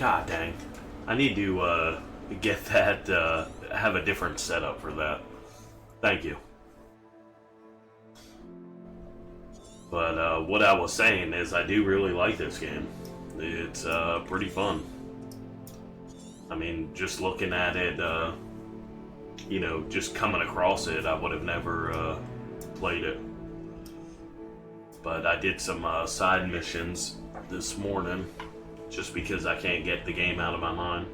God dang. I need to get that, have a different setup for that. Thank you. But what I was saying is I do really like this game. It's pretty fun. I mean, just looking at it, you know, just coming across it, I would have never played it. But I did some side missions this morning, just because I can't get the game out of my mind.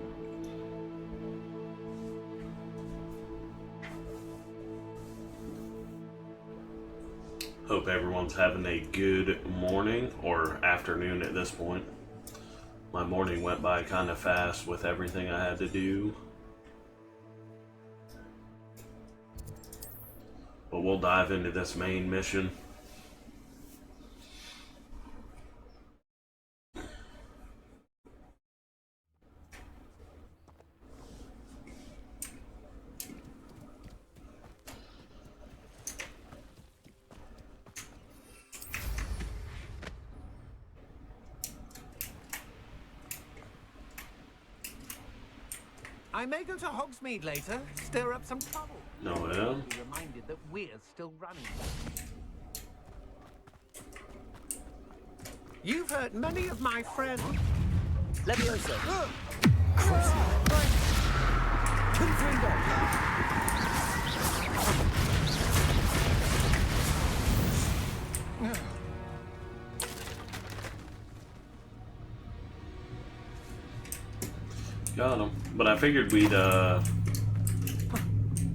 Hope everyone's having a good morning, or afternoon at this point. My morning went by kind of fast with everything I had to do. But we'll dive into this main mission. I may go to Hogsmeade later, stir up some trouble. No, yeah. Be reminded that we're still running. You've hurt many of my friends. Leviosa. Got him. But I figured we'd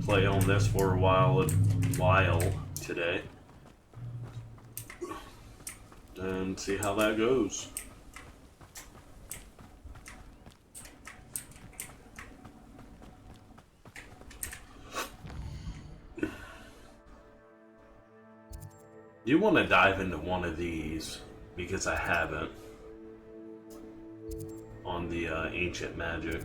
play on this for a while today. And see how that goes. Do you want to dive into one of these? Because I haven't. On the ancient magic.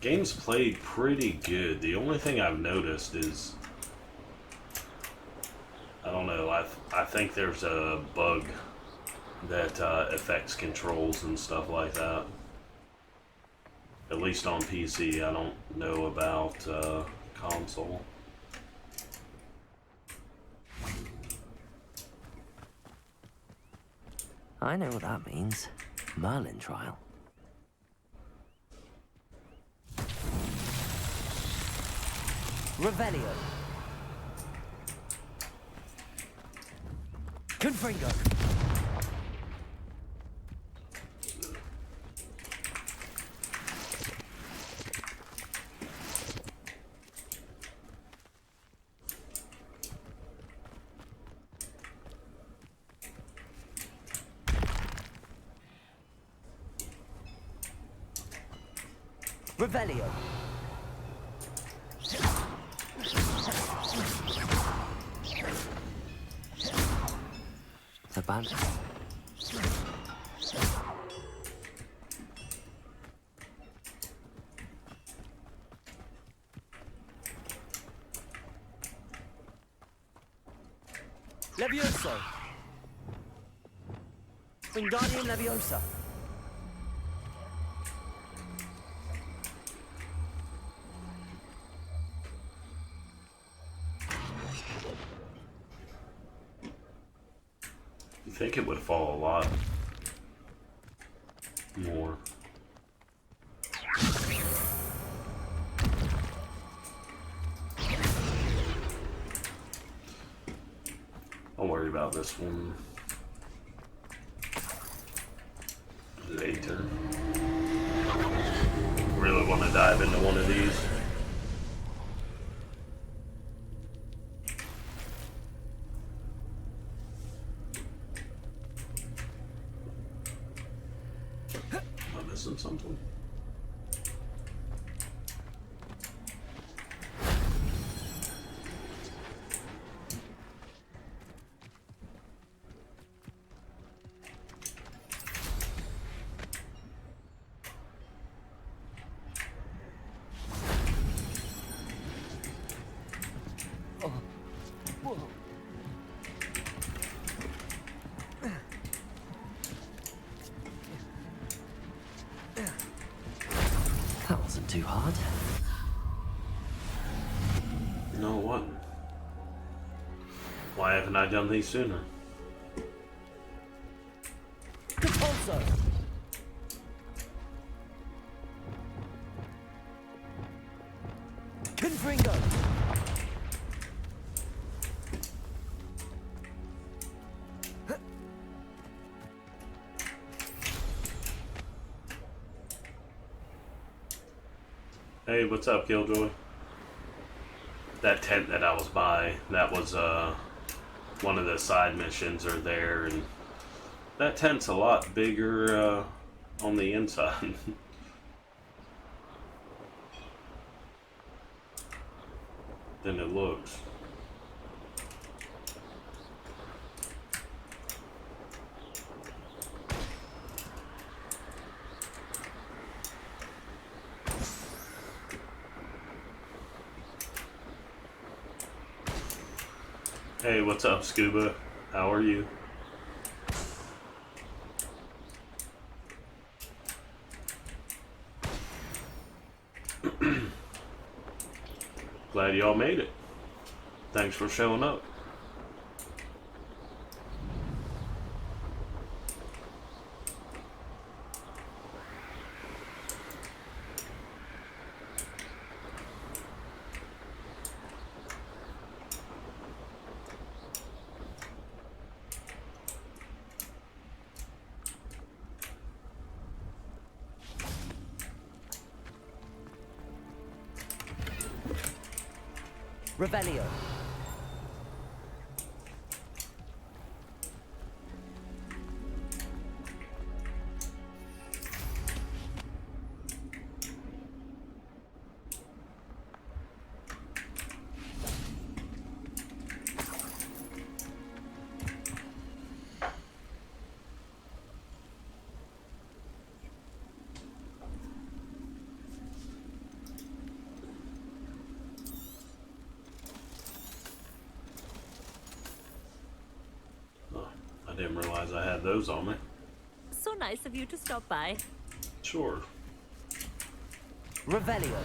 Game's played pretty good. The only thing I've noticed is, I don't know, I think there's a bug that affects controls and stuff like that. At least on PC. I don't know about console. I know what that means. Merlin trial. Revelio. Confringo. Revelio. The band. Levioso. Wingardium Leviosa. I think it would fall a lot more. Don't worry about this one later. Really want to dive into one of these. Something. Oh. too hard. No, it wasn't. Why haven't I done these sooner? Compulso! Confringo! Hey, what's up, Killjoy? That tent that I was by, that was one of the side missions are there, and that tent's a lot bigger on the inside. Than it looks. Hey, what's up, Scuba? How are you? Glad y'all made it. Thanks for showing up. Revelio. I didn't realize I had those on me. So nice of you to stop by. Sure. Revelio.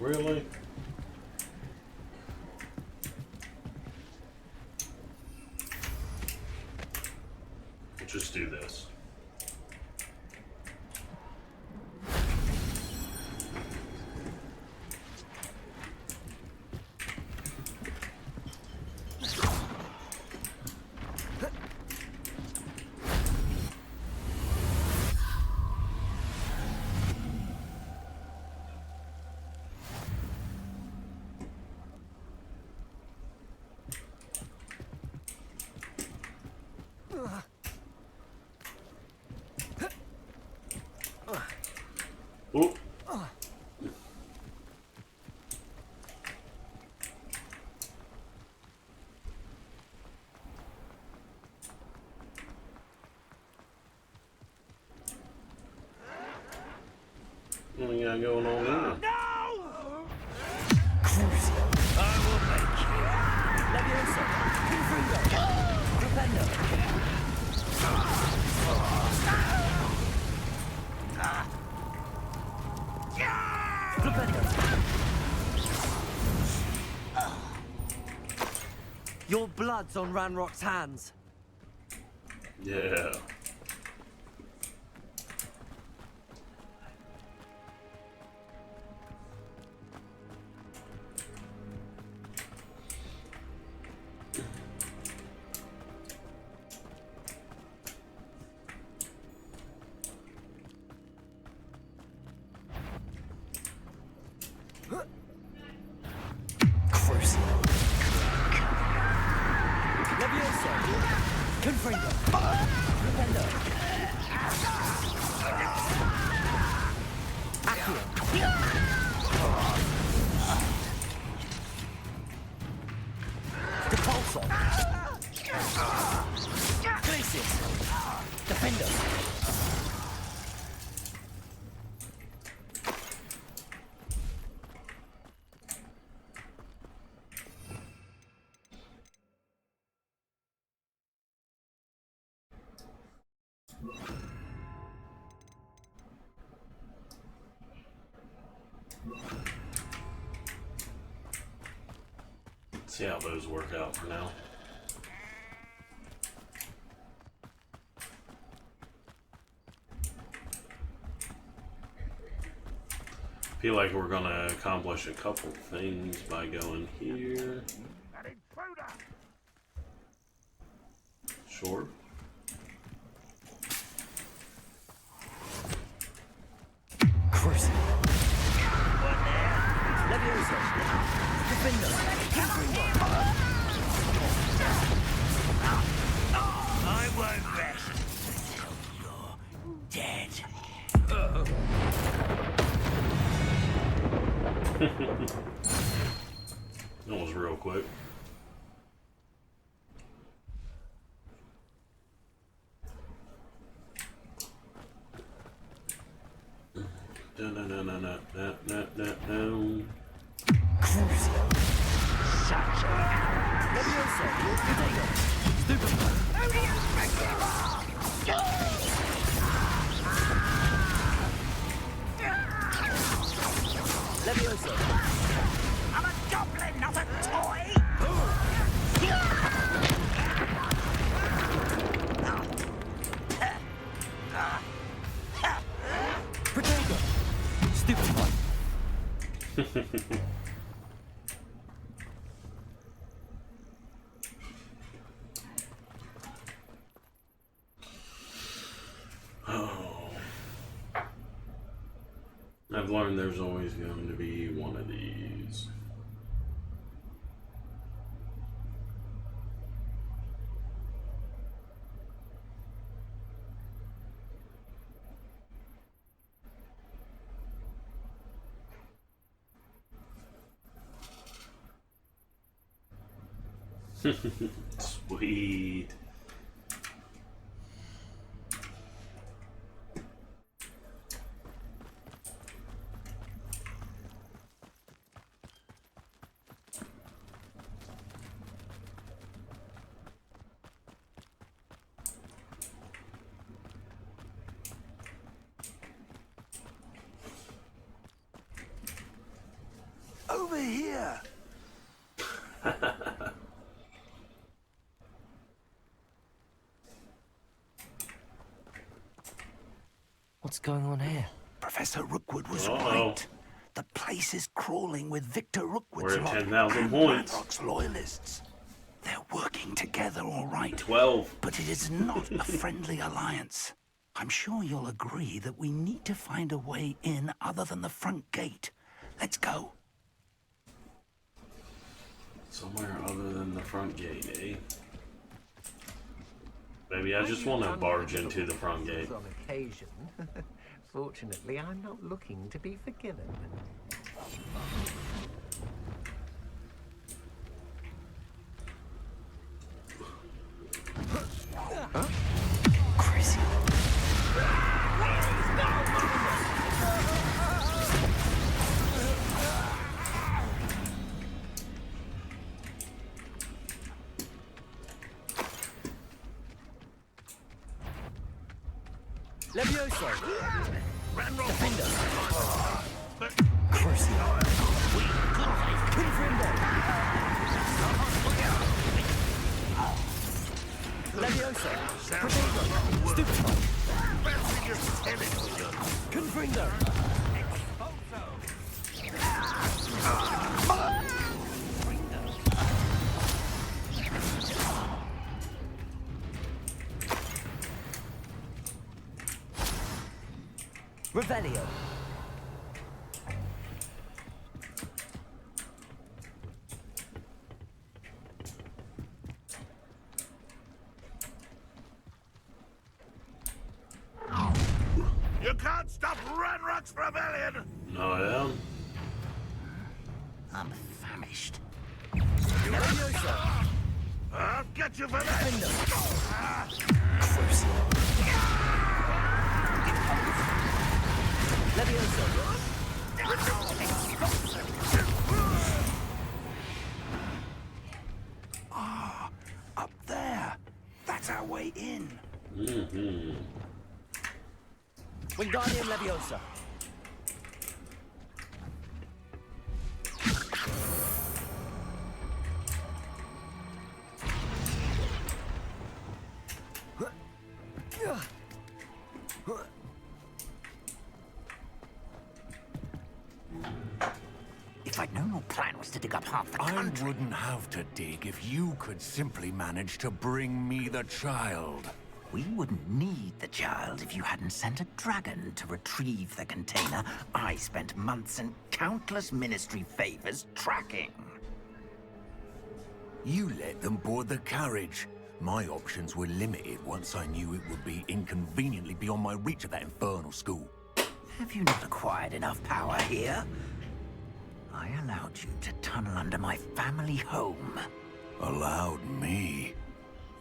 Really? We'll just do this. Oh. What do you got going on there? Crucio. I will make you. Levioso. Confringo. Rependo. Rependo. Your blood's on Ranrock's hands. Yeah. Confringo. Rependo. Accio. Depulso. Glacius. Defender. See how those work out for now. Feel like we're gonna accomplish a couple things by going here. Sure. Cruising. Levioso. Defender. Confringo. I won't rest until you're dead. That was real quick. Crucio. Such a Levioso. Potato. Stupid. Levioso. I'm a goblin, not a toy! Potato. Stupid one. I've learned there's always going to be one of these. Sweet. Over here! What's going on here? Professor Rookwood was Uh-oh. right. The place is crawling with Victor Rookwood's We're at lot 10,000 and points. Ranrock's loyalists. They're working together all right, 12. but it is not a friendly alliance. I'm sure you'll agree that we need to find a way in other than the front gate. Let's go. Somewhere other than the front gate, eh? Maybe I just want to barge into the front gate. On occasion. Fortunately, I'm not looking to be forgiven. Crazy. Levioso. Defender. Crucio. Confringo. Levioso. Potato. Stupid one. Confringo. Revelio. You can't stop Ranrock's rebellion! Oh, yeah? I'm famished. Leviosa. I'll get you for that! Leviosa. Up there! That's our way in! Mm-hmm. Wingardium Leviosa. If I'd known your plan was to dig up half the I country... wouldn't have to dig if you could simply manage to bring me the child. We wouldn't need the child if you hadn't sent a dragon to retrieve the container I spent months and countless ministry favors tracking. You let them board the carriage. My options were limited once I knew it would be inconveniently beyond my reach at that infernal school. Have you not acquired enough power here? I allowed you to tunnel under my family home. Allowed me?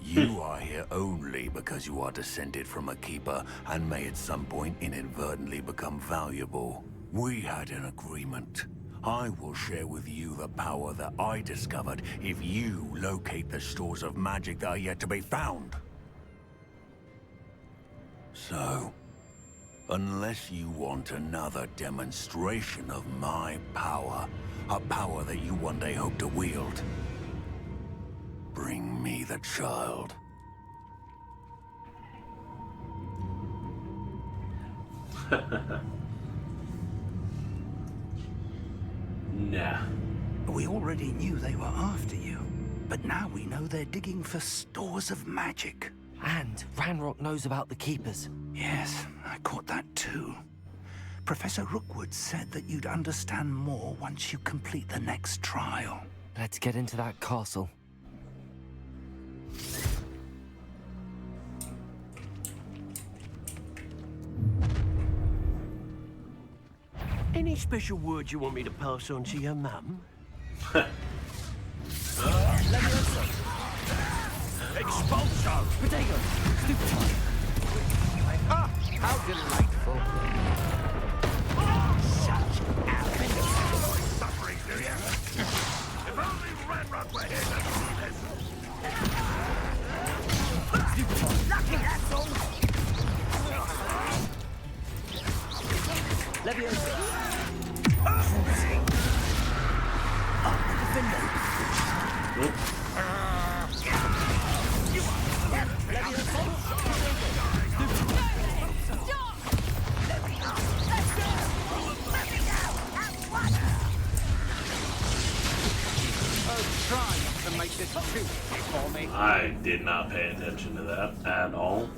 You are here only because you are descended from a keeper and may at some point inadvertently become valuable. We had an agreement. I will share with you the power that I discovered if you locate the stores of magic that are yet to be found. So, unless you want another demonstration of my power, a power that you one day hope to wield, bring me the child. Nah. We already knew they were after you, but now we know they're digging for stores of magic. And Ranrock knows about the Keepers. Yes, I caught that too. Professor Rookwood said that you'd understand more once you complete the next trial. Let's get into that castle. Any special words you want me to pass on to your mum? Leviosa. Expulso! Protego. Stupefy. Ah, how delightful. Suffering, do you? If only Ranrock were here to see this. Lucky asshole! Leviosa. Defender. Leviosa. Try not to make this too easy for me. I did not pay attention to that at all.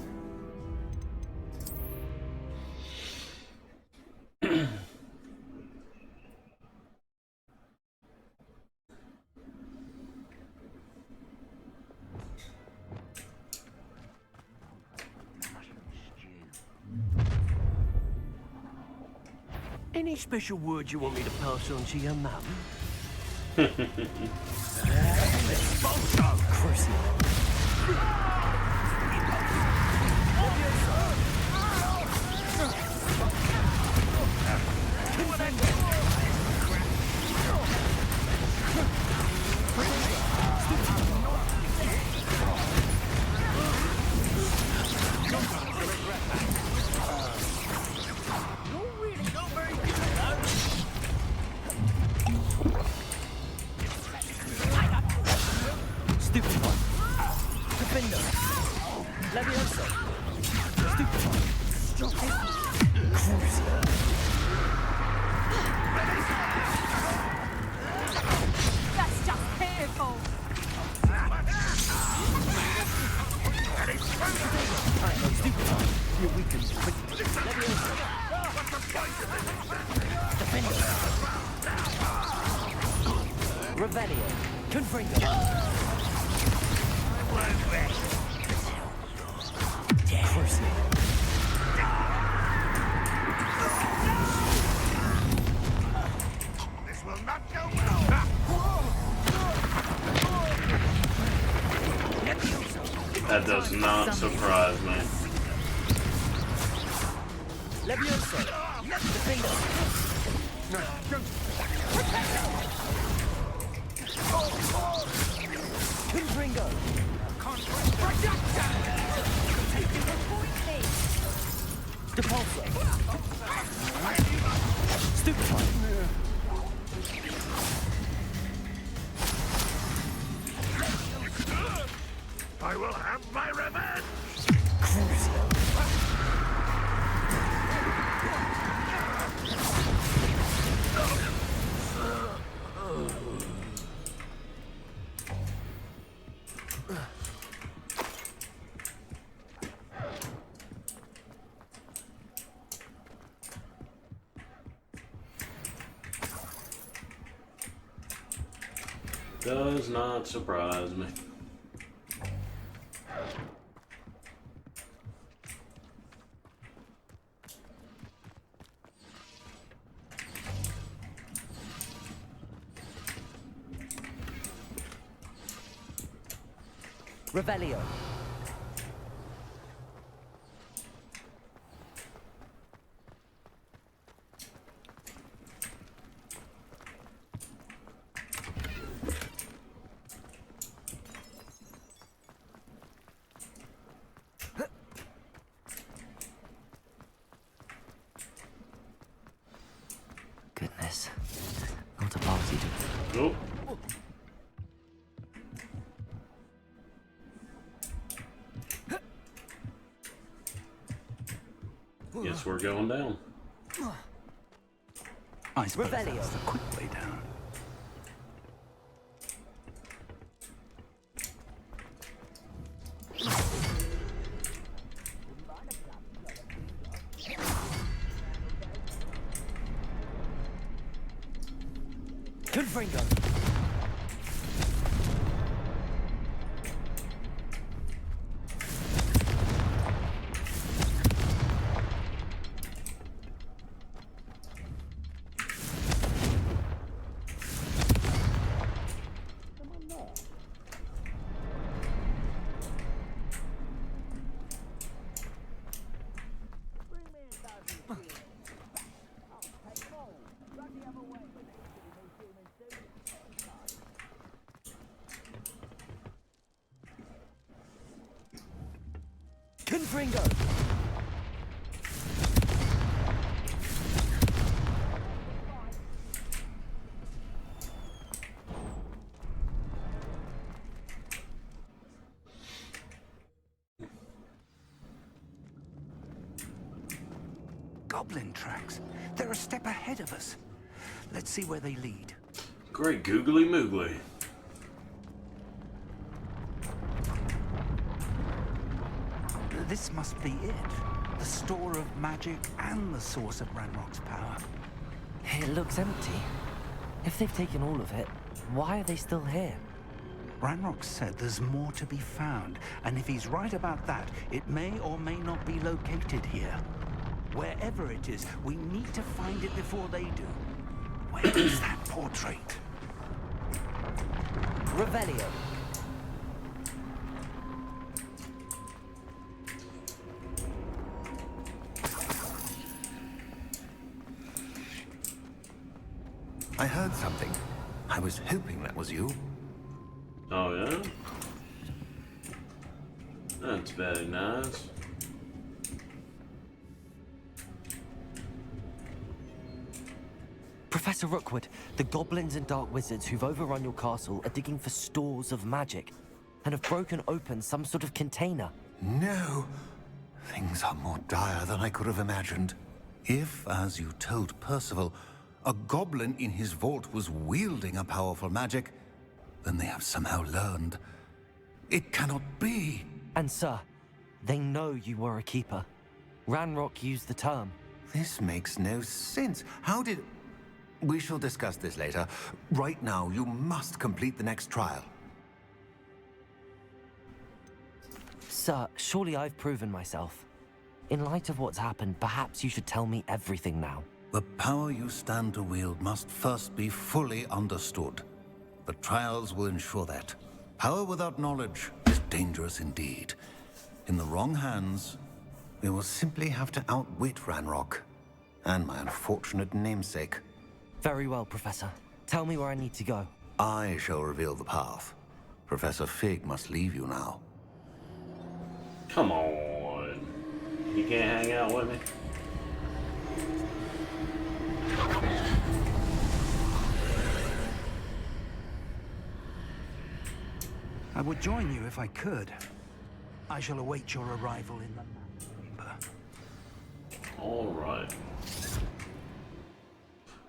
Any special words you want me to pass on to your mum? Crucio. Stupefy. Defender. Leviosa. Stupefy. Crucio. That's just painful. Stupefy. You weaken quickly. Leviosa. Defender. Revelio. Confringo. Crucio. That does not surprise me. Levioso. Defender. Confringo. Depulso. Stupefy. I will have my revenge! Crucio. Does not surprise me. Revelio. Goodness. Not a party to... Nope. Guess we're going down. I suppose Revelio. that's the quick way down. Confringo. Confringo. Goblin tracks. They're a step ahead of us. Let's see where they lead. Great googly moogly. This must be it. The store of magic and the source of Ranrock's power. It looks empty. If they've taken all of it, why are they still here? Ranrock said there's more to be found, and if he's right about that, it may or may not be located here. Wherever it is, we need to find it before they do. Where is that portrait? Revelio. I heard something. I was hoping that was you. Oh yeah? That's very nice. Professor Rookwood, the goblins and dark wizards who've overrun your castle are digging for stores of magic and have broken open some sort of container. No. Things are more dire than I could have imagined. If, as you told Percival, a goblin in his vault was wielding a powerful magic, then they have somehow learned. It cannot be. And sir, they know you were a keeper. Ranrock used the term. This makes no sense. How did... We shall discuss this later. Right now, you must complete the next trial. Sir, surely I've proven myself. In light of what's happened, perhaps you should tell me everything now. The power you stand to wield must first be fully understood. The trials will ensure that. Power without knowledge is dangerous indeed. In the wrong hands, we will simply have to outwit Ranrock and my unfortunate namesake. Very well, Professor. Tell me where I need to go. I shall reveal the path. Professor Fig must leave you now. Come on. You can't hang out with me? I would join you if I could. I shall await your arrival in the chamber. Alright.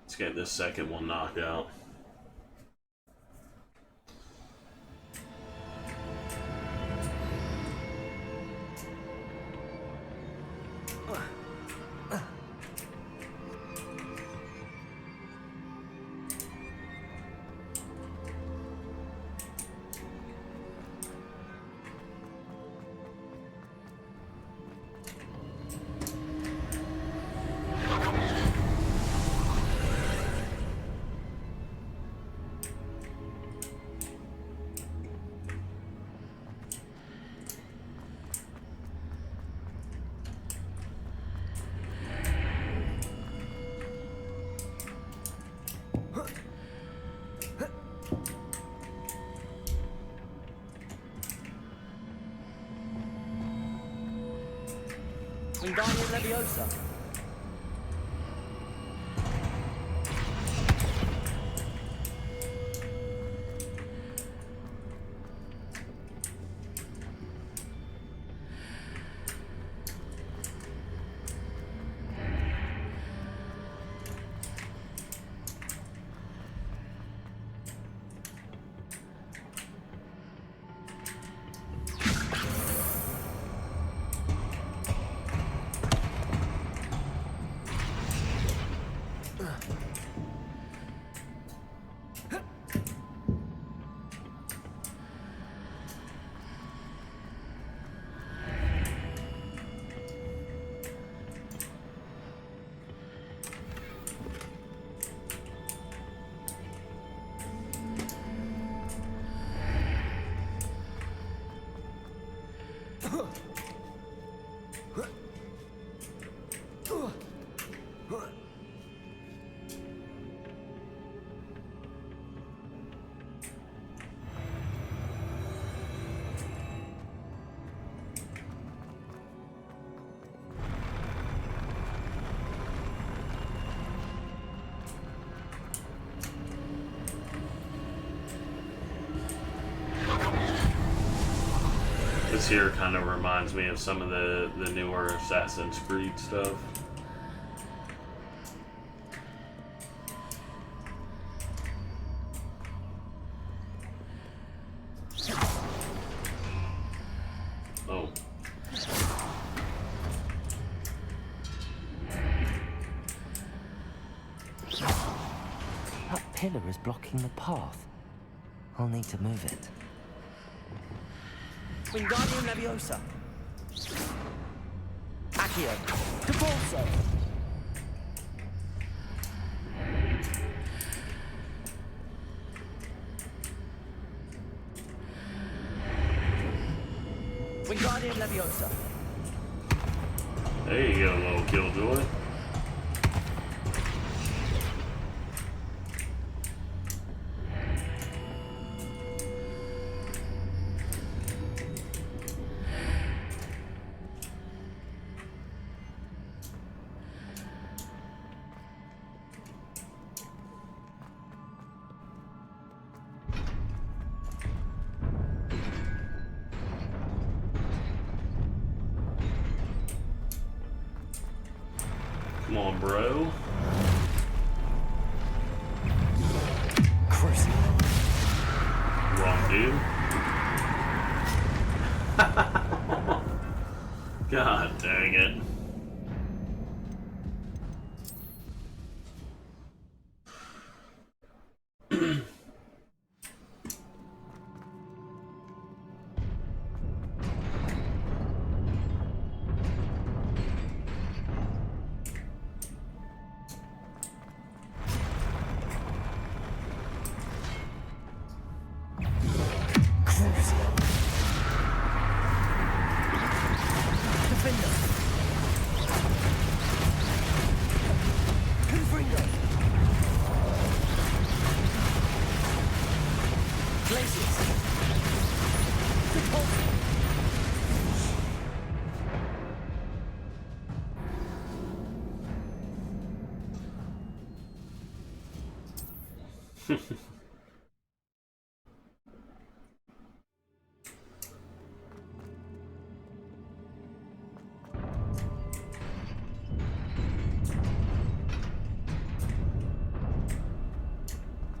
Let's get this second one knocked out. Wingardium Leviosa. This here kind of reminds me of some of the newer Assassin's Creed stuff. Oh. That pillar is blocking the path. I'll need to move it. Wingardium Leviosa. Accio. Depulso. Wingardium Leviosa. There you go, little killjoy. Come on, bro. Crucible. Wrong dude. God dang it. Defender. Confringo. Glacius. Repulsor.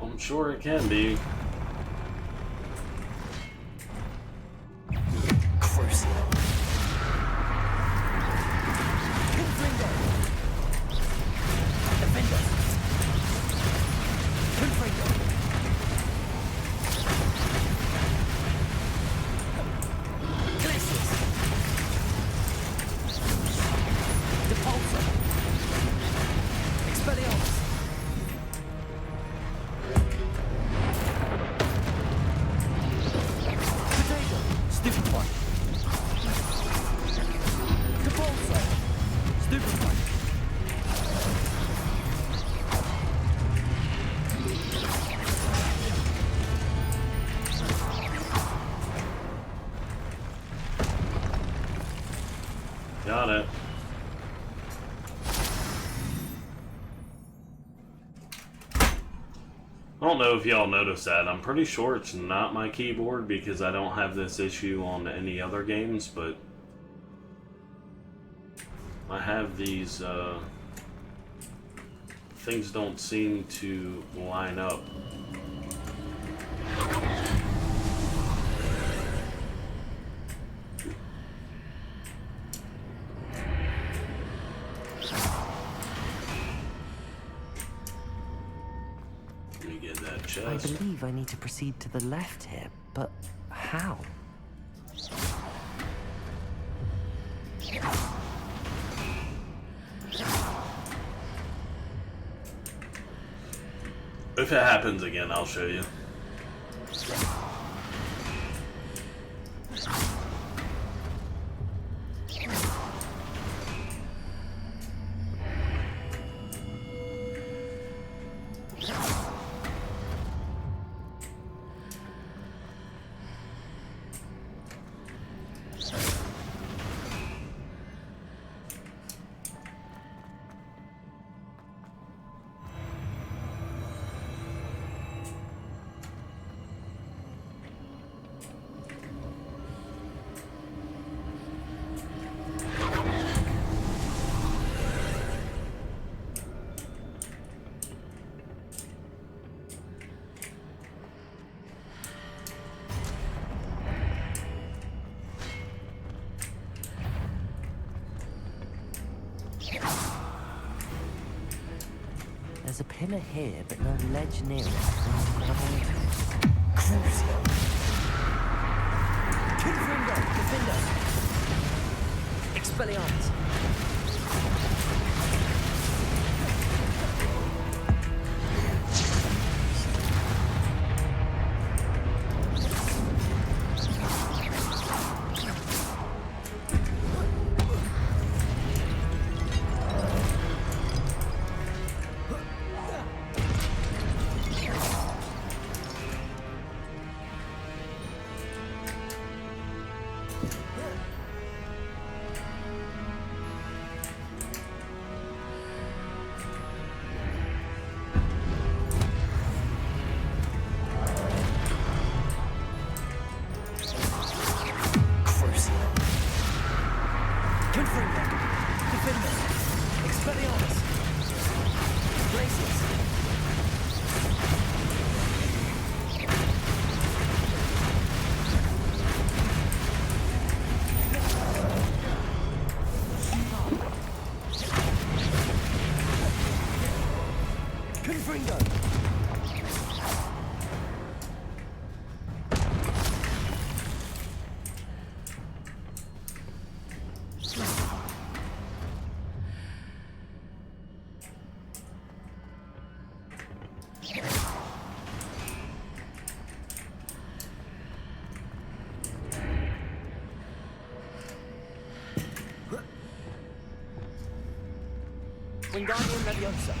I'm sure it can be. Crucial. Confringo. Defender. Confringo. Glacius. Repulsor. Expelliarmus. Potato. Stupefy. Repulsor. Stupefy. Got it. I don't know if y'all noticed that. I'm pretty sure it's not my keyboard because I don't have this issue on any other games, but I have these, things don't seem to line up. Let me get that I chest. believe I need to proceed to the left here, but how? If it happens again, I'll show you. There's a pillar here, but no ledge near it. Crucial. Confringo. Defender. Expelliarmus. Wingardium Leviosa.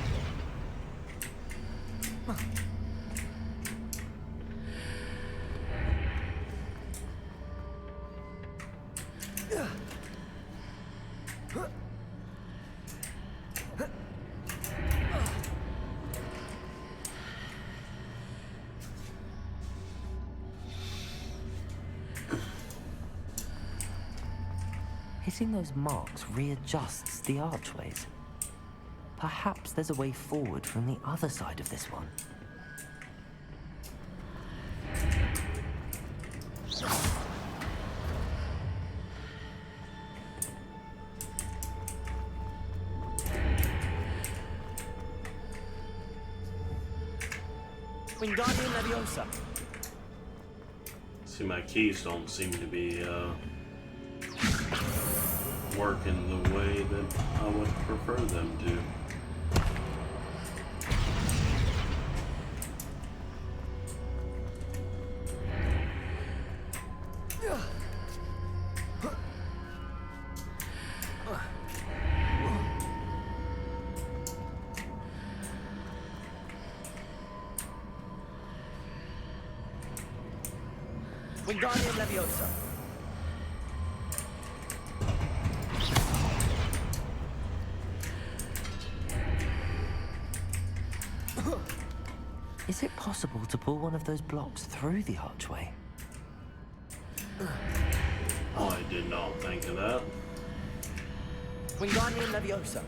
Hitting those marks readjusts the archways. Perhaps there's a way forward from the other side of this one. Wingardium Leviosa. See, my keys don't seem to be working the way that I would prefer them to. Wingardium Leviosa. Is it possible to pull one of those blocks through the archway? I did not think of that. Wingardium Leviosa.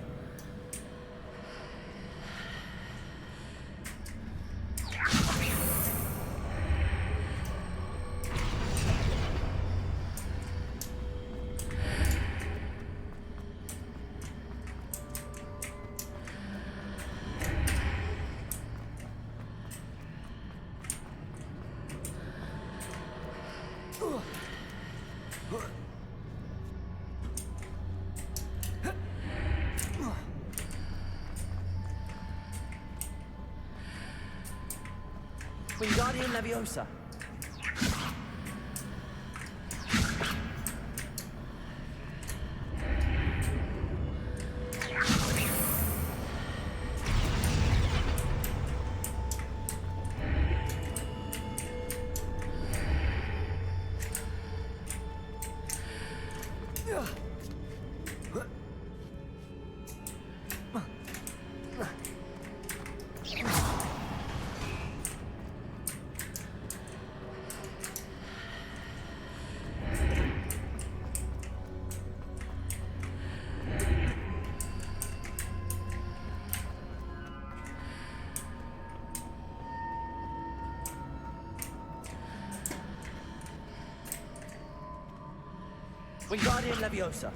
Wingardium Leviosa. Wingardium Leviosa.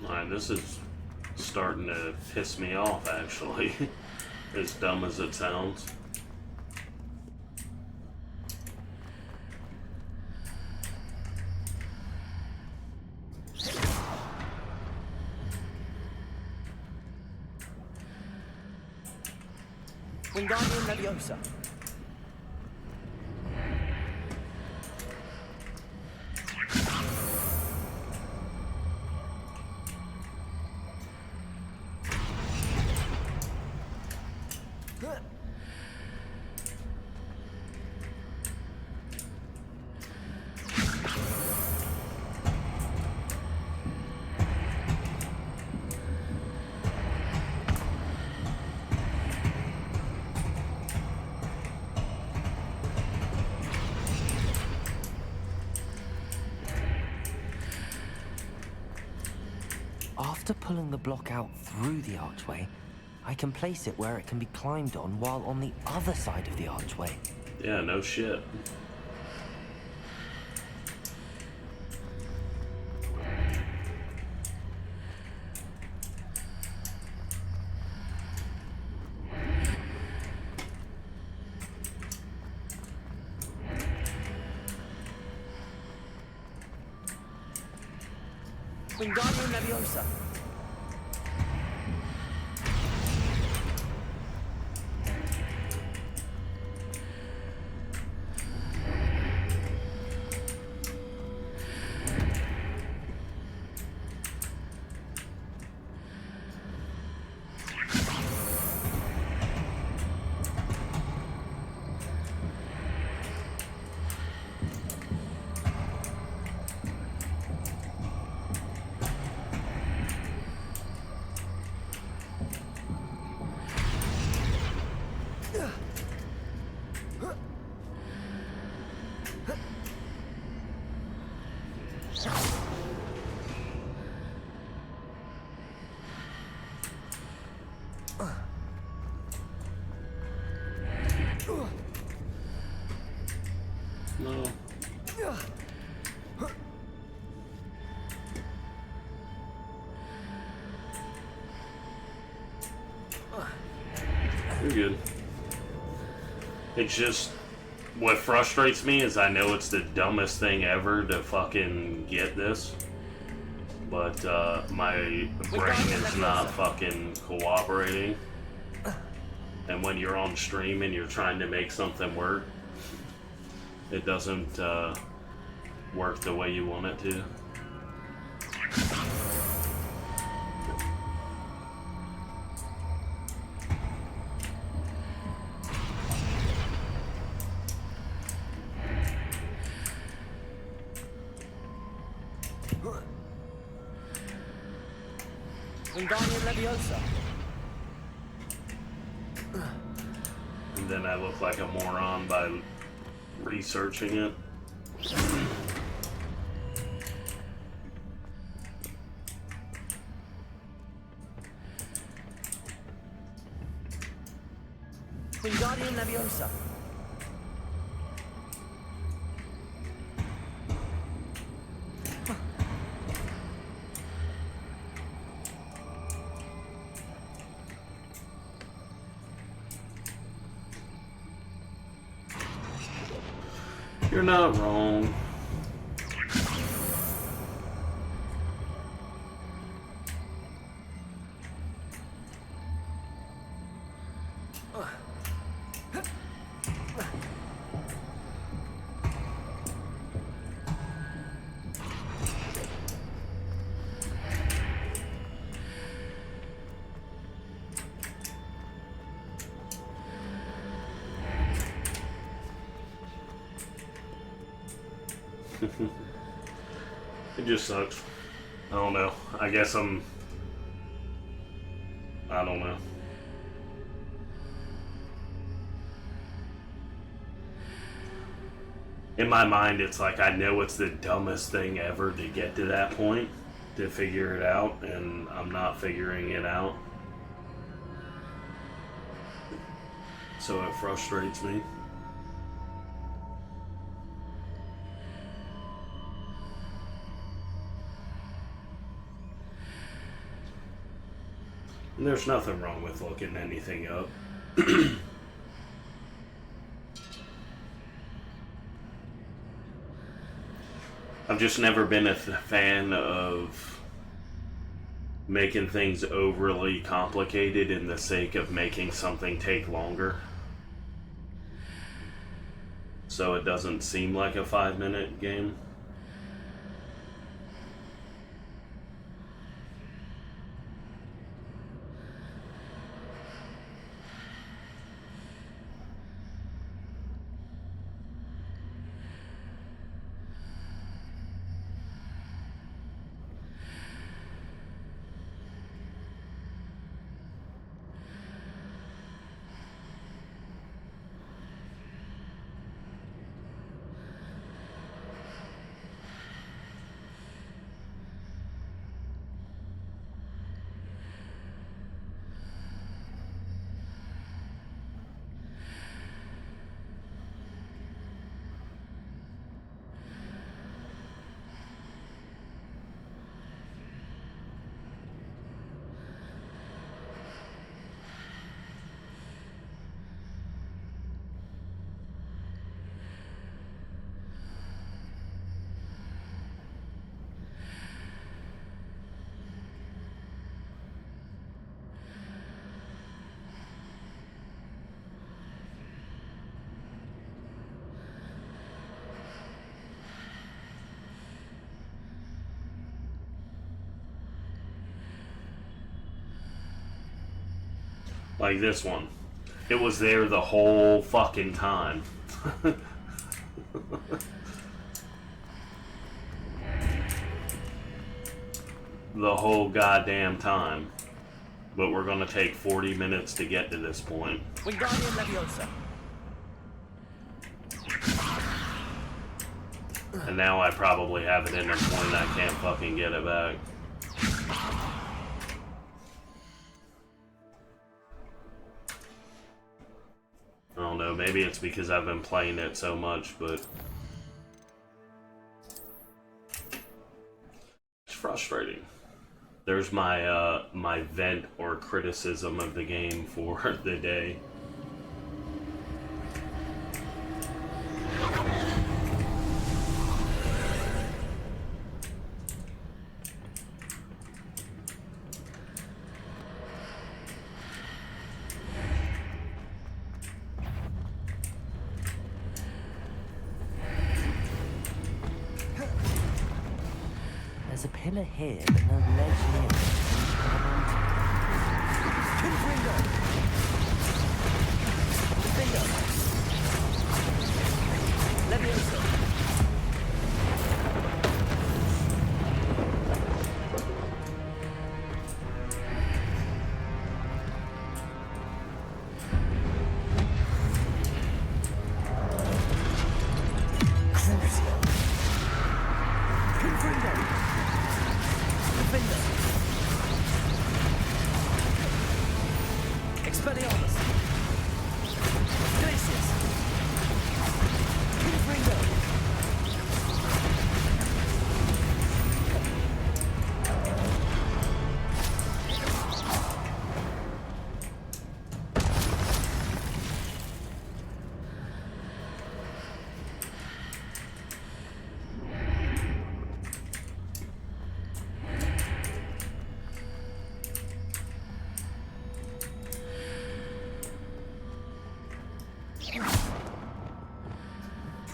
Alright, this is starting to piss me off, actually. As dumb as it sounds. Wingardium Leviosa. After pulling the block out through the archway, I can place it where it can be climbed on while on the other side of the archway. Yeah, no shit. Wingardium Leviosa. No. You're good. It's just, what frustrates me is I know it's the dumbest thing ever to fucking get this, but my brain is not fucking cooperating. And when you're on stream and you're trying to make something work, it doesn't work the way you want it to. Wingardium Leviosa. And then I look like a moron by researching it. Wingardium Leviosa. You're not wrong. It just sucks. I don't know. I guess I don't know. In my mind, it's like I know it's the dumbest thing ever to get to that point, to figure it out, and I'm not figuring it out. So it frustrates me. And there's nothing wrong with looking anything up. I've just never been a fan of making things overly complicated in the sake of making something take longer. So it doesn't seem like a 5-minute game. Like this one. It was there the whole fucking time. The whole goddamn time. But we're gonna take 40 minutes to get to this point. Wingardium Leviosa. And now I probably have it in a point I can't fucking get it back. I don't know, maybe it's because I've been playing it so much, but it's frustrating. There's my my vent or criticism of the game for the day. There's a pillar here, but no ledge near it. Confringo. Confringo. Leviosa.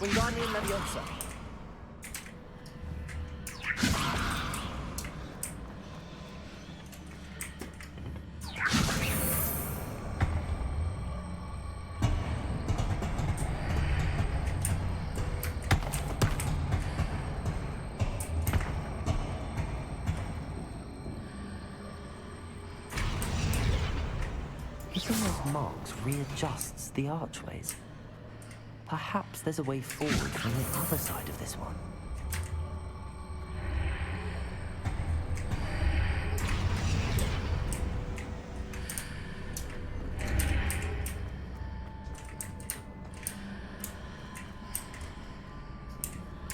Wingardium Leviosa. Hitting those marks readjusts the archways. Perhaps there's a way forward from the other side of this one.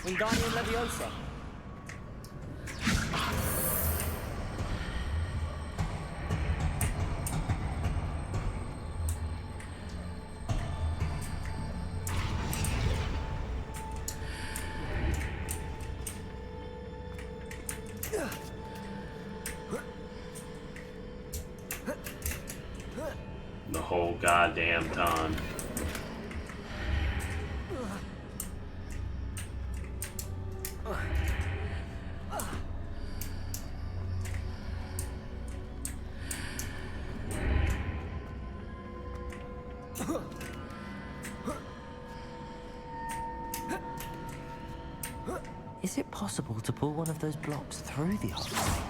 Wingardium Leviosa. The whole goddamn time. Is it possible to pull one of those blocks through the archway?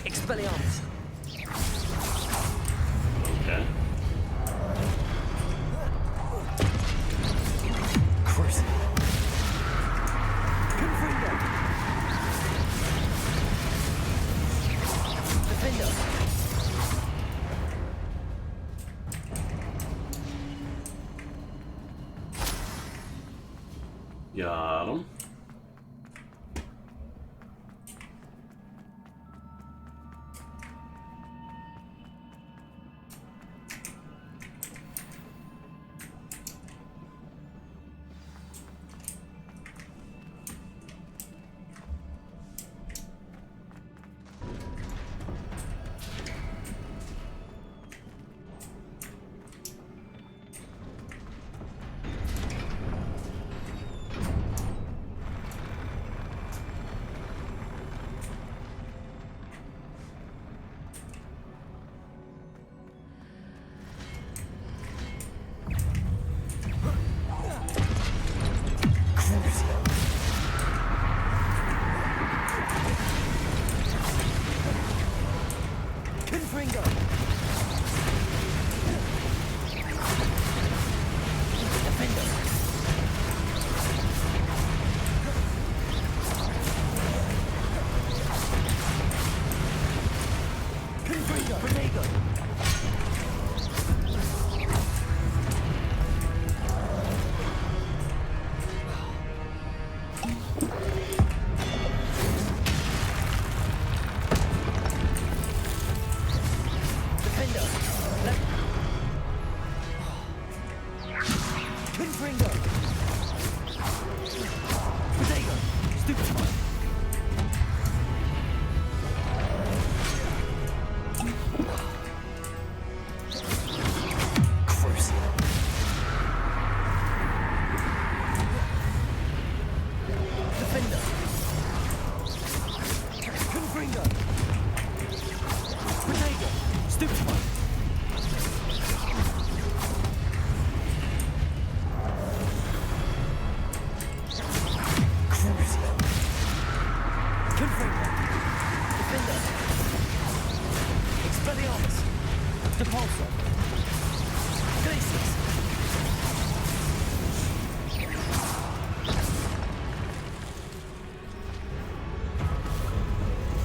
Expelliarmus. Okay. Crucible. Confringo. Got him.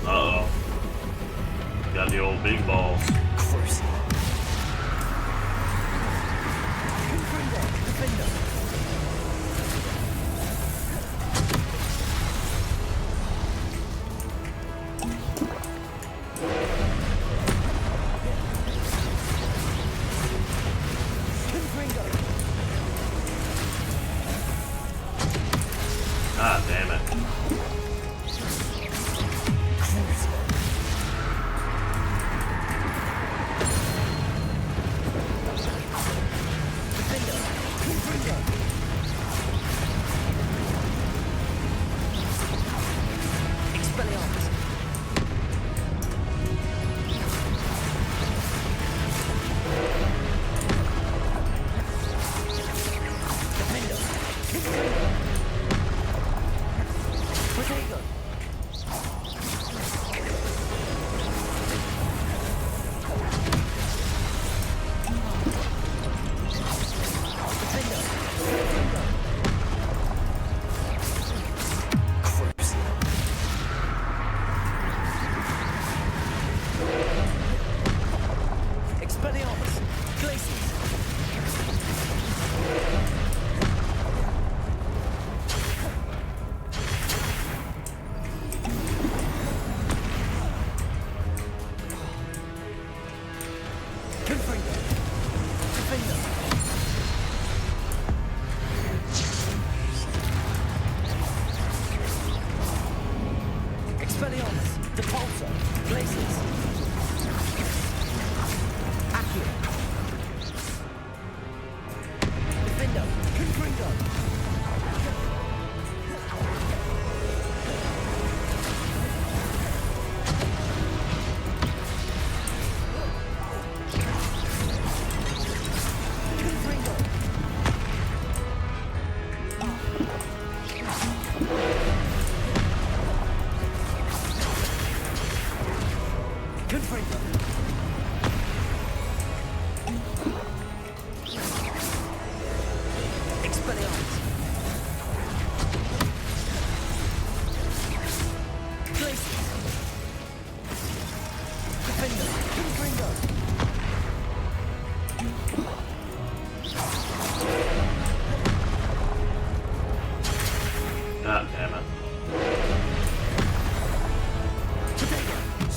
Uh-oh. Got the old big balls. Ah, damn it.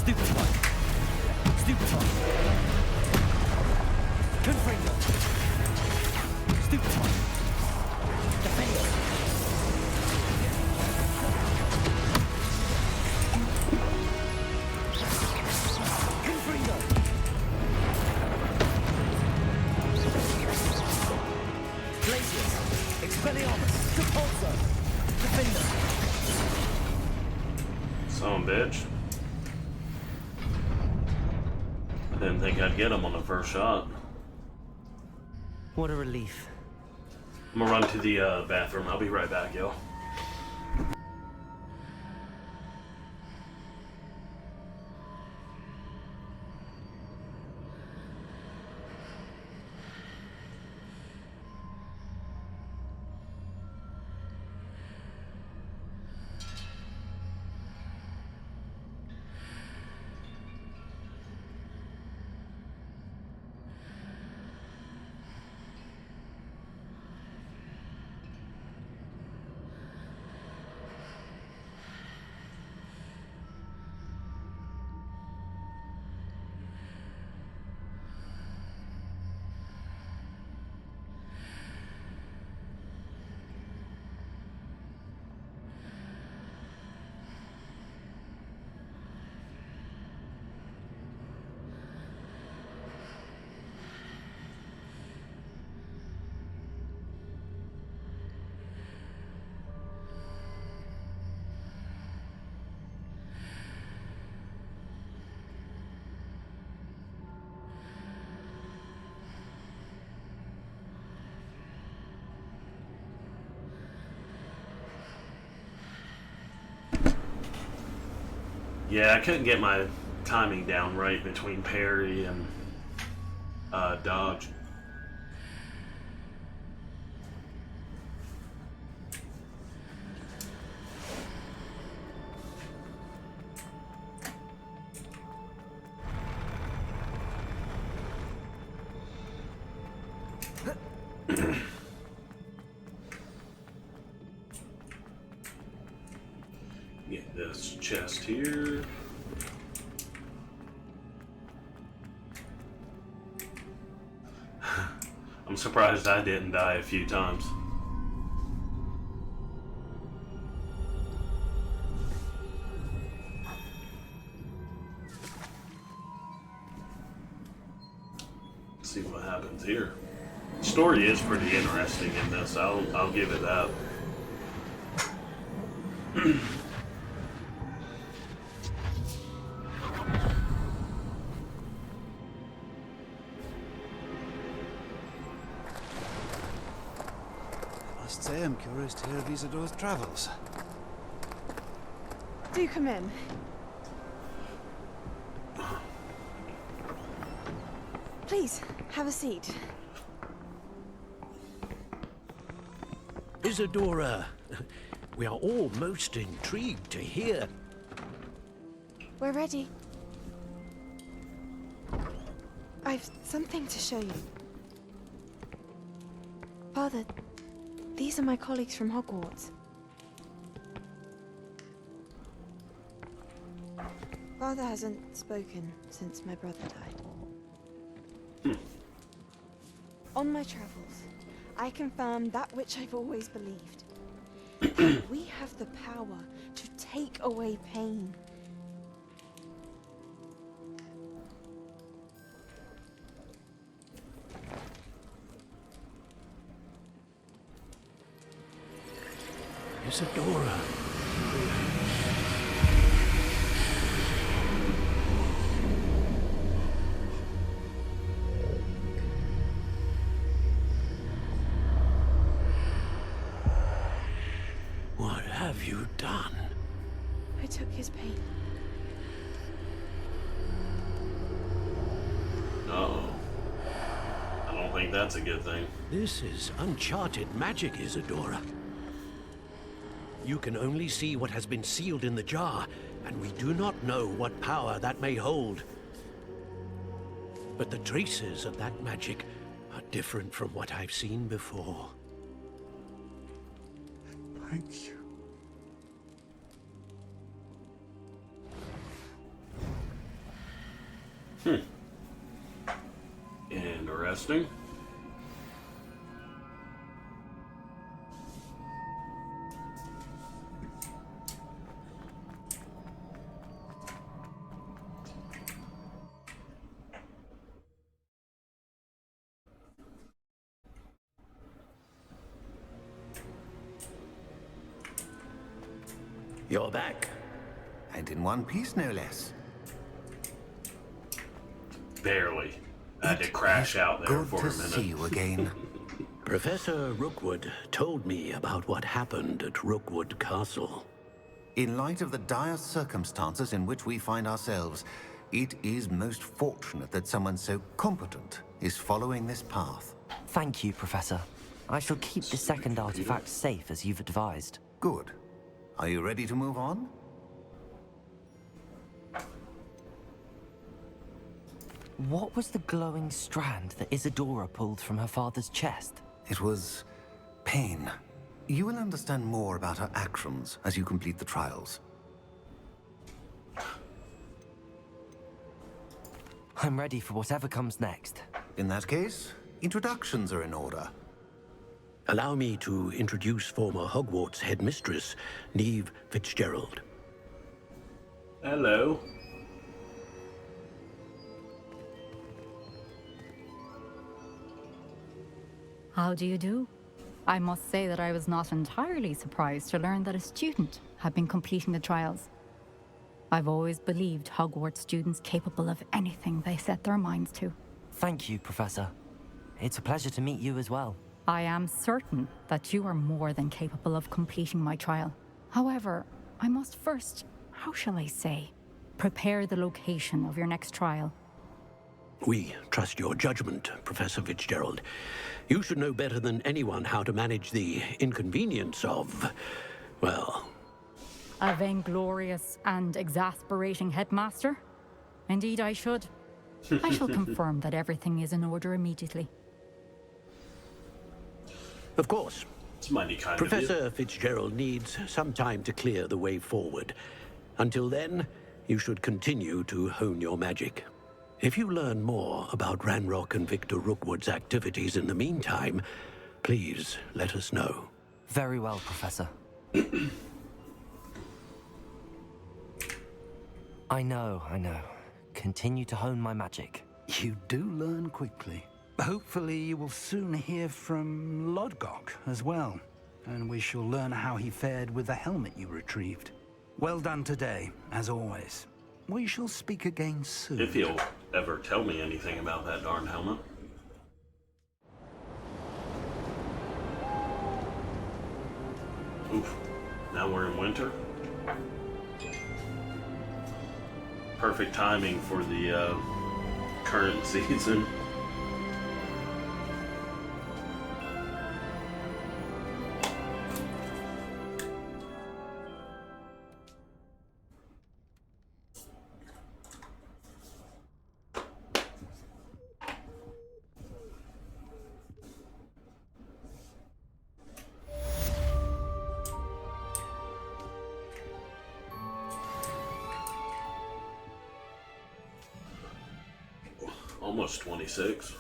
Stupefy. Stupefy. Confringo. Stupefy. Defender. Confringo. Glacius. Expelliarmus. Repulsor. Defender. Son of a bitch. I didn't think I'd get him on the first shot. What a relief. I'm gonna run to the bathroom. I'll be right back, yo. Yeah, I couldn't get my timing down right between parry and dodge. Get this chest here. I'm surprised I didn't die a few times. Let's see what happens here. The story is pretty interesting in this. I'll give it that. Must say I'm curious to hear of Isidore's travels. Do come in. Please, have a seat. Isadora, we are all most intrigued to hear. We're ready. I've something to show you. Father, these are my colleagues from Hogwarts. Father hasn't spoken since my brother died. On my travels, I confirmed that which I've always believed. We have the power to take away pain. Isadora. What have you done? I took his pain. Uh-oh. I don't think that's a good thing. This is uncharted magic, Isadora. You can only see what has been sealed in the jar, and we do not know what power that may hold. But the traces of that magic are different from what I've seen before. Thank you. Interesting. You're back. And in one piece, no less. Barely. I had to crash out there Good for to a minute. see you again. Professor Rookwood told me about what happened at Rookwood Castle. In light of the dire circumstances in which we find ourselves, it is most fortunate that someone so competent is following this path. Thank you, Professor. I shall keep the second artifact safe as you've advised. Good. Are you ready to move on? What was the glowing strand that Isadora pulled from her father's chest? It was pain. You will understand more about her actions as you complete the trials. I'm ready for whatever comes next. In that case, introductions are in order. Allow me to introduce former Hogwarts headmistress, Neve Fitzgerald. Hello. How do you do? I must say that I was not entirely surprised to learn that a student had been completing the trials. I've always believed Hogwarts students capable of anything they set their minds to. Thank you, Professor. It's a pleasure to meet you as well. I am certain that you are more than capable of completing my trial. However, I must first, how shall I say, prepare the location of your next trial. We trust your judgment, Professor Fitzgerald. You should know better than anyone how to manage the inconvenience of, well... A vainglorious and exasperating headmaster? Indeed I should. I shall confirm that everything is in order immediately. Of course. It's mighty kind of Professor Fitzgerald needs some time to clear the way forward. Until then, you should continue to hone your magic. If you learn more about Ranrock and Victor Rookwood's activities in the meantime, please let us know. Very well, Professor. I know. Continue to hone my magic. You do learn quickly. Hopefully you will soon hear from Lodgok as well, and we shall learn how he fared with the helmet you retrieved. Well done today, as always. We shall speak again soon. If he'll ever tell me anything about that darn helmet. Oof. Now we're in winter. Perfect timing for the current season. Almost 26.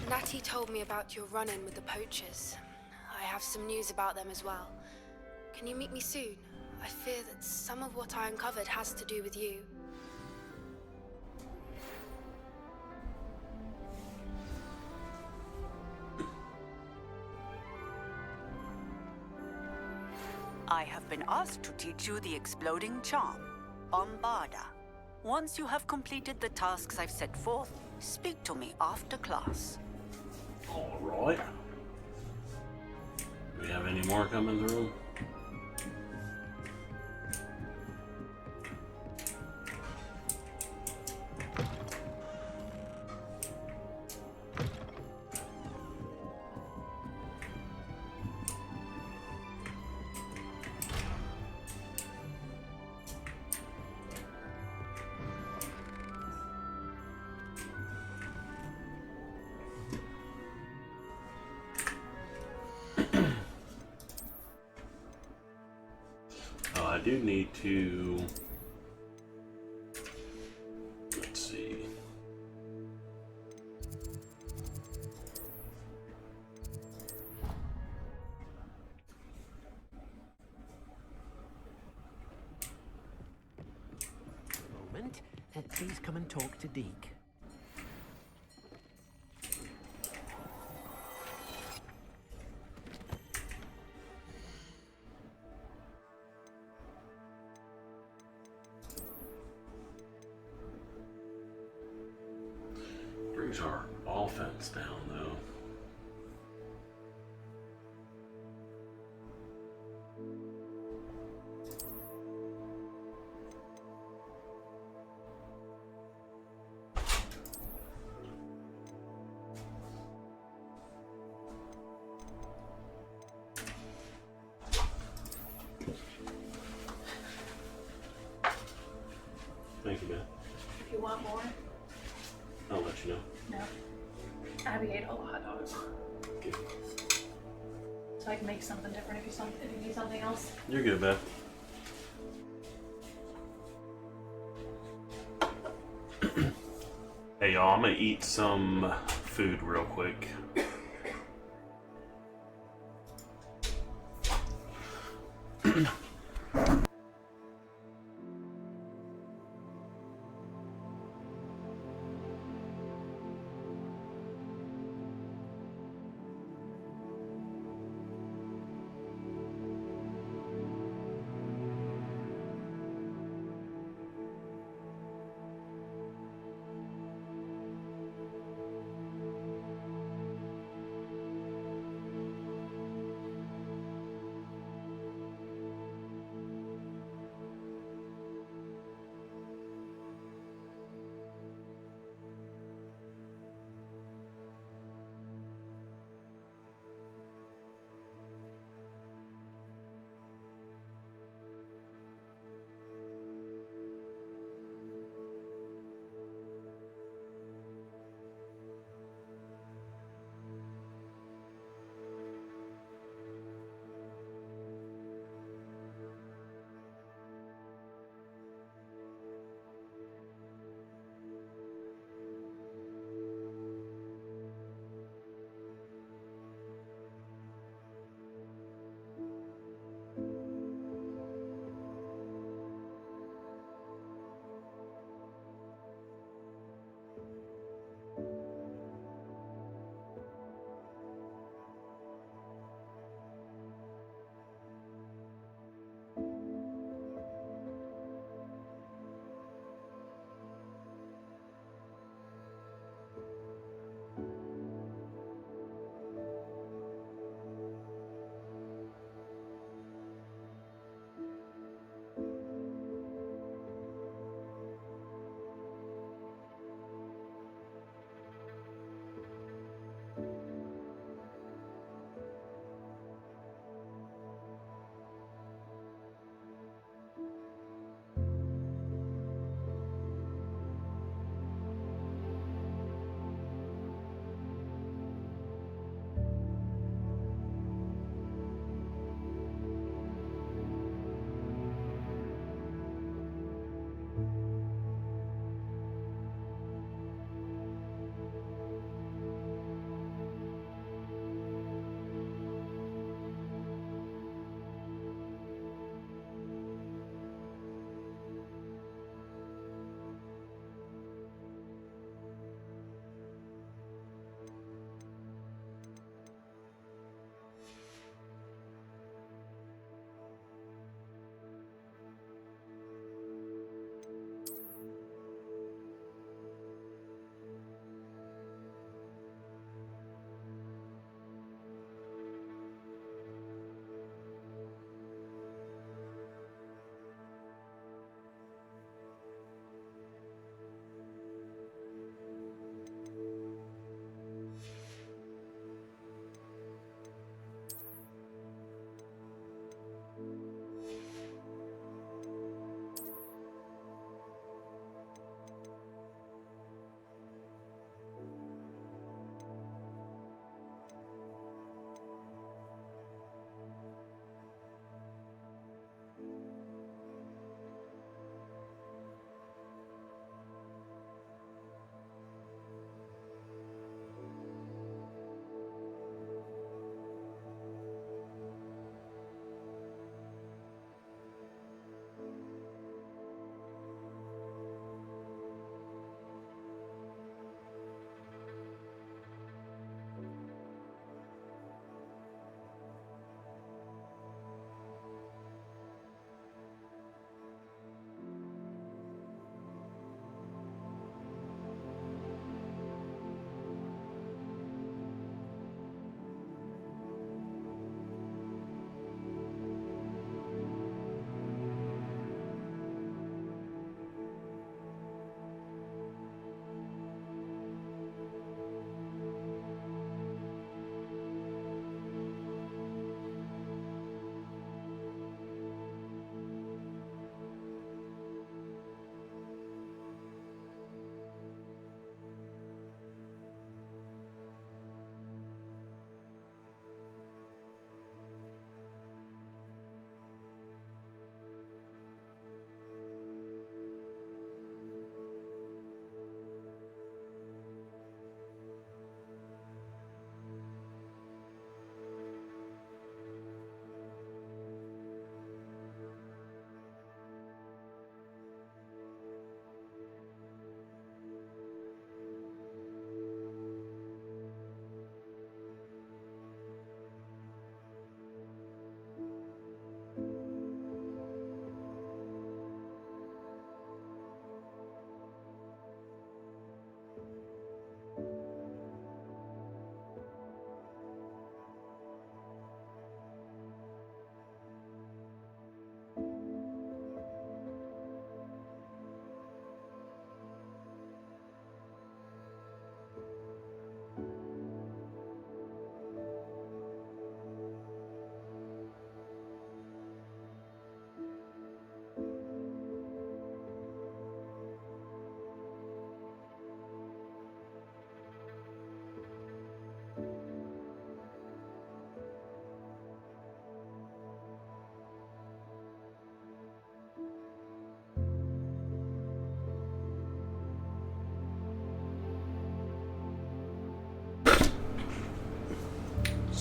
Natty told me about your run-in with the poachers. I have some news about them as well. Can you meet me soon? I fear that some of what I uncovered has to do with you. I have been asked to teach you the exploding charm, Bombarda. Once you have completed the tasks I've set forth, speak to me after class. All right. Do we have any more coming through? I do need to, let's see. Moment. Please come and talk to Deke. Brings our offense down, though. Thank you, man. If you want more, I'll let you know. no. Abby ate all the hot dogs. Okay. So I can make something different if you need something else. You're good, Beth. Hey, y'all, I'm gonna eat some food real quick.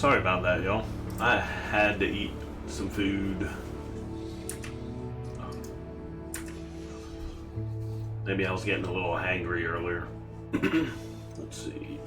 Sorry about that, y'all. I had to eat some food. Maybe I was getting a little hangry earlier. Let's see.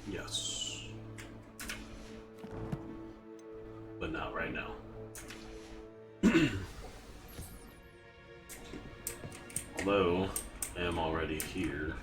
Yes. But not right now. Although, I am already here.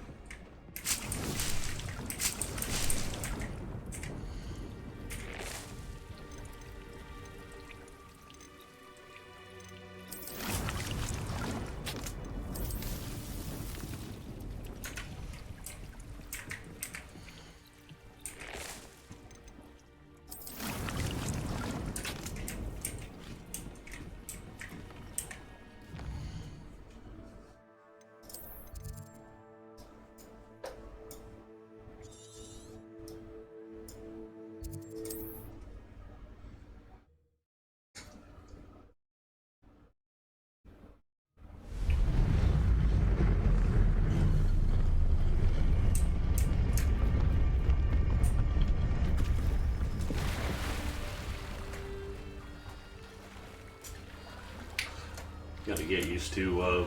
Gotta get used to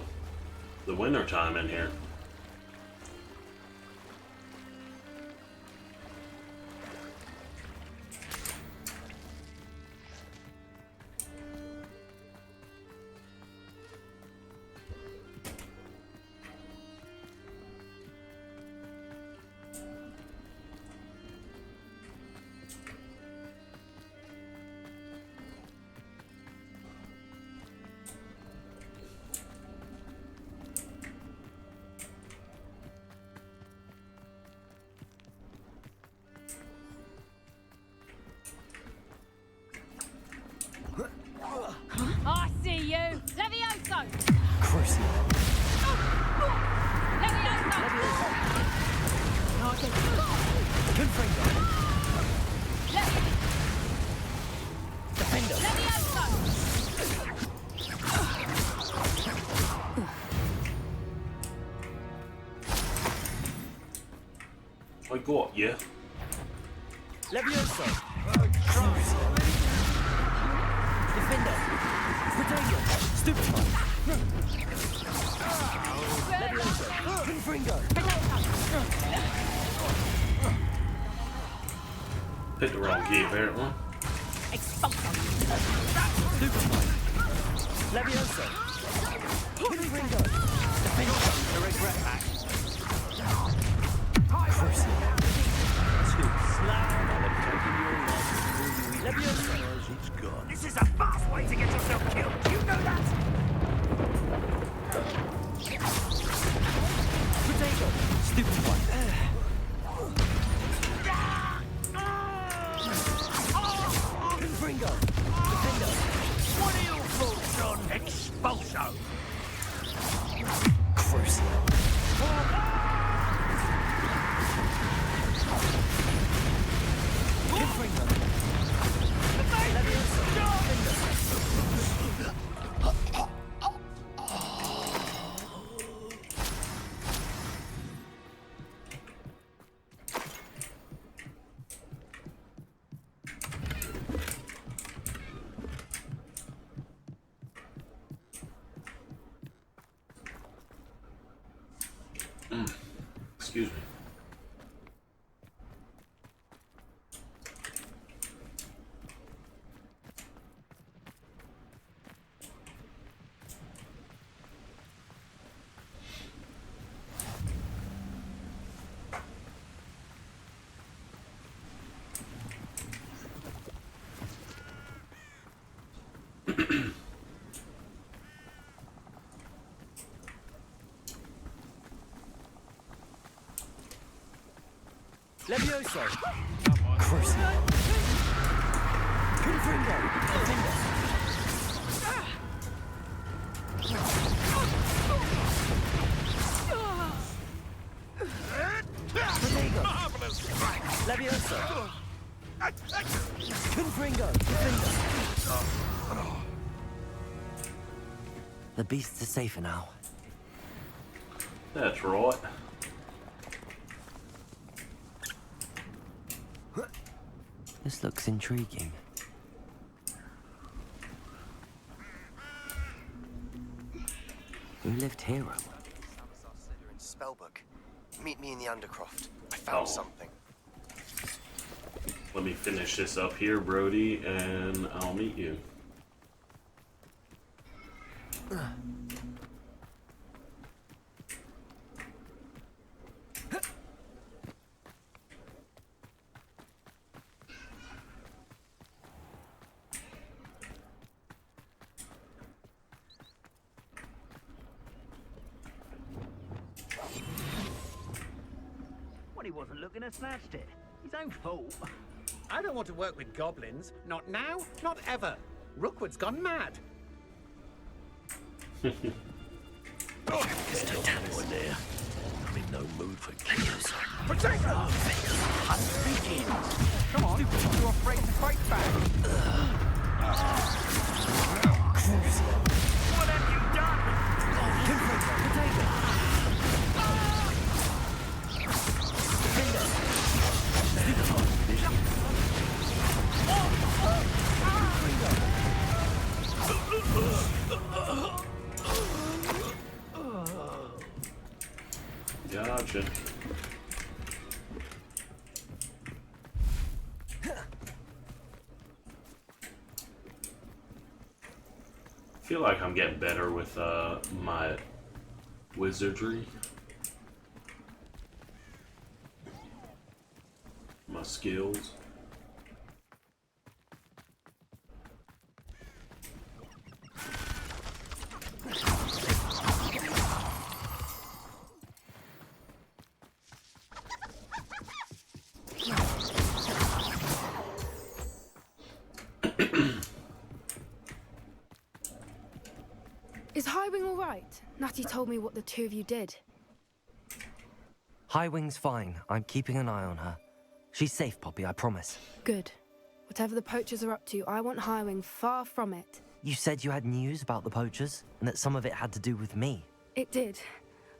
the winter time in here. I see you! Levioso! Crucial. Levioso! No, I get Confringo. Defender. Levioso! I got you. Levioso. Crucial. Defender. Protego. Stupefy. Levioso. Confringo. Hit the wrong key, apparently. Expulso! Stupefy. Levioso. Confringo. Defender. The regret back. Crucial. Too slow. Levioso. It's gone. This is a fast way to get yourself killed. You know that? Potato. Stupid one. Confringo. Defender. What are your thoughts on Expulso? Crucial. Confringo. Excuse me. Levioso. Crucial. Confringo! Defender! Protego! Levioso! Confringo! Defender! The beasts are safer now. That's right. This looks intriguing. Who lived here? Spellbook. Meet me in the Undercroft. I found something. Let me finish this up here, Brody, and I'll meet you. Well, he wasn't looking to snatched it. His own fault. I don't want to work with goblins. Not now, not ever. Rookwood's gone mad. There's no one there. I'm in no mood for chaos. Protect her! Come on, you're afraid to fight back. What have you done? Gotcha. I feel like I'm getting better with my wizardry. My skills. Is Highwing all right? Natty told me what the two of you did. Highwing's fine. I'm keeping an eye on her. She's safe, Poppy, I promise. Good. Whatever the poachers are up to, I want Highwing far from it. You said you had news about the poachers, and that some of it had to do with me. It did.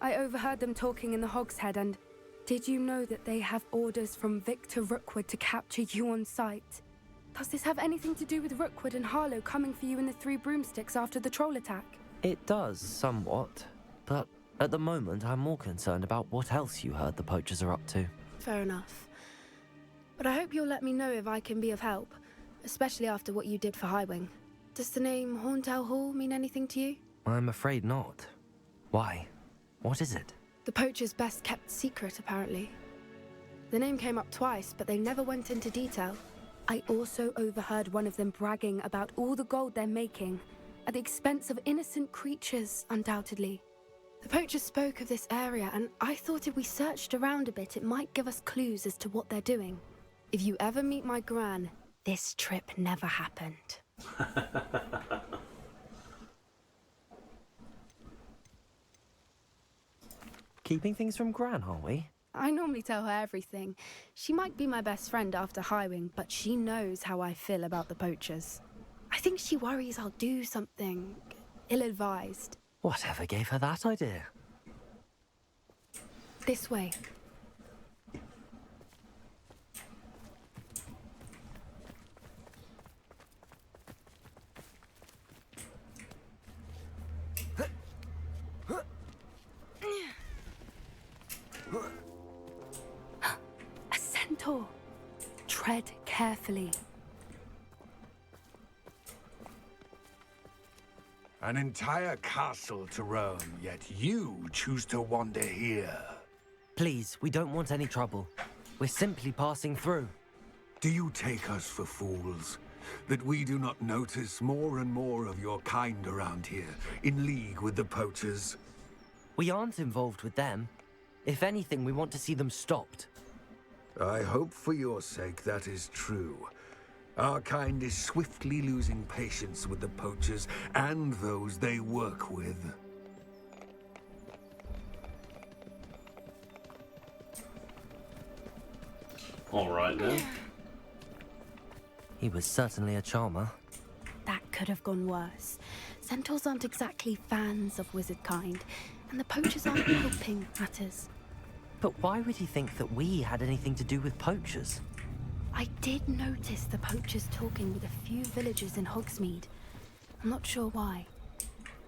I overheard them talking in the Hogshead, and did you know that they have orders from Victor Rookwood to capture you on sight? Does this have anything to do with Rookwood and Harlow coming for you in the Three Broomsticks after the troll attack? It does, somewhat. But at the moment, I'm more concerned about what else you heard the poachers are up to. Fair enough. But I hope you'll let me know if I can be of help, especially after what you did for Highwing. Does the name Horntail Hall mean anything to you? I'm afraid not. Why? What is it? The poachers' best kept secret, apparently. The name came up twice, but they never went into detail. I also overheard one of them bragging about all the gold they're making, at the expense of innocent creatures, undoubtedly. The poachers spoke of this area, and I thought if we searched around a bit, it might give us clues as to what they're doing. If you ever meet my gran, this trip never happened. Keeping things from Gran, are we? I normally tell her everything. She might be my best friend after Highwing, but she knows how I feel about the poachers. I think she worries I'll do something ill-advised. Whatever gave her that idea? This way. A centaur. Tread carefully. An entire castle to roam, yet you choose to wander here. Please, we don't want any trouble. We're simply passing through. Do you take us for fools? That we do not notice more and more of your kind around here, in league with the poachers? We aren't involved with them. If anything, we want to see them stopped. I hope for your sake that is true. Our kind is swiftly losing patience with the poachers and those they work with. All right then. He was certainly a charmer. That could have gone worse. Centaurs aren't exactly fans of wizard kind, and the poachers aren't helping matters. But why would he think that we had anything to do with poachers? I did notice the poachers talking with a few villagers in Hogsmeade. I'm not sure why.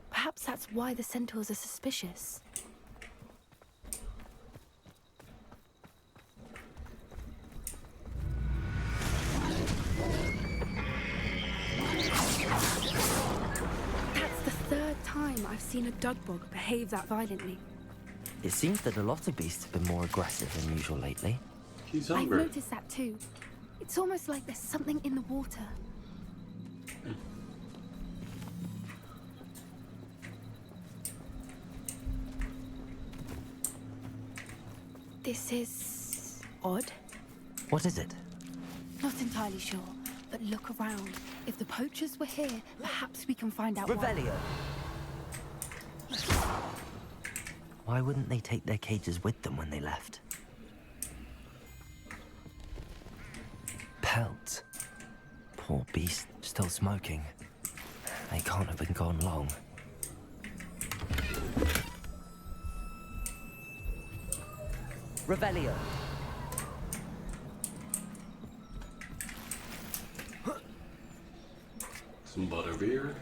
Perhaps that's why the centaurs are suspicious. That's the third time I've seen a Dugbog behave that violently. It seems that a lot of beasts have been more aggressive than usual lately. He's I've hungry. noticed that too. It's almost like there's something in the water. This is odd. What is it? Not entirely sure, but look around. If the poachers were here, perhaps we can find out Revelio! Why wouldn't they take their cages with them when they left? Pelt. Poor beast, still smoking. They can't have been gone long. Revelio! Some butterbeer.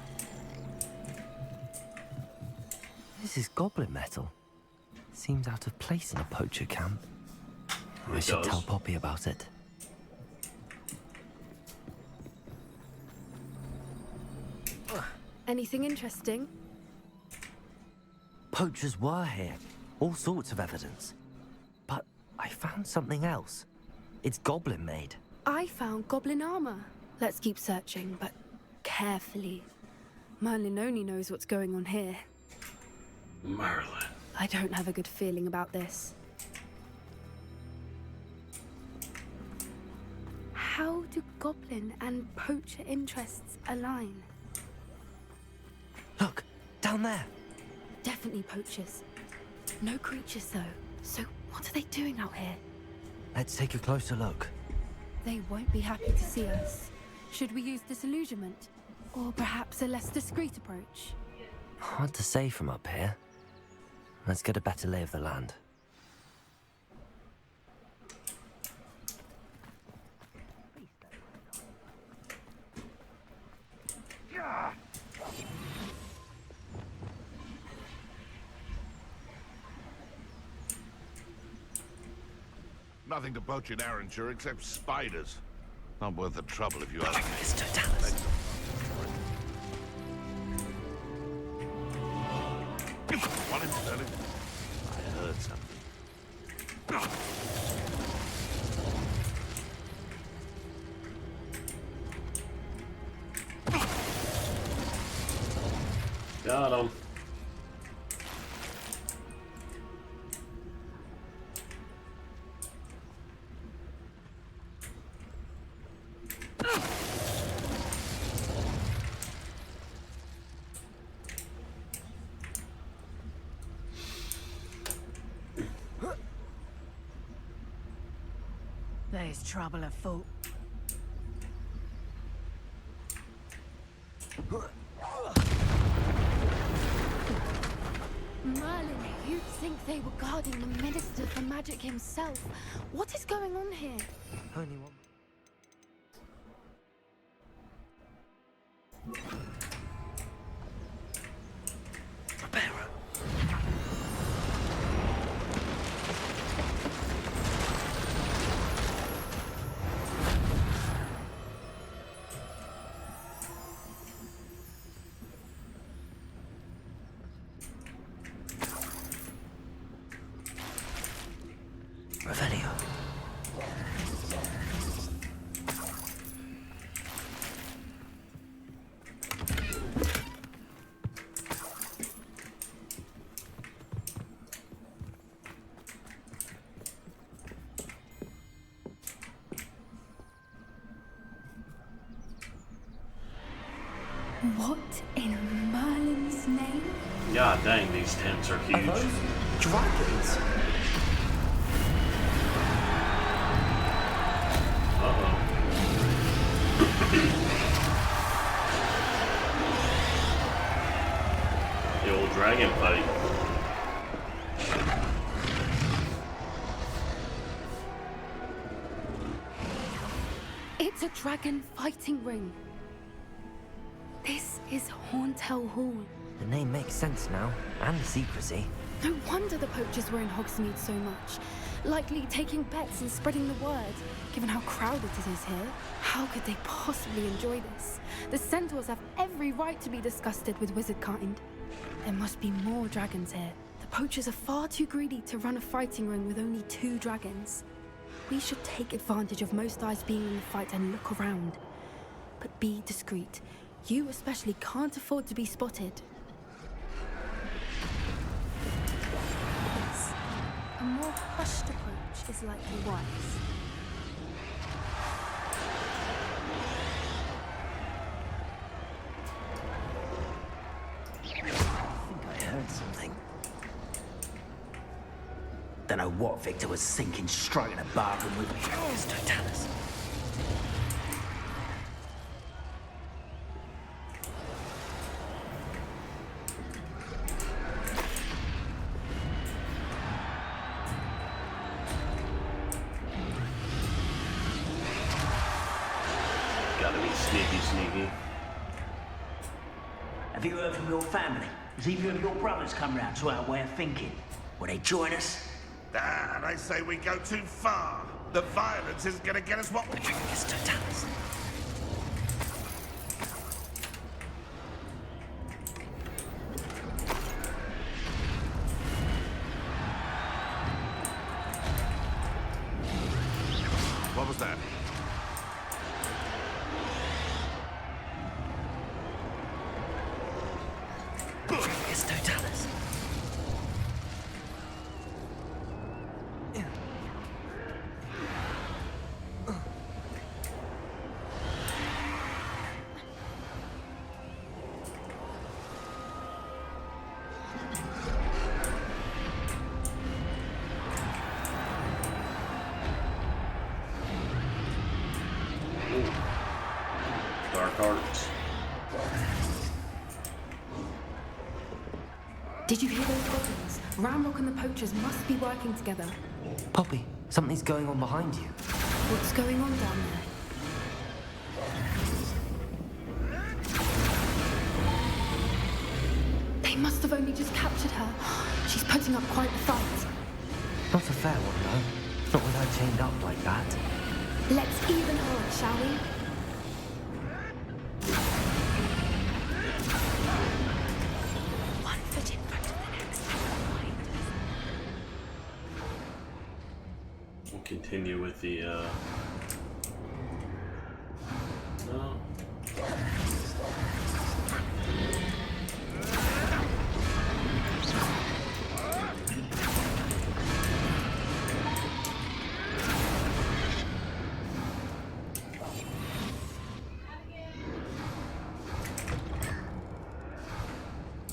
This is goblin metal. Seems out of place in a poacher camp. I should tell Poppy about it. Anything interesting? Poachers were here. All sorts of evidence. But I found something else. It's goblin made. I found goblin armor. Let's keep searching, but carefully. Merlin only knows what's going on here. Merlin. I don't have a good feeling about this. How do goblin and poacher interests align? Look, down there. Definitely poachers. No creatures though. So what are they doing out here? Let's take a closer look. They won't be happy to see us. Should we use disillusionment? Or perhaps a less discreet approach? Hard to say from up here. Let's get a better lay of the land. Nothing to poach in Arranshire except spiders. Not worth the trouble if you ask me. Mr. Dallas. One in Sterling. I heard something. Got him. There's trouble afoot. Merlin, you'd think they were guarding the Minister for Magic himself. What is going on here? Only one. Revelio. What in Merlin's name? God dang, these tents are huge. Are those dragons? Uh-oh. The old dragon fight. It's a dragon fighting ring. This is Horntail Hall. The name makes sense now, and the secrecy. No wonder the poachers were in Hogsmeade so much. Likely taking bets and spreading the word. Given how crowded it is here, how could they possibly enjoy this? The centaurs have every right to be disgusted with wizardkind. There must be more dragons here. The poachers are far too greedy to run a fighting ring with only 2 dragons. We should take advantage of most eyes being in the fight and look around. But be discreet. You especially can't afford to be spotted. Yes. A more hushed approach is likely wise. I think I heard something. Don't know what Victor was thinking, striking a bargain with me. It's Totalis. Gotta be sneaky. Have you heard from your family? Has either of your brothers come round to our way of thinking? Will they join us? Ah, they say we go too far. The violence isn't gonna get us what we... It's Totalis. What was that? It's Totalis. Dark arts. Did you hear those goblins? Ramrock and the poachers must be working together. Poppy, something's going on behind you. What's going on down there? They must have only just captured her. She's putting up quite a fight. Not a fair one, though. Not with her chained up like that. Let's even her, shall we? One foot in front of the next. We'll continue with the, No.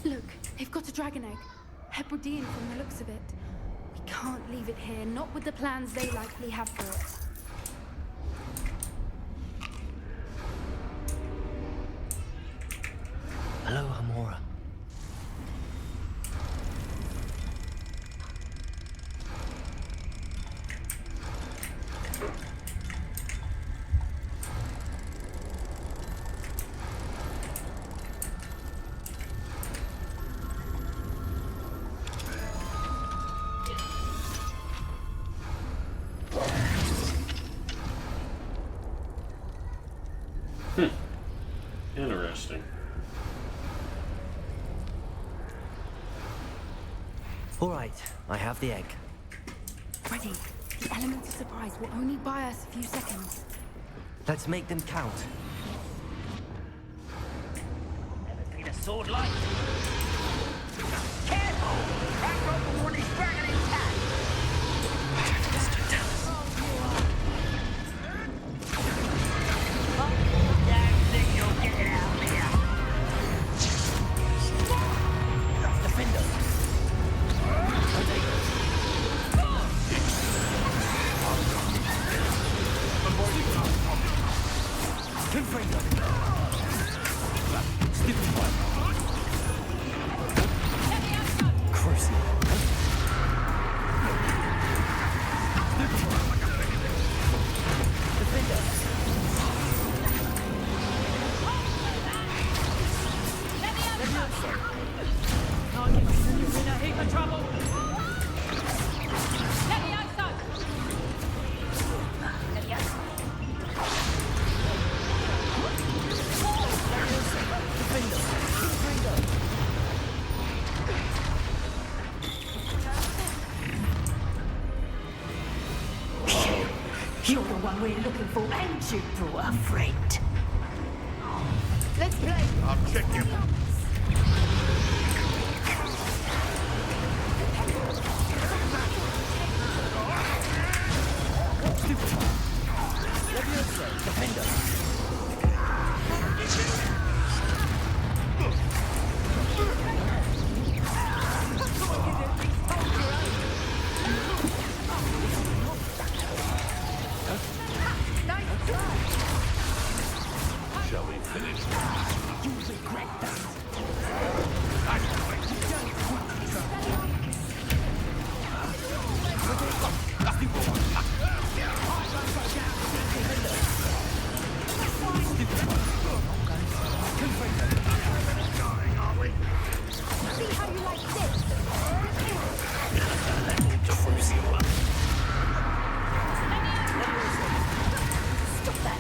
Look, they've got a dragon egg. Hebridean from the looks of it. We can't leave it here, not with the plans they likely have for it. Hello, Hamora. Interesting. All right, I have the egg. Ready. The element of surprise will only buy us a few seconds. Let's make them count. Never seen a sword like it. Careful! Ramrock will want his dragon intact! Damn thing, you'll get it out here! You're the one we're looking for, ain't you, poor friend? Let's play. I'll check you. Shall we finish? You regret that. See how you like this? Stop that.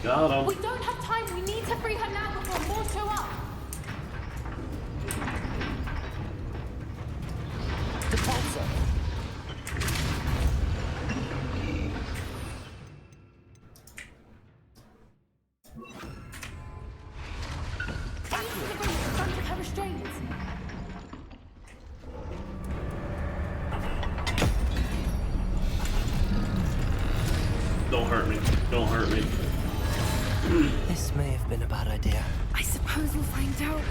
Got him. We don't have time. We need to free her now before more show up. Her restraints. Don't hurt me. Don't hurt me. This may have been a bad idea. I suppose we'll find out.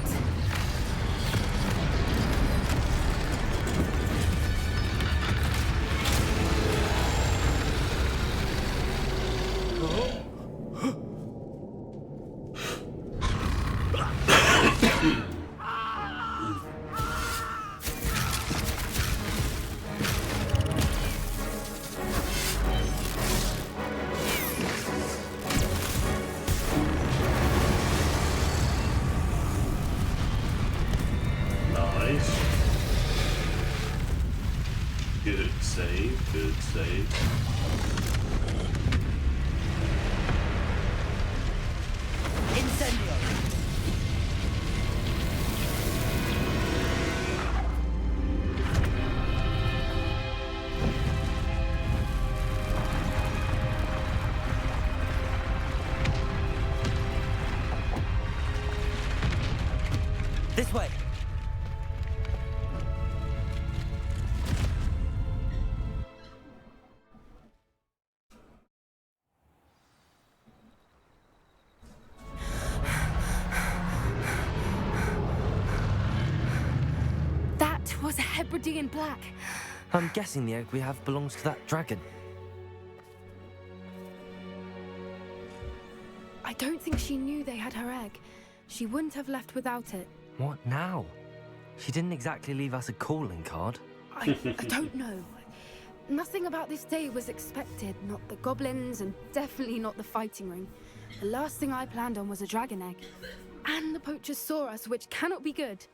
Nice. Good save. Good save. Incendio. This way. was a Hebridean black. I'm guessing the egg we have belongs to that dragon. I don't think she knew they had her egg. She wouldn't have left without it. What now? She didn't exactly leave us a calling card. I don't know. Nothing about this day was expected. Not the goblins, and definitely not the fighting ring. The last thing I planned on was a dragon egg. And the poachers saw us, which cannot be good.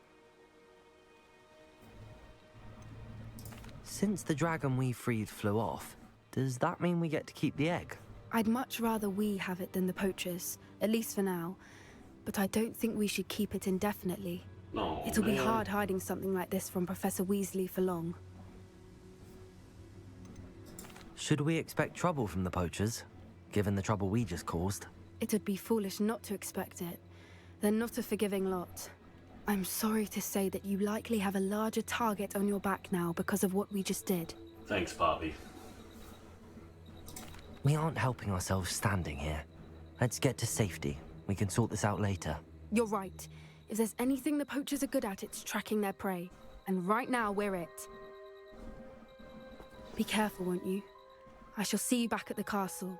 Since the dragon we freed flew off, does that mean we get to keep the egg? I'd much rather we have it than the poachers, at least for now. But I don't think we should keep it indefinitely. Oh, It'll be man. hard hiding something like this from Professor Weasley for long. Should we expect trouble from the poachers, given the trouble we just caused? It would be foolish not to expect it. They're not a forgiving lot. I'm sorry to say that you likely have a larger target on your back now because of what we just did. Thanks, Poppy. We aren't helping ourselves standing here. Let's get to safety. We can sort this out later. You're right. If there's anything the poachers are good at, it's tracking their prey. And right now, we're it. Be careful, won't you? I shall see you back at the castle.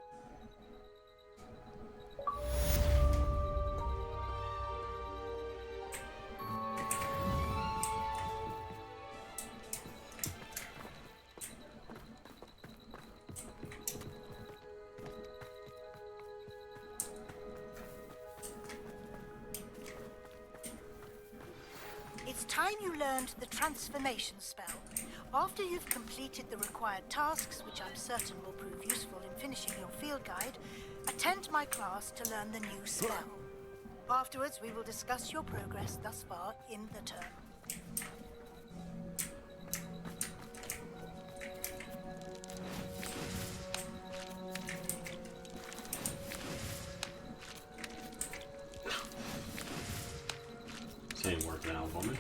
It's time you learned the transformation spell. After you've completed the required tasks, which I'm certain will prove useful in finishing your field guide, attend my class to learn the new spell. Afterwards, we will discuss your progress thus far in the term. This ain't working out for me.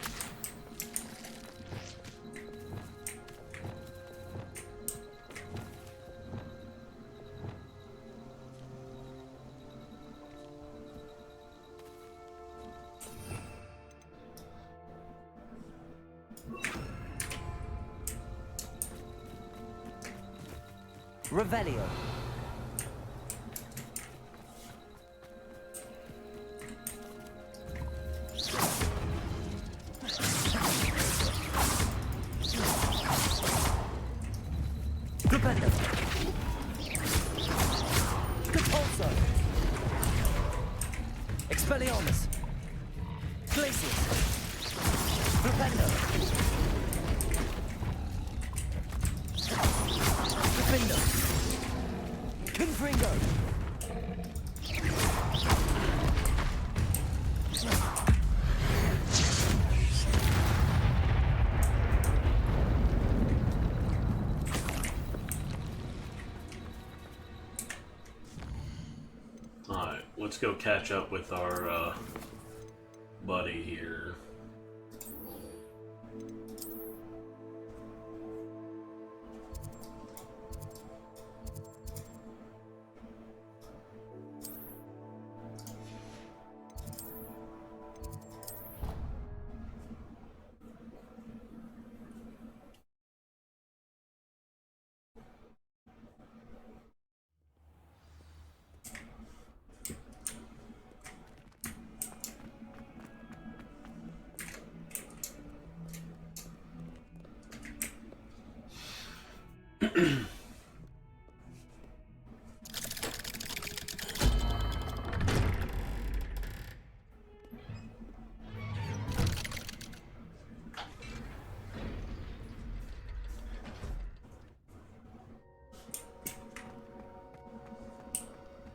Revelio. Rependo. Capulso. Expelliarmus. Glacius. Rependo. Refindo. Confringo. Alright, let's go catch up with our buddy here.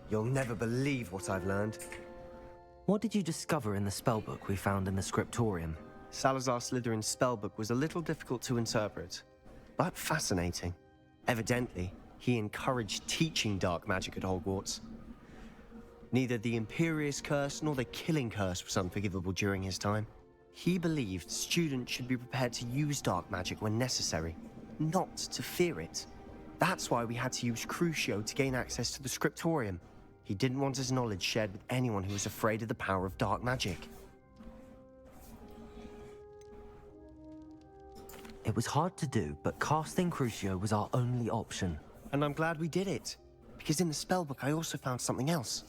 You'll never believe what I've learned. What did you discover in the spellbook we found in the scriptorium? Salazar Slytherin's spellbook was a little difficult to interpret, but fascinating. Evidently, he encouraged teaching dark magic at Hogwarts. Neither the Imperious Curse nor the Killing Curse was unforgivable during his time. He believed students should be prepared to use dark magic when necessary, not to fear it. That's why we had to use Crucio to gain access to the scriptorium. He didn't want his knowledge shared with anyone who was afraid of the power of dark magic. It was hard to do, but casting Crucio was our only option. And I'm glad we did it, because in the spellbook I also found something else.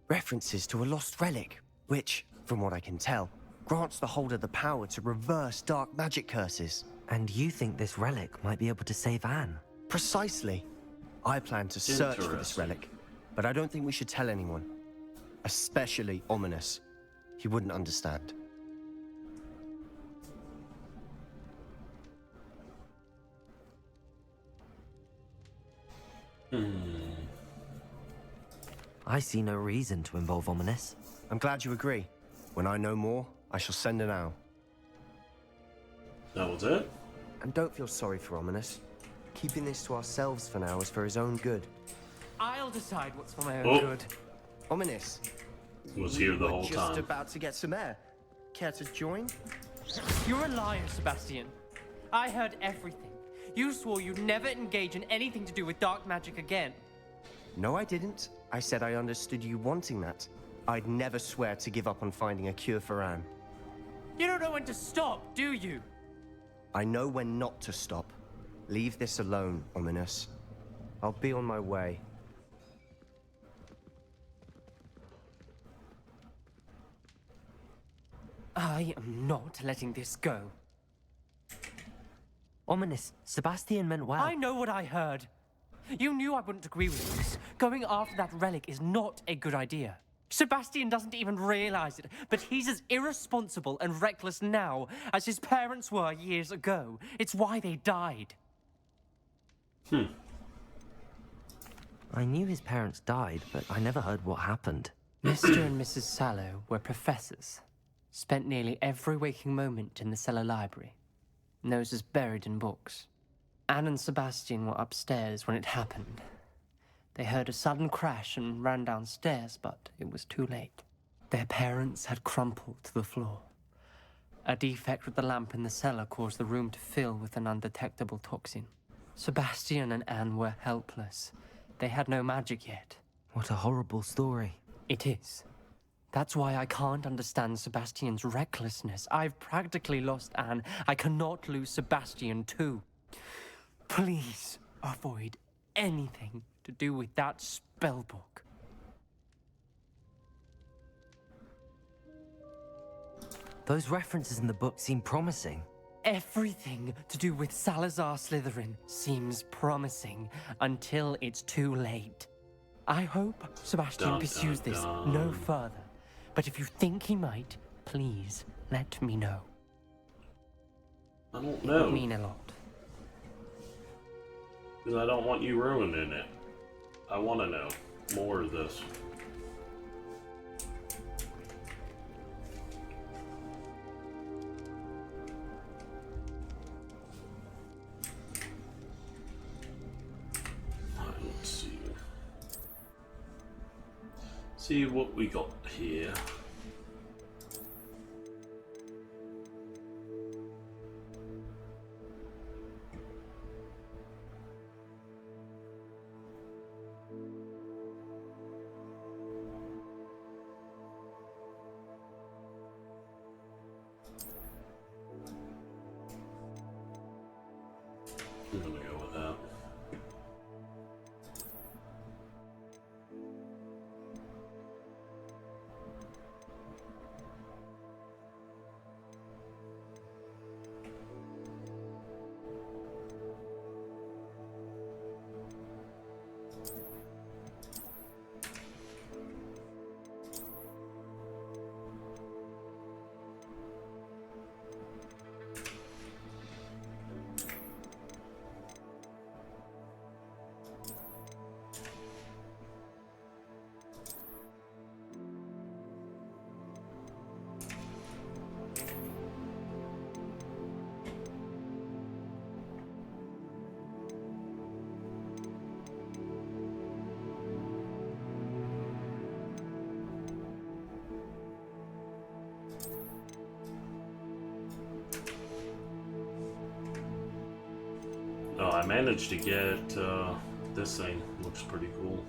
References to a lost relic, which, from what I can tell, grants the holder the power to reverse dark magic curses. And you think this relic might be able to save Anne? Precisely. I plan to search for this relic, but I don't think we should tell anyone. Especially Ominous. He wouldn't understand. I see no reason to involve Ominous. I'm glad you agree. When I know more, I shall send an owl. That was it? And don't feel sorry for Ominous. Keeping this to ourselves for now is for his own good. I'll decide what's for my own good. Ominous. Was here the whole Just time. about to get some air. Care to join? You're a liar, Sebastian. I heard everything. You swore you'd never engage in anything to do with dark magic again. No, I didn't. I said I understood you wanting that. I'd never swear to give up on finding a cure for Anne. You don't know when to stop, do you? I know when not to stop. Leave this alone, Ominous. I'll be on my way. I am not letting this go. Ominous, Sebastian meant well. I know what I heard. You knew I wouldn't agree with this. Going after that relic is not a good idea. Sebastian doesn't even realize it, but he's as irresponsible and reckless now as his parents were years ago. It's why they died. I knew his parents died, but I never heard what happened. Mr. and Mrs. Sallow were professors. Spent nearly every waking moment in the cellar library. Noses buried in books. Anne and Sebastian were upstairs when it happened. They heard a sudden crash and ran downstairs, but it was too late. Their parents had crumpled to the floor. A defect with the lamp in the cellar caused the room to fill with an undetectable toxin. Sebastian and Anne were helpless. They had no magic yet. What a horrible story. It is. That's why I can't understand Sebastian's recklessness. I've practically lost Anne. I cannot lose Sebastian too. Please avoid anything to do with that spellbook. Those references in the book seem promising. Everything to do with Salazar Slytherin seems promising until it's too late. I hope Sebastian pursues this no further. But if you think he might, please let me know. I don't It know. would mean a lot. Because I don't want you ruining it. I want to know more of this. Let's see. See what we got here. I'm gonna go with that. Oh, I managed to get this thing. Looks pretty cool.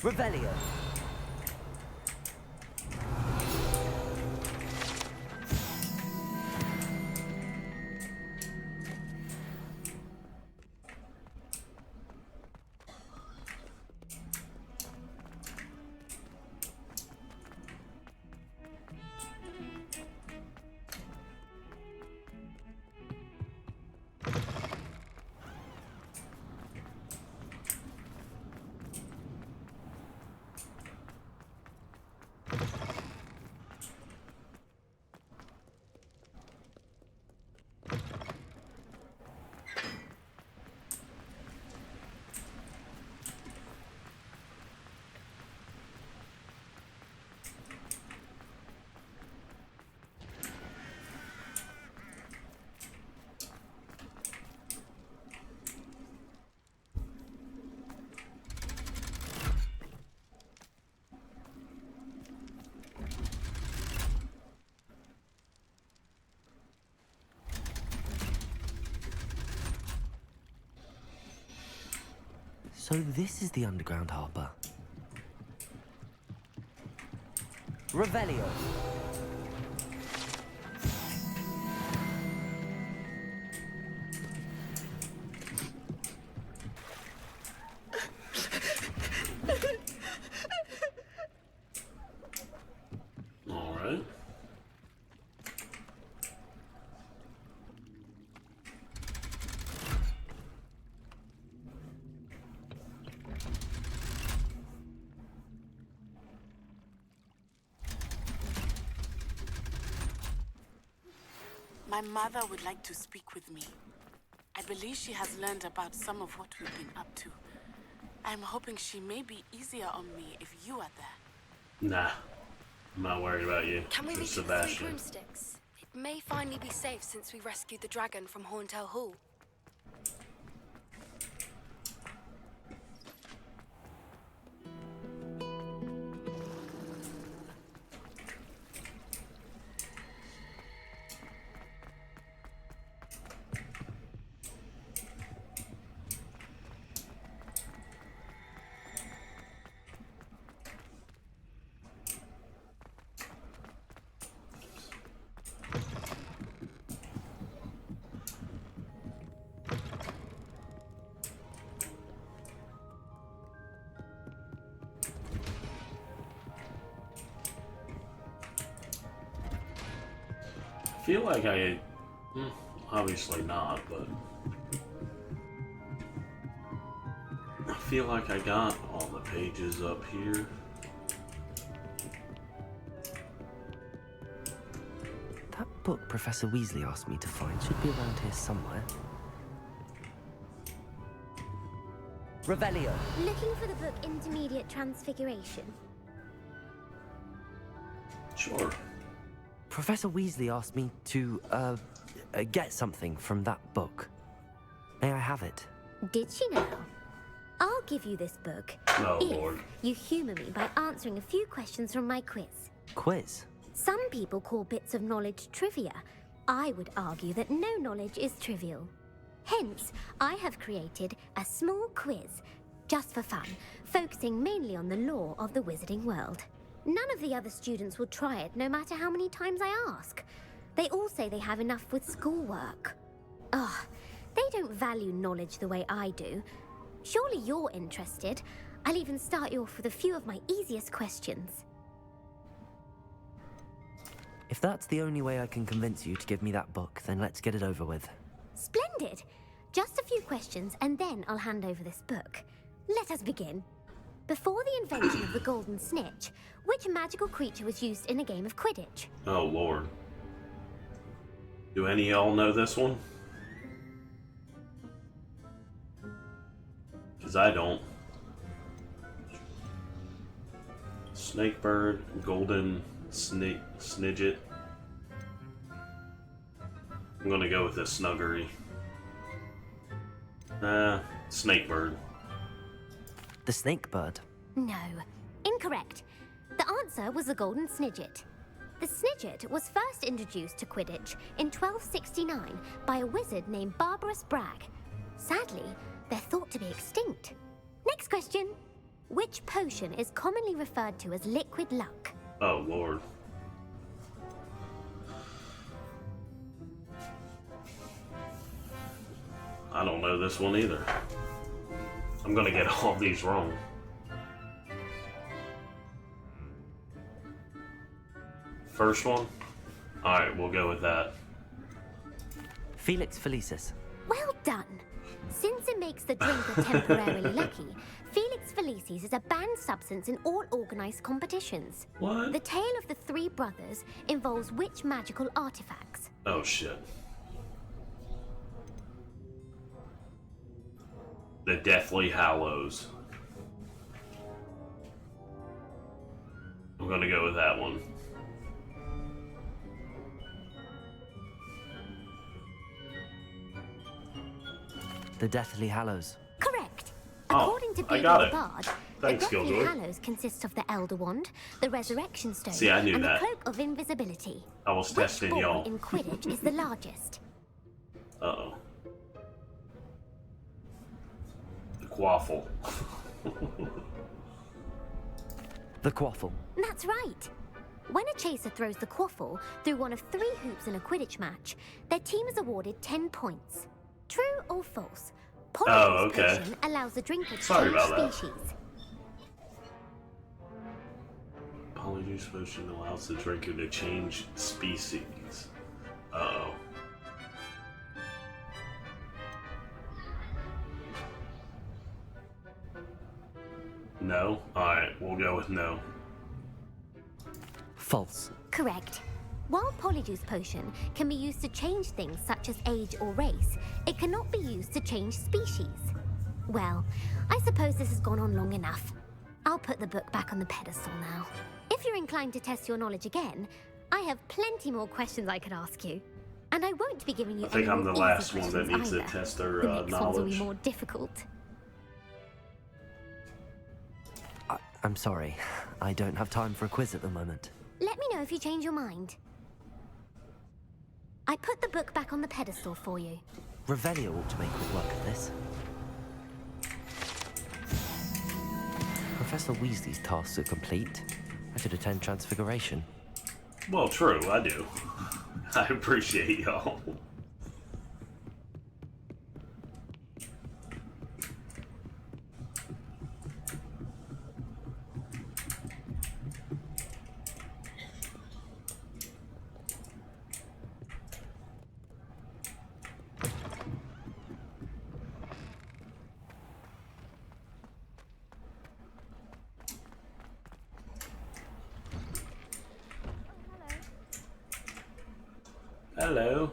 Revelio. So this is the underground harbour. Revelio. All right. My mother would like to speak with me. I believe she has learned about some of what we've been up to. I'm hoping she may be easier on me if you are there. Nah, I'm not worried about you. Can we Just reach it through Sebastian. broomsticks? It may finally be safe since we rescued the dragon from Horntail Hall. I feel like obviously not, but I feel like I got all the pages up here. That book Professor Weasley asked me to find should be around here somewhere. Revelio. Looking for the book Intermediate Transfiguration? Sure. Professor Weasley asked me to, get something from that book. May I have it? Did she now? I'll give you this book Oh, if Lord. you humour me by answering a few questions from my quiz. Quiz? Some people call bits of knowledge trivia. I would argue that no knowledge is trivial. Hence, I have created a small quiz, just for fun, focusing mainly on the lore of the wizarding world. None of the other students will try it, no matter how many times I ask. They all say they have enough with schoolwork. Ugh, they don't value knowledge the way I do. Surely you're interested. I'll even start you off with a few of my easiest questions. If that's the only way I can convince you to give me that book, then let's get it over with. Splendid! Just a few questions, and then I'll hand over this book. Let us begin. Before the invention of the golden snitch, which magical creature was used in a game of Quidditch? Oh, Lord. Do any of y'all know this one? Because I don't. Snakebird, golden snidget. I'm gonna go with this snuggery. Snakebird. The snakebird? No, incorrect. The answer was the golden snidget. The snidget was first introduced to Quidditch in 1269 by a wizard named Barbarous Bragg. Sadly, they're thought to be extinct. Next question. Which potion is commonly referred to as liquid luck? Oh, Lord. I don't know this one either. I'm gonna get all these wrong. First one? Alright, we'll go with that. Felix Felicis. Well done. Since it makes the drinker temporarily lucky, Felix Felicis is a banned substance in all organized competitions. What? The tale of the three brothers involves which magical artifacts? Oh, shit. The Deathly Hallows. I'm gonna go with that one. The Deathly Hallows. Correct. Oh, According to I Beagle got the it. Bard, Thanks, the Deathly Killjoy. Hallows consists of the Elder Wand, the Resurrection Stone, See, I knew and that. the Cloak of Invisibility. I was Which testing ball y'all. in Quidditch is the largest? Uh-oh. The Quaffle. The Quaffle. That's right. When a chaser throws the quaffle through one of 3 hoops in a Quidditch match, their team is awarded 10 points. True or false? Oh, okay. Potion allows the drinker to Sorry change about that. species. Polyjuice potion allows the drinker to change species. Uh-oh. No? Alright, we'll go with no. False. Correct. While Polyjuice Potion can be used to change things such as age or race, it cannot be used to change species. Well, I suppose this has gone on long enough. I'll put the book back on the pedestal now. If you're inclined to test your knowledge again, I have plenty more questions I could ask you. And I won't be giving you I think any I'm more the easy last one that questions needs to either. test their The next ones will be knowledge. more difficult. I'm sorry. I don't have time for a quiz at the moment. Let me know if you change your mind. I put the book back on the pedestal for you. Revelio ought to make quick work of this. Professor Weasley's tasks are complete. I should attend Transfiguration. Well, true, I do. I appreciate y'all. Hello.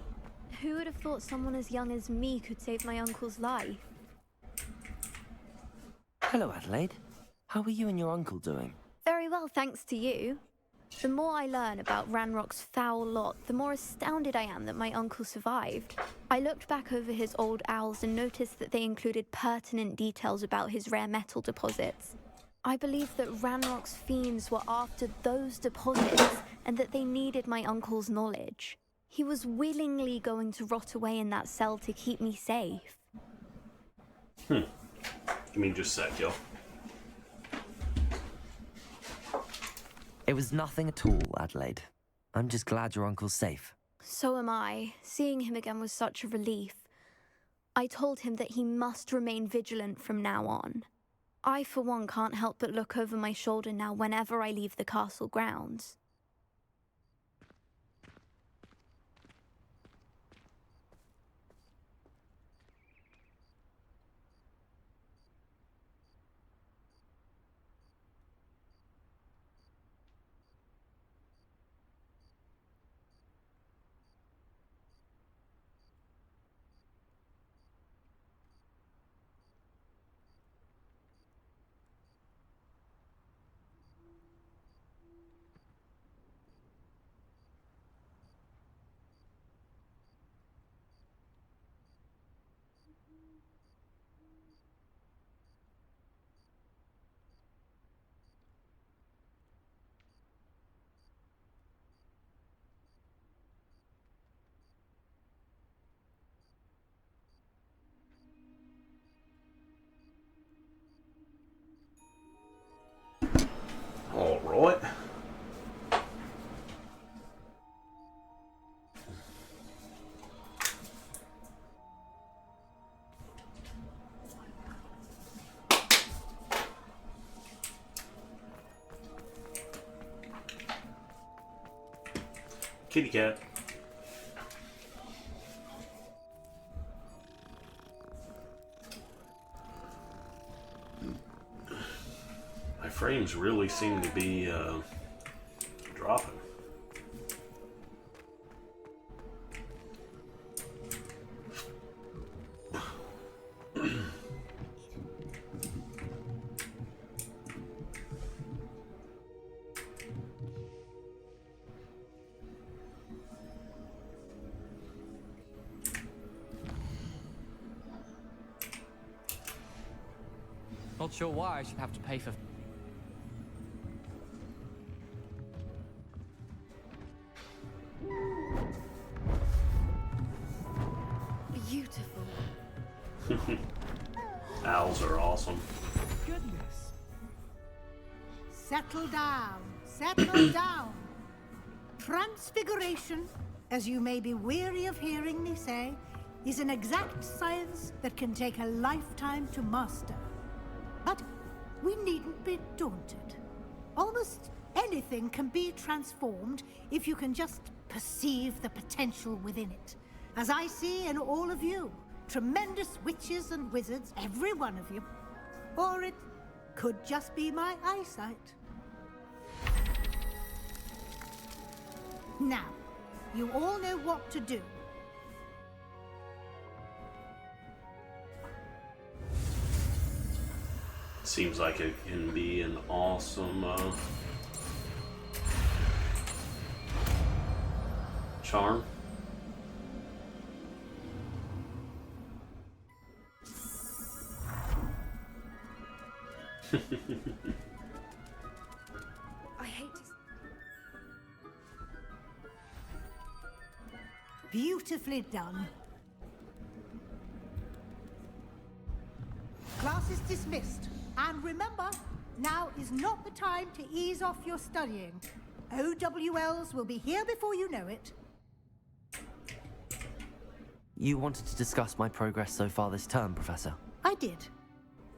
Who would have thought someone as young as me could save my uncle's life? Hello, Adelaide. How are you and your uncle doing? Very well, thanks to you. The more I learn about Ranrock's foul lot, the more astounded I am that my uncle survived. I looked back over his old owls and noticed that they included pertinent details about his rare metal deposits. I believe that Ranrock's fiends were after those deposits and that they needed my uncle's knowledge. He was willingly going to rot away in that cell to keep me safe. Give me just a sec, yo. It was nothing at all, Adelaide. I'm just glad your uncle's safe. So am I. Seeing him again was such a relief. I told him that he must remain vigilant from now on. I, for one, can't help but look over my shoulder now whenever I leave the castle grounds. Kitty cat. My frames really seem to be dropping. Not sure why I should have to pay for... Beautiful. Owls are awesome. Goodness. Settle down. Settle down. Transfiguration, as you may be weary of hearing me say, is an exact science that can take a lifetime to master. But we needn't be daunted. Almost anything can be transformed if you can just perceive the potential within it. As I see in all of you, tremendous witches and wizards, every one of you. Or it could just be my eyesight. Now, you all know what to do. Seems like it can be an awesome charm. I hate to... Beautifully done. Class is dismissed. And remember, now is not the time to ease off your studying. OWLs will be here before you know it. You wanted to discuss my progress so far this term, Professor? I did.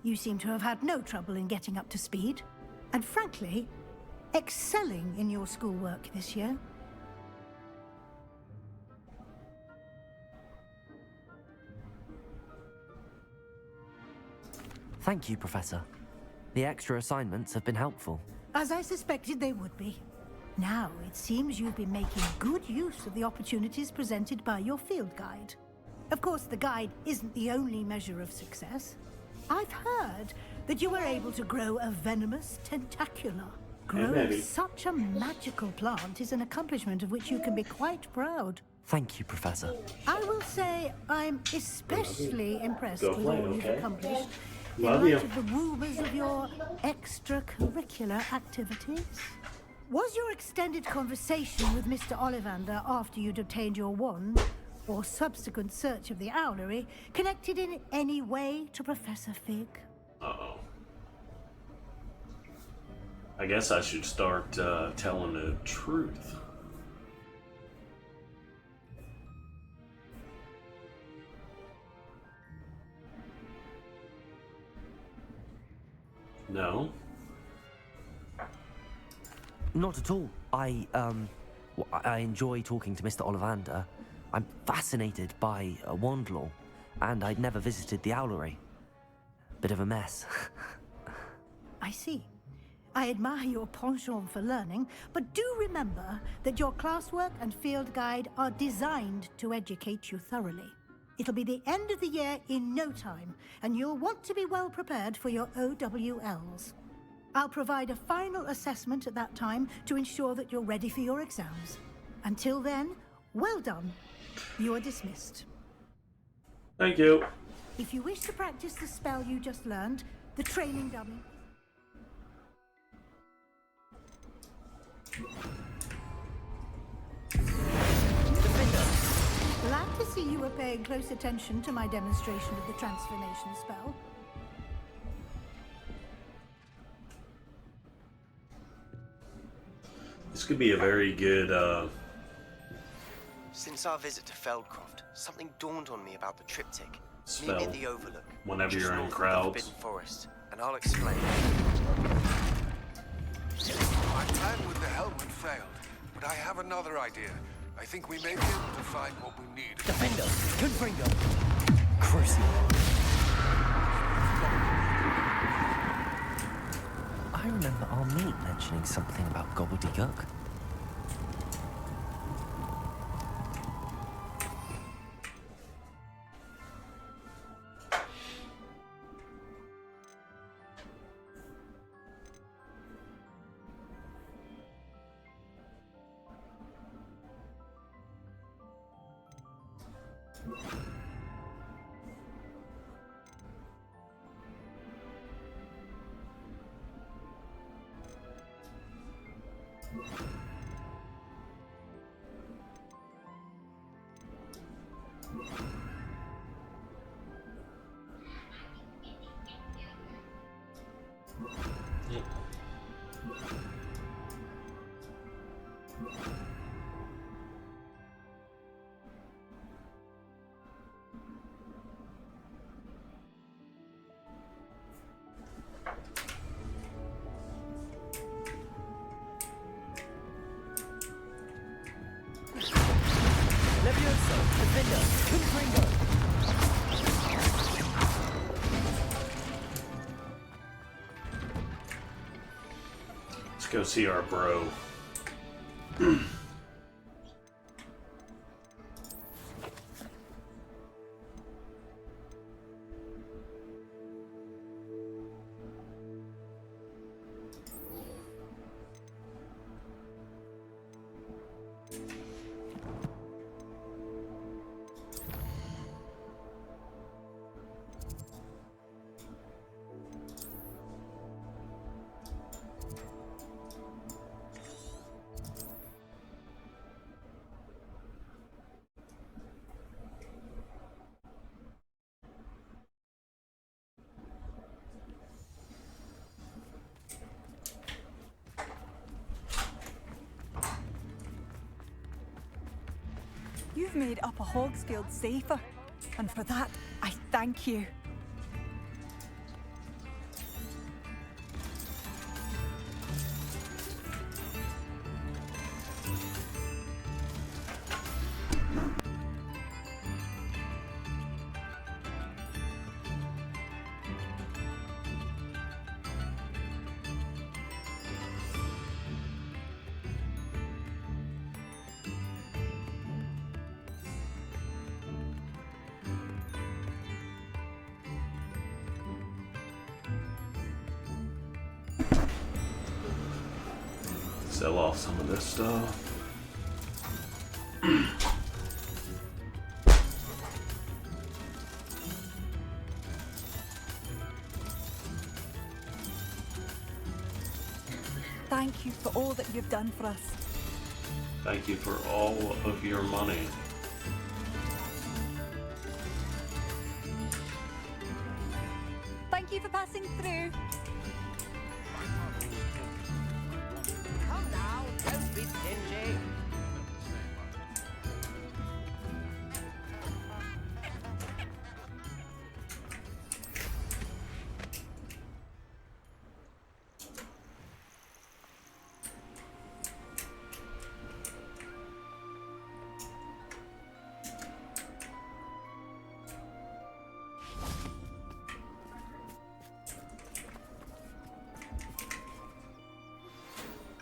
You seem to have had no trouble in getting up to speed. And frankly, excelling in your schoolwork this year. Thank you, Professor. The extra assignments have been helpful. As I suspected they would be. Now, it seems you've been making good use of the opportunities presented by your field guide. Of course, the guide isn't the only measure of success. I've heard that you were able to grow a venomous tentacula. Growing such a magical plant is an accomplishment of which you can be quite proud. Thank you, Professor. I will say I'm especially impressed with all you've accomplished. In Love light you. of the rumors of your extracurricular activities. Was your extended conversation with Mr. Ollivander after you'd obtained your wand, or subsequent search of the owlery, connected in any way to Professor Fig? Uh-oh. I guess I should start telling the truth. No. Not at all. I enjoy talking to Mr. Ollivander. I'm fascinated by wand law, and I'd never visited the owlery. Bit of a mess. I see. I admire your penchant for learning, but do remember that your classwork and field guide are designed to educate you thoroughly. It'll be the end of the year in no time, and you'll want to be well prepared for your OWLs. I'll provide a final assessment at that time to ensure that you're ready for your exams. Until then, well done. You are dismissed. Thank you. If you wish to practice the spell you just learned, the training dummy... Glad to see you were paying close attention to my demonstration of the transformation spell. This could be a very good, Since our visit to Feldcroft, something dawned on me about the triptych. Spell. Meet me at the Overlook. Whenever just you're in north of the crowds. Forbidden Forest, and I'll explain. My plan with the helmet failed, but I have another idea. I think we may be able to find what we need. Defender, Confringo, Crucible. I remember our meet mentioning something about gobbledygook. Levioso, Defender, Confringo. Let's go see our bro. You've made Upper Hogsfield safer, and for that, I thank you. Sell off some of this stuff. Thank you for all that you've done for us. Thank you for all of your money. Thank you for passing through. Come now, don't be stingy.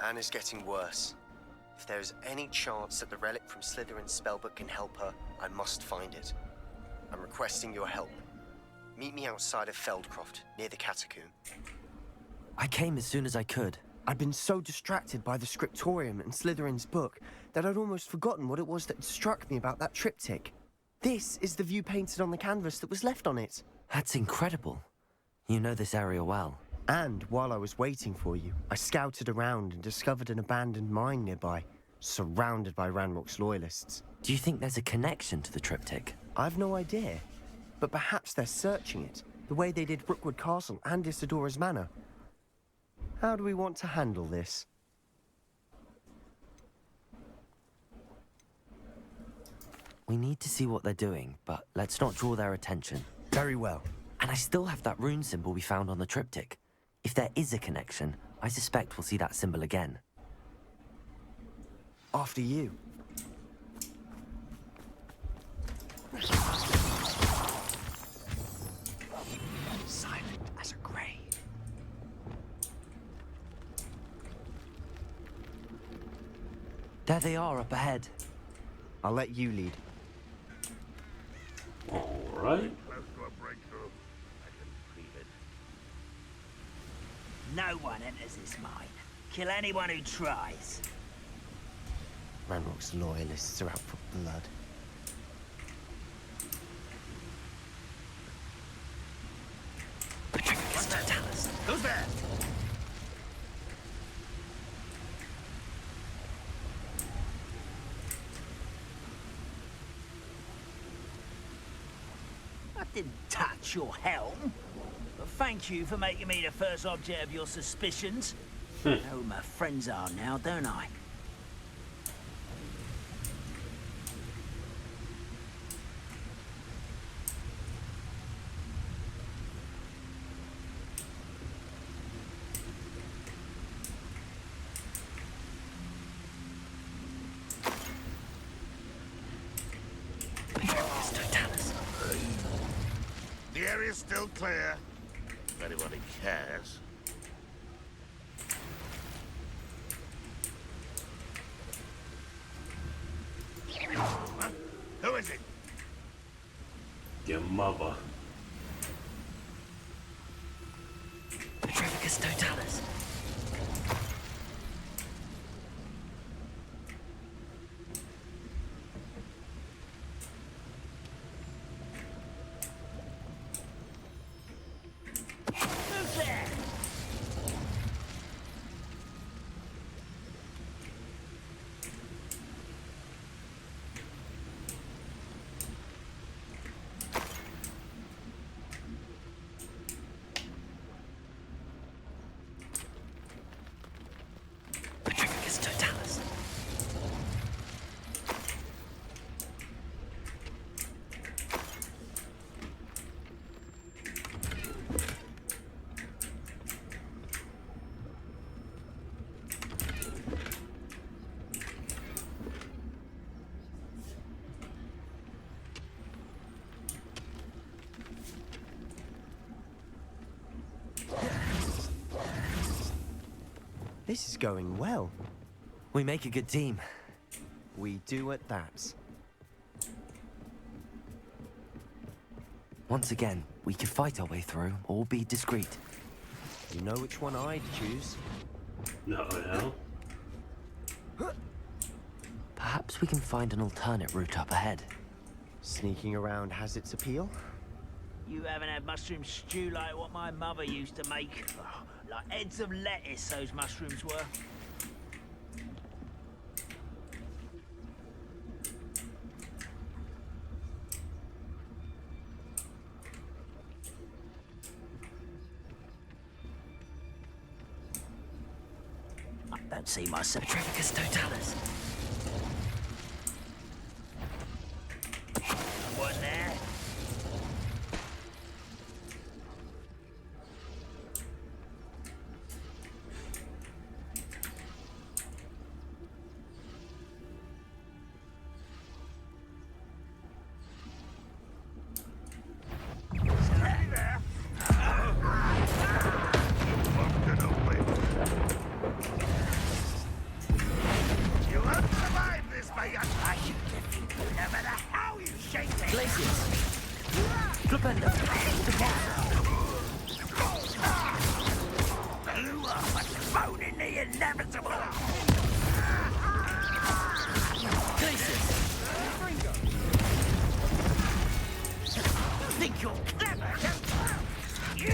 Anne is getting worse. If there is any chance that the relic from Slytherin's spellbook can help her, I must find it. I'm requesting your help. Meet me outside of Feldcroft, near the Catacomb. I came as soon as I could. I'd been so distracted by the scriptorium and Slytherin's book that I'd almost forgotten what it was that struck me about that triptych. This is the view painted on the canvas that was left on it. That's incredible. You know this area well. And while I was waiting for you, I scouted around and discovered an abandoned mine nearby, surrounded by Ranrock's loyalists. Do you think there's a connection to the triptych? I've no idea, but perhaps they're searching it, the way they did Rookwood Castle and Isidora's Manor. How do we want to handle this? We need to see what they're doing, but let's not draw their attention. Very well. And I still have that rune symbol we found on the triptych. If there is a connection, I suspect we'll see that symbol again. After you. Silent as a grave. There they are up ahead. I'll let you lead. Alright. Close to a breakthrough. I can feel it. No one enters this mine. Kill anyone who tries. Ranrock's loyalists are out for blood. Who's there? I didn't touch your helm. But thank you for making me the first object of your suspicions. I know who my friends are now, don't I? The area's still clear. If anybody cares. Huh? Who is it? Your mother. Petrificus Totalis. Who's there? Petrificus Totalis. This is going well. We make a good team. We do at that. Once again, we could fight our way through or be discreet. You know which one I'd choose. No, yeah. Perhaps we can find an alternate route up ahead. Sneaking around has its appeal. You haven't had mushroom stew like what my mother used to make. Oh, like heads of lettuce, those mushrooms were. I don't see myself. Petrificus Totalis. What there? You won't survive this, my young. I should defeat you no matter how you shake it. Glacius! Flipendo! You are postponing the inevitable. Glacius! You think you're clever, don't you? You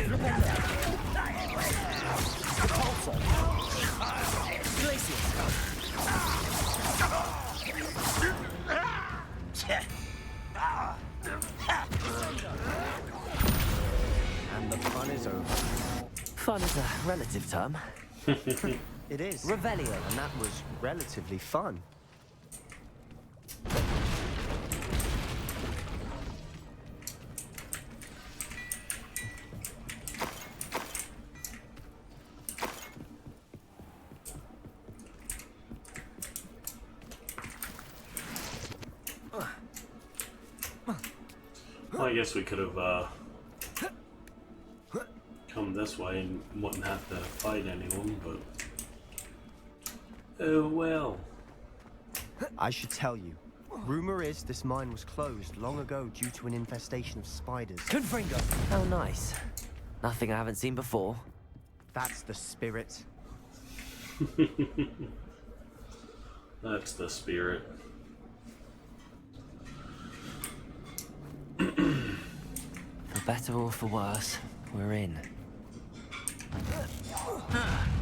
Repulsor! Glacius! And the fun is over. Fun is a relative term. It is. Revelio. And that was relatively fun. I guess we could have come this way and wouldn't have to fight anyone, but oh well. I should tell you. Rumor is this mine was closed long ago due to an infestation of spiders. Confringo! Oh, nice. Nothing I haven't seen before. That's the spirit. That's the spirit. For better or for worse, we're in.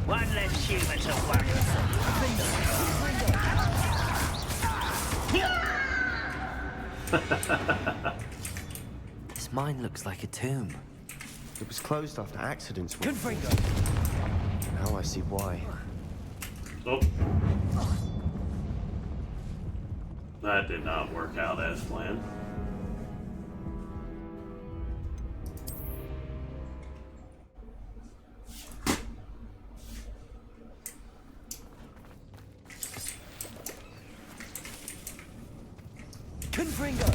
One less human to worry This mine looks like a tomb. It was closed after accidents. Confringo! Now I see why. Oh. That did not work out as planned. Confringo!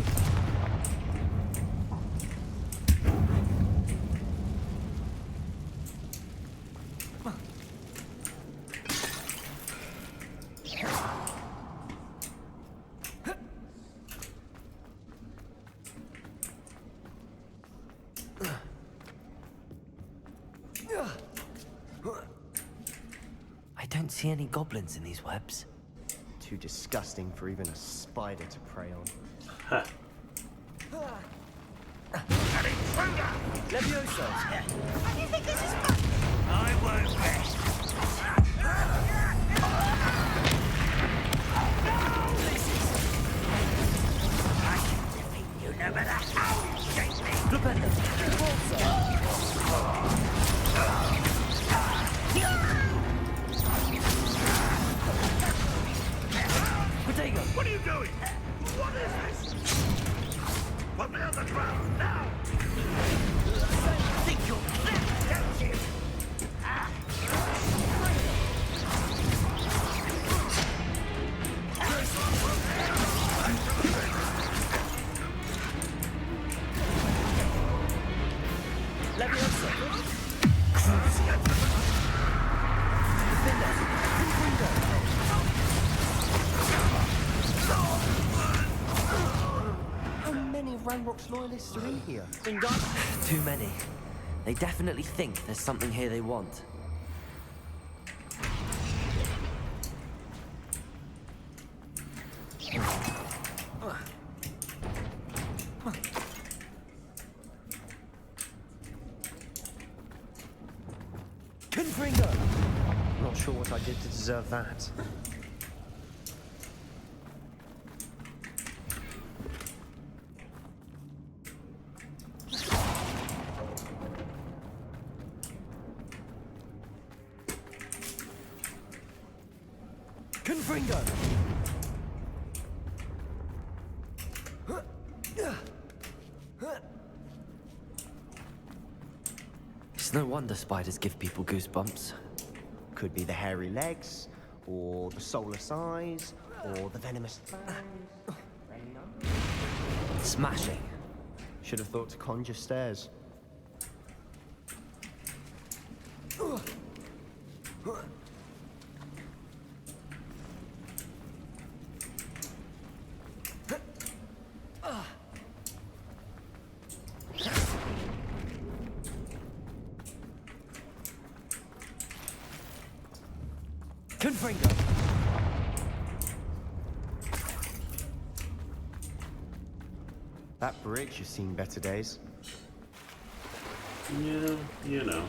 I don't see any goblins in these webs. Too disgusting for even a spider to prey on. Levioso! How do you think this is fun? I won't rest. I can defeat you no matter how you shake me. What are you doing? What is this? Put me on the ground now! Think you're clever, don't you? How many Ranrock's loyalists are in here? Too many. They definitely think there's something here they want. Confringo! Not sure what I did to deserve that. Confringo! It's no wonder spiders give people goosebumps. Could be the hairy legs, or the soulless eyes, or the venomous fangs. Smashing. Should have thought to conjure stairs. Confringo! That bridge has seen better days. Yeah, you know.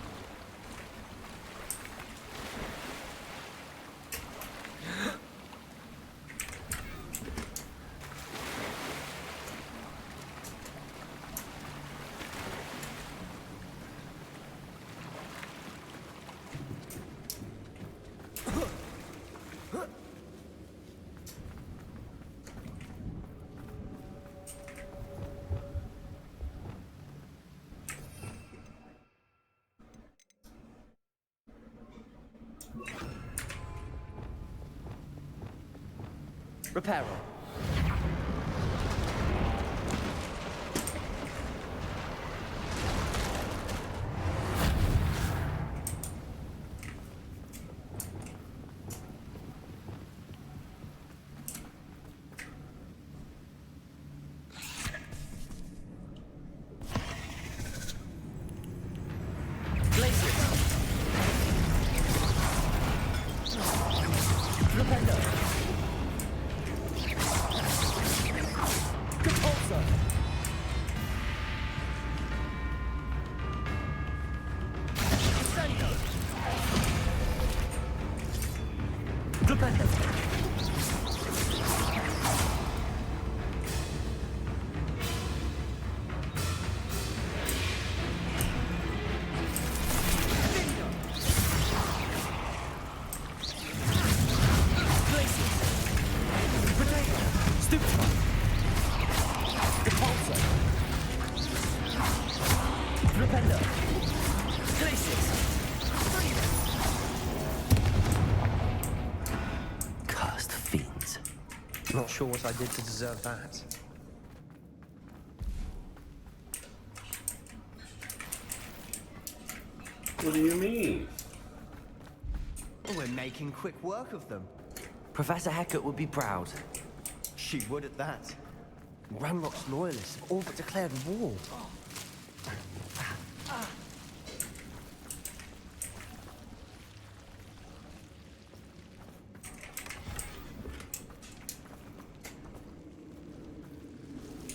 Reparo. Cursed fiends. Not sure what I did to deserve that. What do you mean? We're making quick work of them. Professor Hecat would be proud. She would at that. Ranrock's loyalists have all but declared war.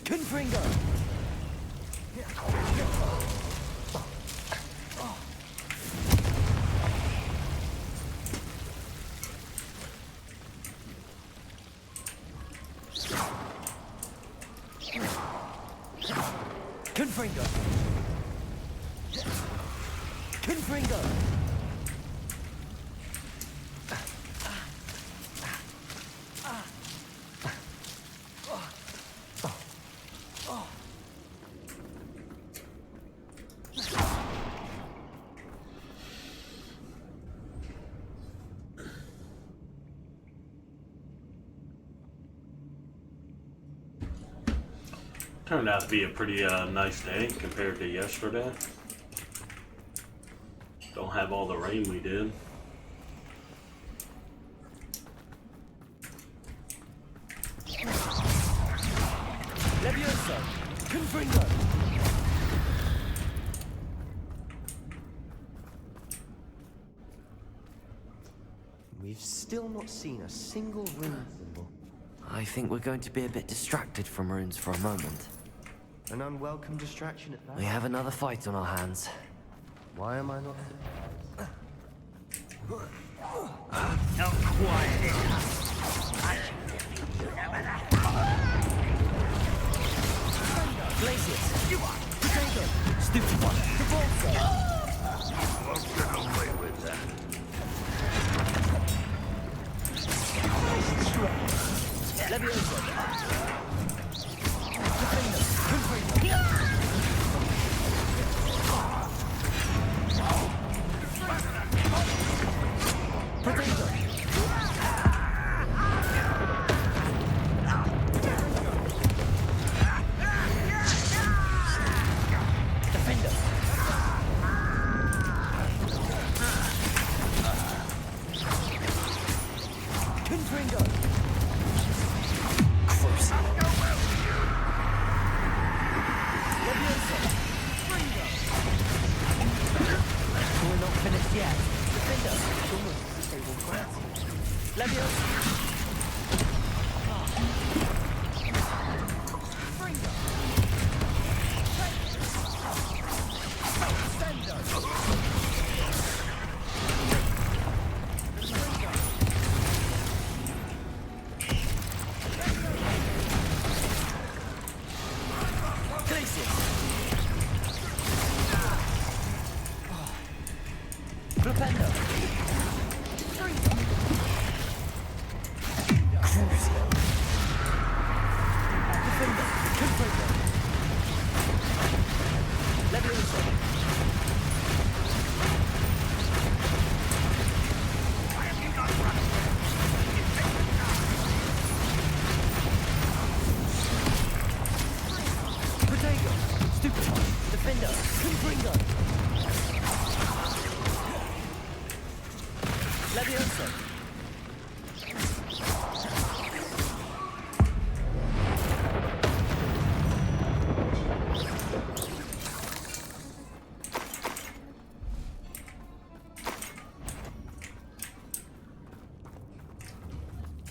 Confringo! Confringo! Confringo! Turned out to be a pretty nice day compared to yesterday. Don't have all the rain we did. Leviosa! Confringo! We've still not seen a single rune symbol. I think we're going to be a bit distracted from runes for a moment. An unwelcome distraction at that. We have another fight on our hands. Why am I not... Not quiet enough. I should defeat you Glacius! You are! Potato! Stupid one! Won't get away with that. Leviosa!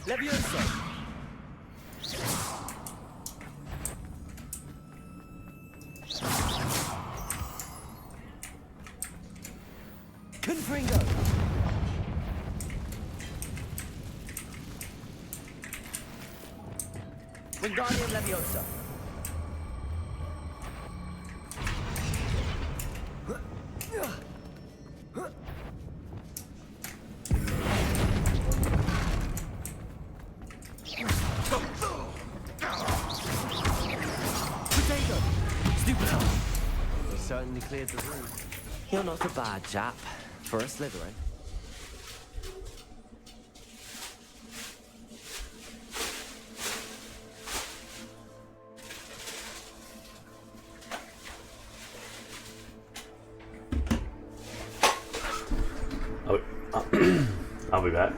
Levioso! Confringo! Wingardium Leviosa! Potato! Stupid! He certainly cleared the room. You're not a bad chap for a Slytherin. I'll be back.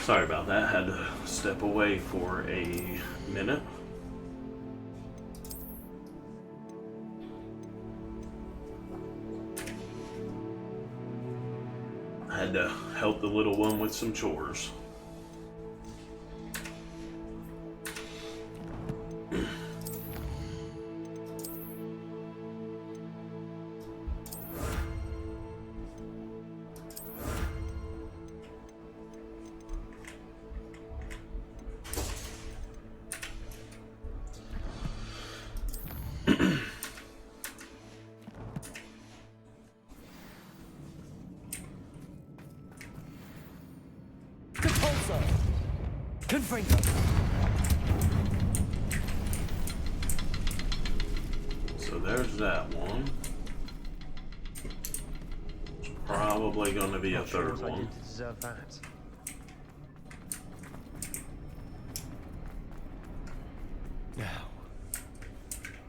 Sorry about that. Had to step away for a minute. Had to help the little one with some chores. So there's that one. It's probably going to be a third I one. did deserve that. Now,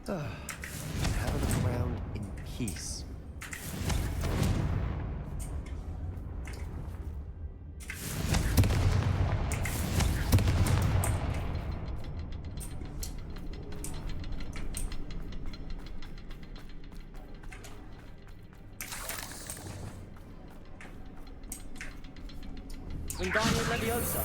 have a look around in peace. Wingardium Leviosa.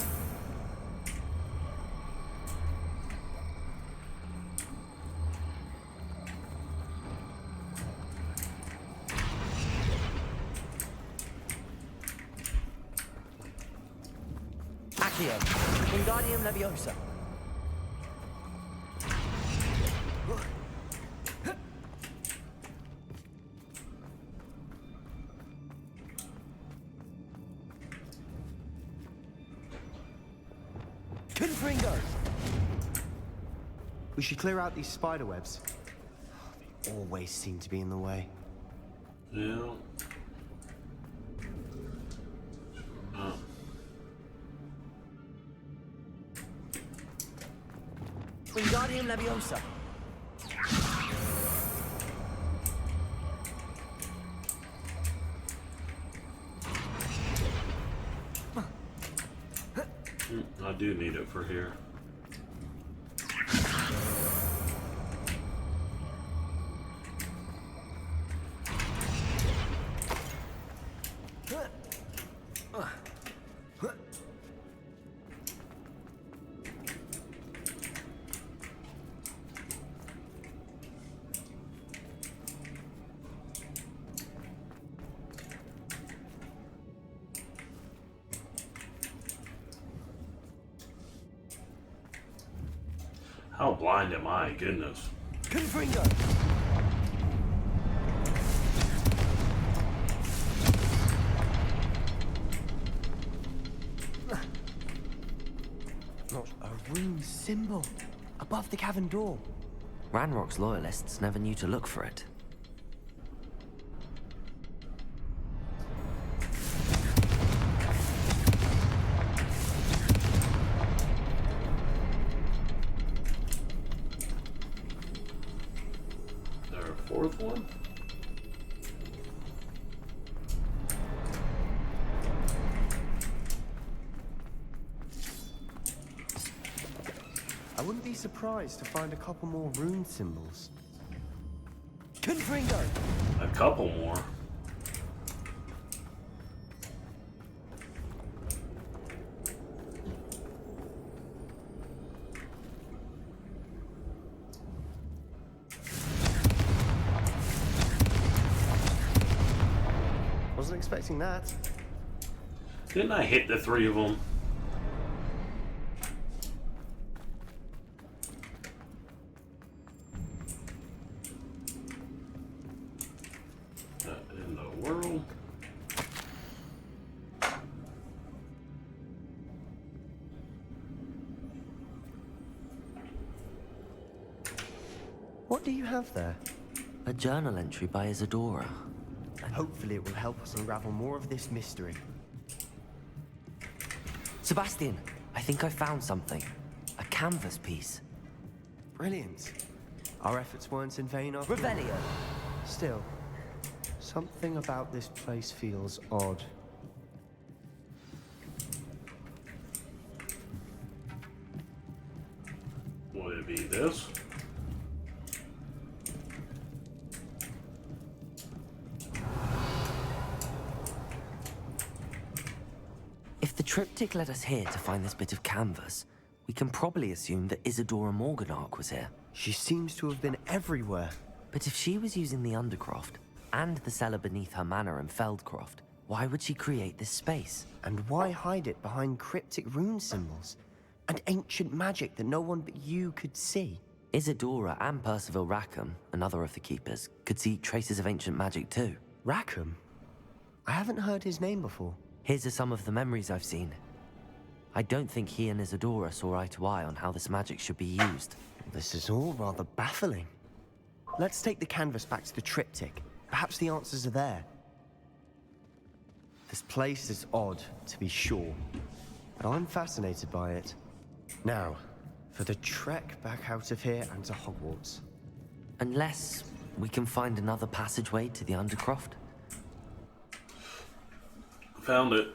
Accio. Wingardium Leviosa. We should clear out these spider webs. They always seem to be in the way. Yeah. Wingardium Leviosa. I do need it for here. How blind am I? Goodness. Confringo. Not a rune symbol above the cavern door. Ranrock's loyalists never knew to look for it. Fourth one? I wouldn't be surprised to find a couple more rune symbols. Confringo. A couple more. Wasn't expecting that. Didn't I hit the three of them? What in the world? What do you have there? A journal entry by Isadora. Hopefully it will help us unravel more of this mystery. Sebastian, I think I found something. A canvas piece. Brilliant. Our efforts weren't in vain after all. Revelio. Still, something about this place feels odd. be this. If the triptych led us here to find this bit of canvas, we can probably assume that Isadora Morganark was here. She seems to have been everywhere. But if she was using the Undercroft and the cellar beneath her manor in Feldcroft, why would she create this space? And why hide it behind cryptic rune symbols? And ancient magic that no one but you could see? Isadora and Percival Rackham, another of the Keepers, could see traces of ancient magic too. Rackham? I haven't heard his name before. Here's are some of the memories I've seen. I don't think he and Isadora saw eye to eye on how this magic should be used. This is all rather baffling. Let's take the canvas back to the triptych. Perhaps the answers are there. This place is odd, to be sure, but I'm fascinated by it. Now, for the trek back out of here and to Hogwarts. Unless we can find another passageway to the Undercroft. Found it.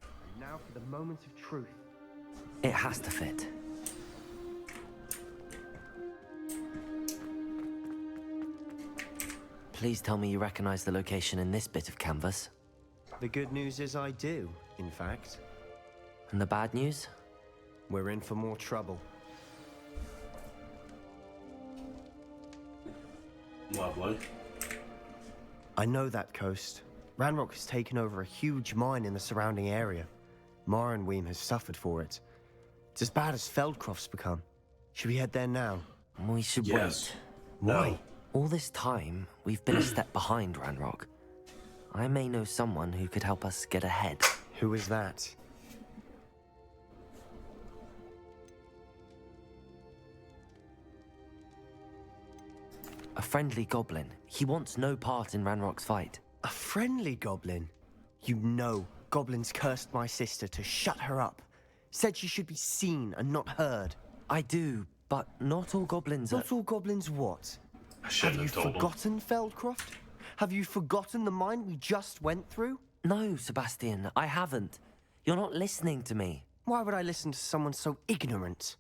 And now for the moment of truth. It has to fit. Please tell me you recognize the location in this bit of canvas. The good news is I do, in fact. And the bad news? We're in for more trouble. Lovely. I know that coast. Ranrock has taken over a huge mine in the surrounding area. Morinweem has suffered for it. It's as bad as Feldcroft's become. Should we head there now? We should Yes. wait. Why? No. All this time, we've been a step behind Ranrock. I may know someone who could help us get ahead. Who is that? A friendly goblin. He wants no part in Ranrock's fight. A friendly goblin? You know, goblins cursed my sister to shut her up. Said she should be seen and not heard. I do, but not all goblins Not all goblins what? I shouldn't Have you have told him. forgotten Feldcroft? Have you forgotten the mine we just went through? No, Sebastian, I haven't. You're not listening to me. Why would I listen to someone so ignorant?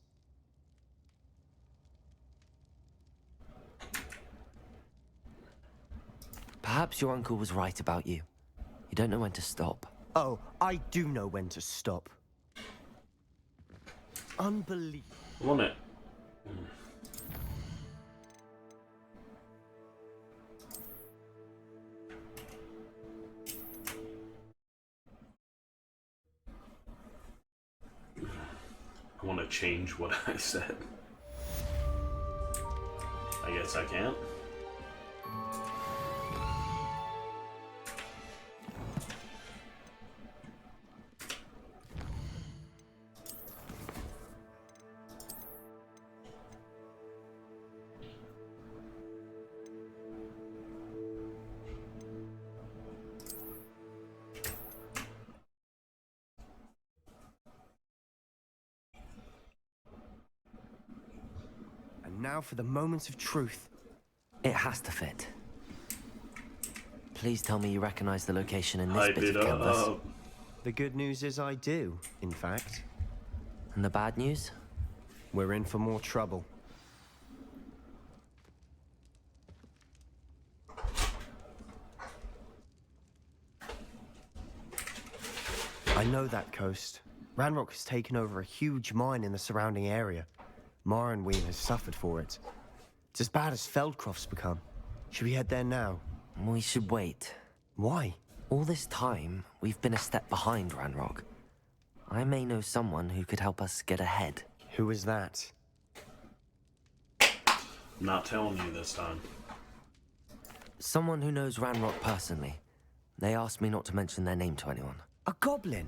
Perhaps your uncle was right about you. You don't know when to stop. Oh, I do know when to stop. Unbelievable. On it. I want to change what I said. I guess I can't. And now for the moments of truth. It has to fit. Please tell me you recognize the location in this Hype bit it of canvas. up. The good news is I do, in fact. And the bad news? We're in for more trouble. I know that coast. Ranrock has taken over a huge mine in the surrounding area. Morinweem has suffered for it. It's as bad as Feldcroft's become. Should we head there now? We should wait. Why? All this time, we've been a step behind Ranrock. I may know someone who could help us get ahead. Who is that? I'm not telling you this time. Someone who knows Ranrock personally. They asked me not to mention their name to anyone. A goblin?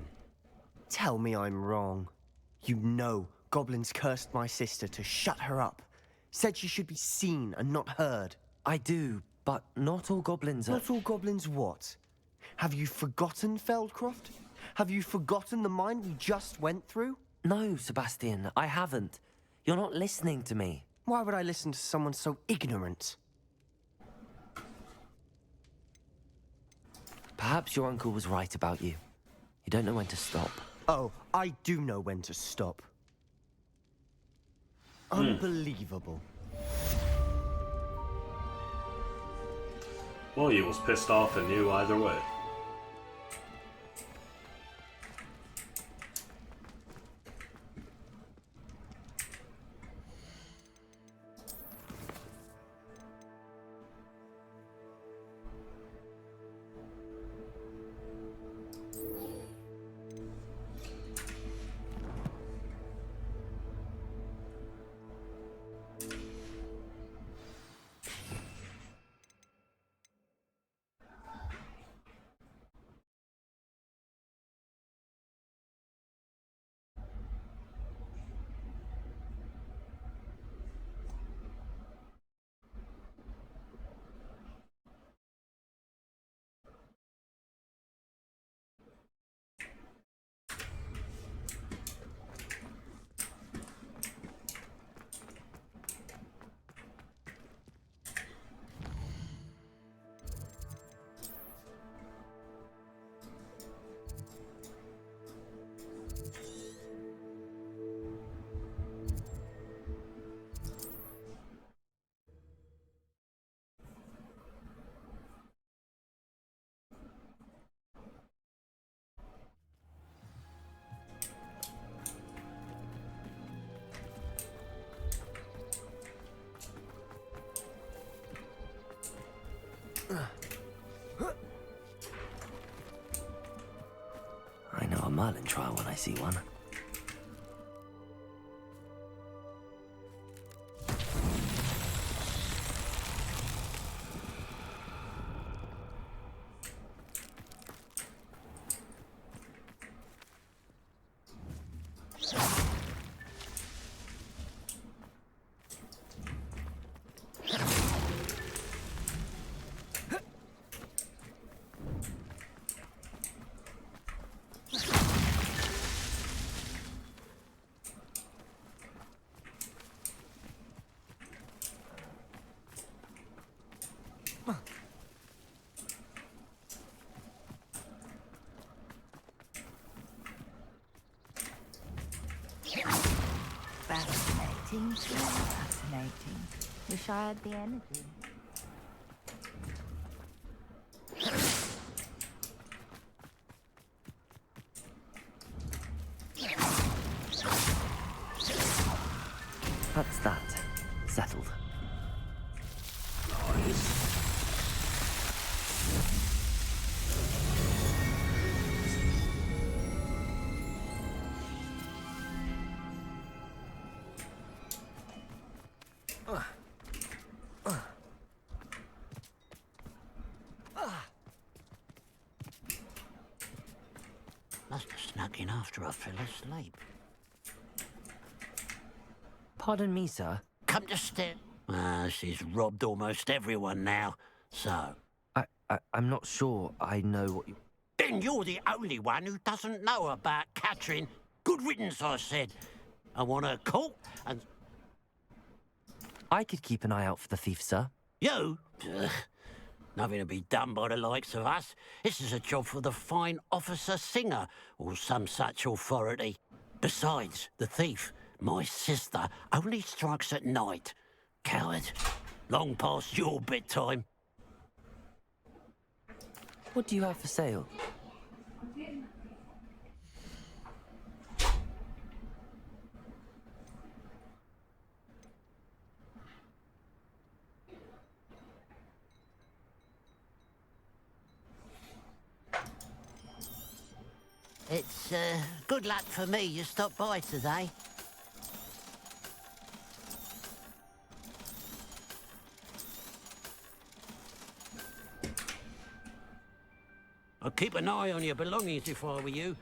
Tell me I'm wrong. You know, goblins cursed my sister to shut her up. Said she should be seen and not heard. I do, but not all goblins are... Not all goblins what? Have you forgotten Feldcroft? Have you forgotten the mine we just went through? No, Sebastian, I haven't. You're not listening to me. Why would I listen to someone so ignorant? Perhaps your uncle was right about you. You don't know when to stop. Oh, I do know when to stop. Unbelievable. Well, he was pissed off and knew either way. I know a Merlin trial when I see one. Fascinating, so fascinating. Wish I had the energy. That's that. Settled. Must have snuck in after I fell asleep. Pardon me, sir. Come to step. She's robbed almost everyone now, so... I'm not sure I know what you... Then you're the only one who doesn't know about Catherine. Good riddance, I said. I want her caught and... I could keep an eye out for the thief, sir. You? Ugh. Nothing to be done by the likes of us. This is a job for the fine officer Singer, or some such authority. Besides, the thief, my sister, only strikes at night. Coward. Long past your bedtime. What do you have for sale? It's good luck for me you stopped by today. I'd keep an eye on your belongings if I were you.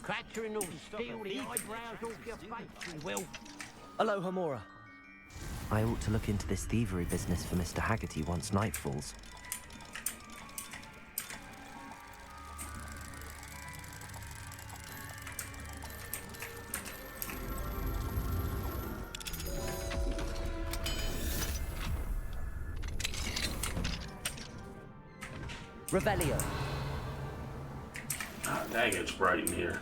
Catherine will steal the eyebrows off your face, she will. Hello, Hamora. I ought to look into this thievery business for Mr. Haggerty once night falls. Revelio. Ah, dang, it's bright in here.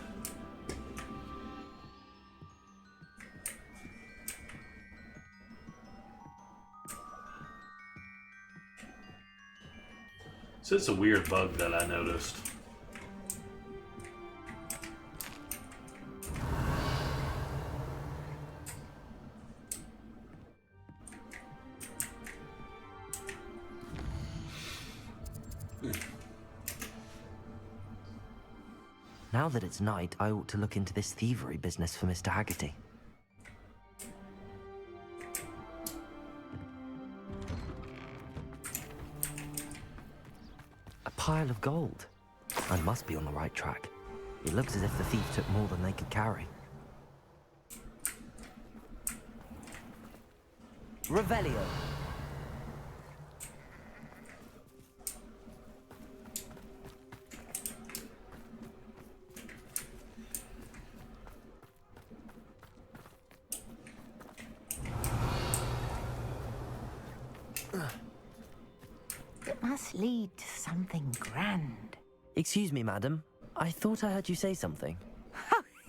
So it's a weird bug that I noticed. Now that it's night, I ought to look into this thievery business for Mr. Haggerty. A pile of gold. I must be on the right track. It looks as if the thief took more than they could carry. Revelio. It must lead to something grand. Excuse me, madam. I thought I heard you say something.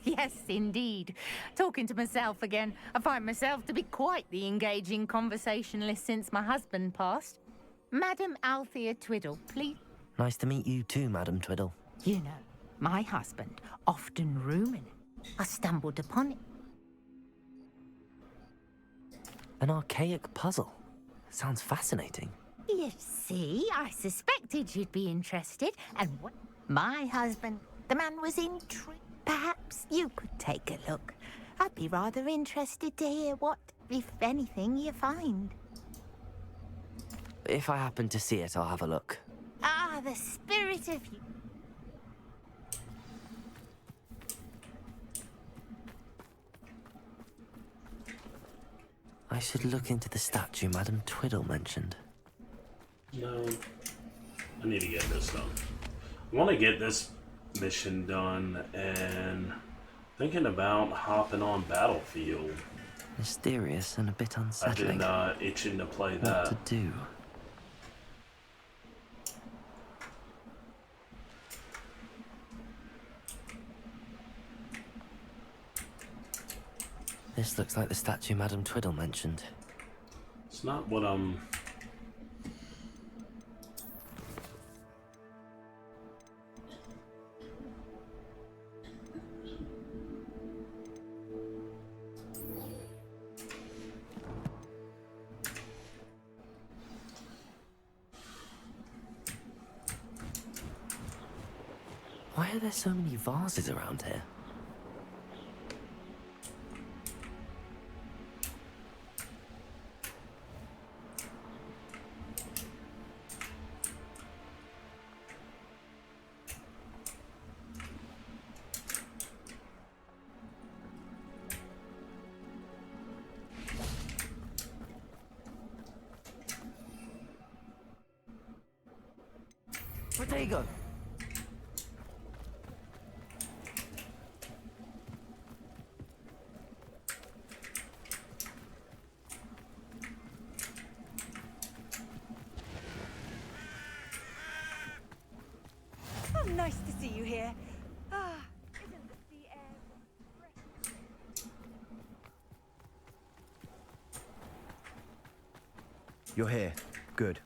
Yes, indeed. Talking to myself again. I find myself to be quite the engaging conversationalist since my husband passed. Madam Althea Twiddle, please. Nice to meet you too, Madam Twiddle. You know, my husband often ruminated. I stumbled upon it. An archaic puzzle. Sounds fascinating. You see, I suspected you'd be interested, and what my husband, the man was intrigued. Perhaps you could take a look. I'd be rather interested to hear what, if anything, you find. If I happen to see it, I'll have a look. Ah, the spirit of you. I should look into the statue Madam Twiddle mentioned. No. I need to get this done. I want to get this mission done, and thinking about hopping on Battlefield. Mysterious and a bit I've unsettling. been itching to play that. What to do? This looks like the statue Madam Twiddle mentioned. It's not what I'm... Why are there so many vases around here? Protego! Oh, nice to see you here. Ah, isn't the sea air You're here. Good.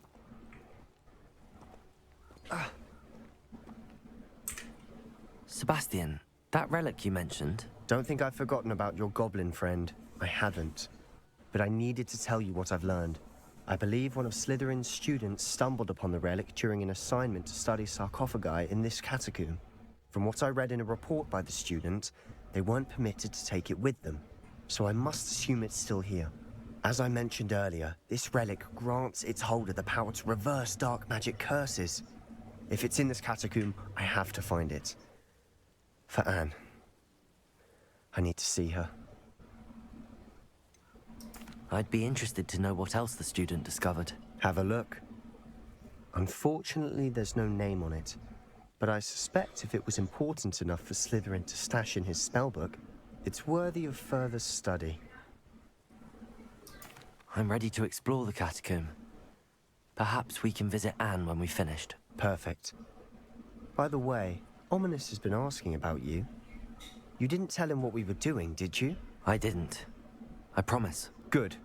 Sebastian, that relic you mentioned. Don't think I've forgotten about your goblin friend. I haven't. But I needed to tell you what I've learned. I believe one of Slytherin's students stumbled upon the relic during an assignment to study sarcophagi in this catacomb. From what I read in a report by the student, they weren't permitted to take it with them, so I must assume it's still here. As I mentioned earlier, this relic grants its holder the power to reverse dark magic curses. If it's in this catacomb, I have to find it. For Anne. I need to see her. I'd be interested to know what else the student discovered. Have a look. Unfortunately, there's no name on it, but I suspect if it was important enough for Slytherin to stash in his spellbook, it's worthy of further study. I'm ready to explore the catacomb. Perhaps we can visit Anne when we've finished. Perfect. By the way, Ominous has been asking about you. You didn't tell him what we were doing, did you? I didn't. I promise. Good.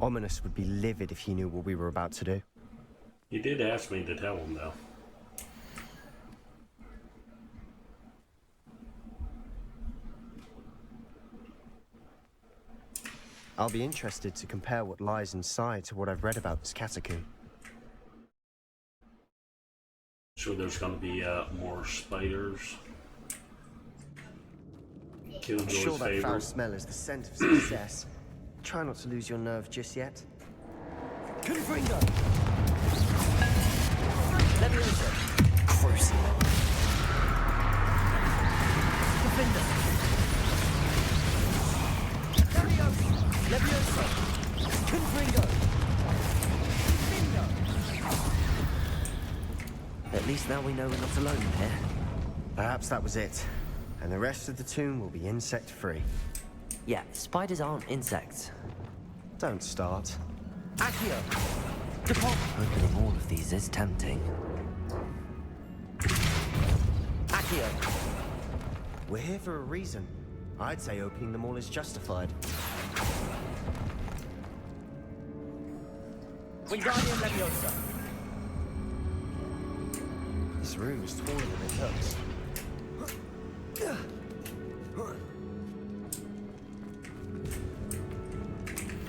Ominous would be livid if he knew what we were about to do. He did ask me to tell him, though. I'll be interested to compare what lies inside to what I've read about this catacomb. Sure, there's going to be more spiders. I'm Killjoy's sure that foul favorite. smell is the scent of success. Try not to lose your nerve just yet. Confringo! Leviosa! Crucible! Defender! Leviosa! Confringo! At least now we know we're not alone here. Perhaps that was it. And the rest of the tomb will be insect-free. Yeah, spiders aren't insects. Don't start. Accio! Opening all of these is tempting. Accio! We're here for a reason. I'd say opening them all is justified. Wingardium Leviosa! This room is taller than it looks.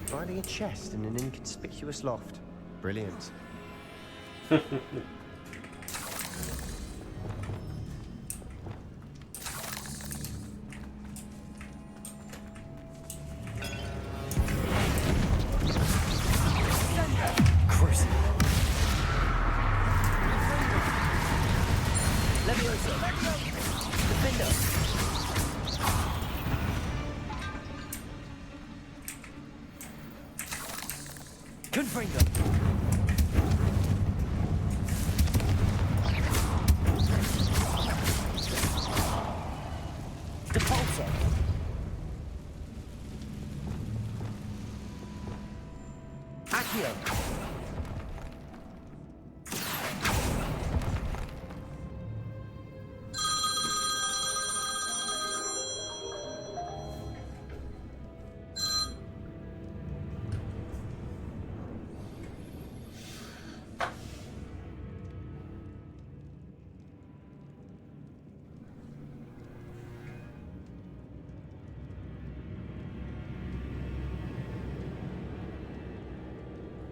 Finding a chest in an inconspicuous loft. Brilliant.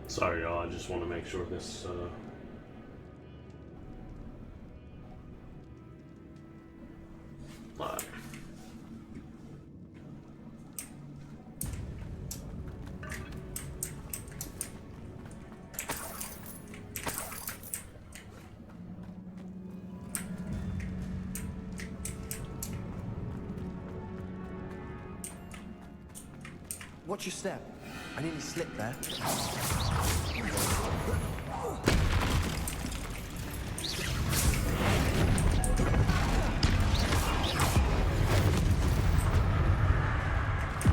Sorry, y'all. I just want to make sure this. Alright. Watch your step. I nearly slipped there.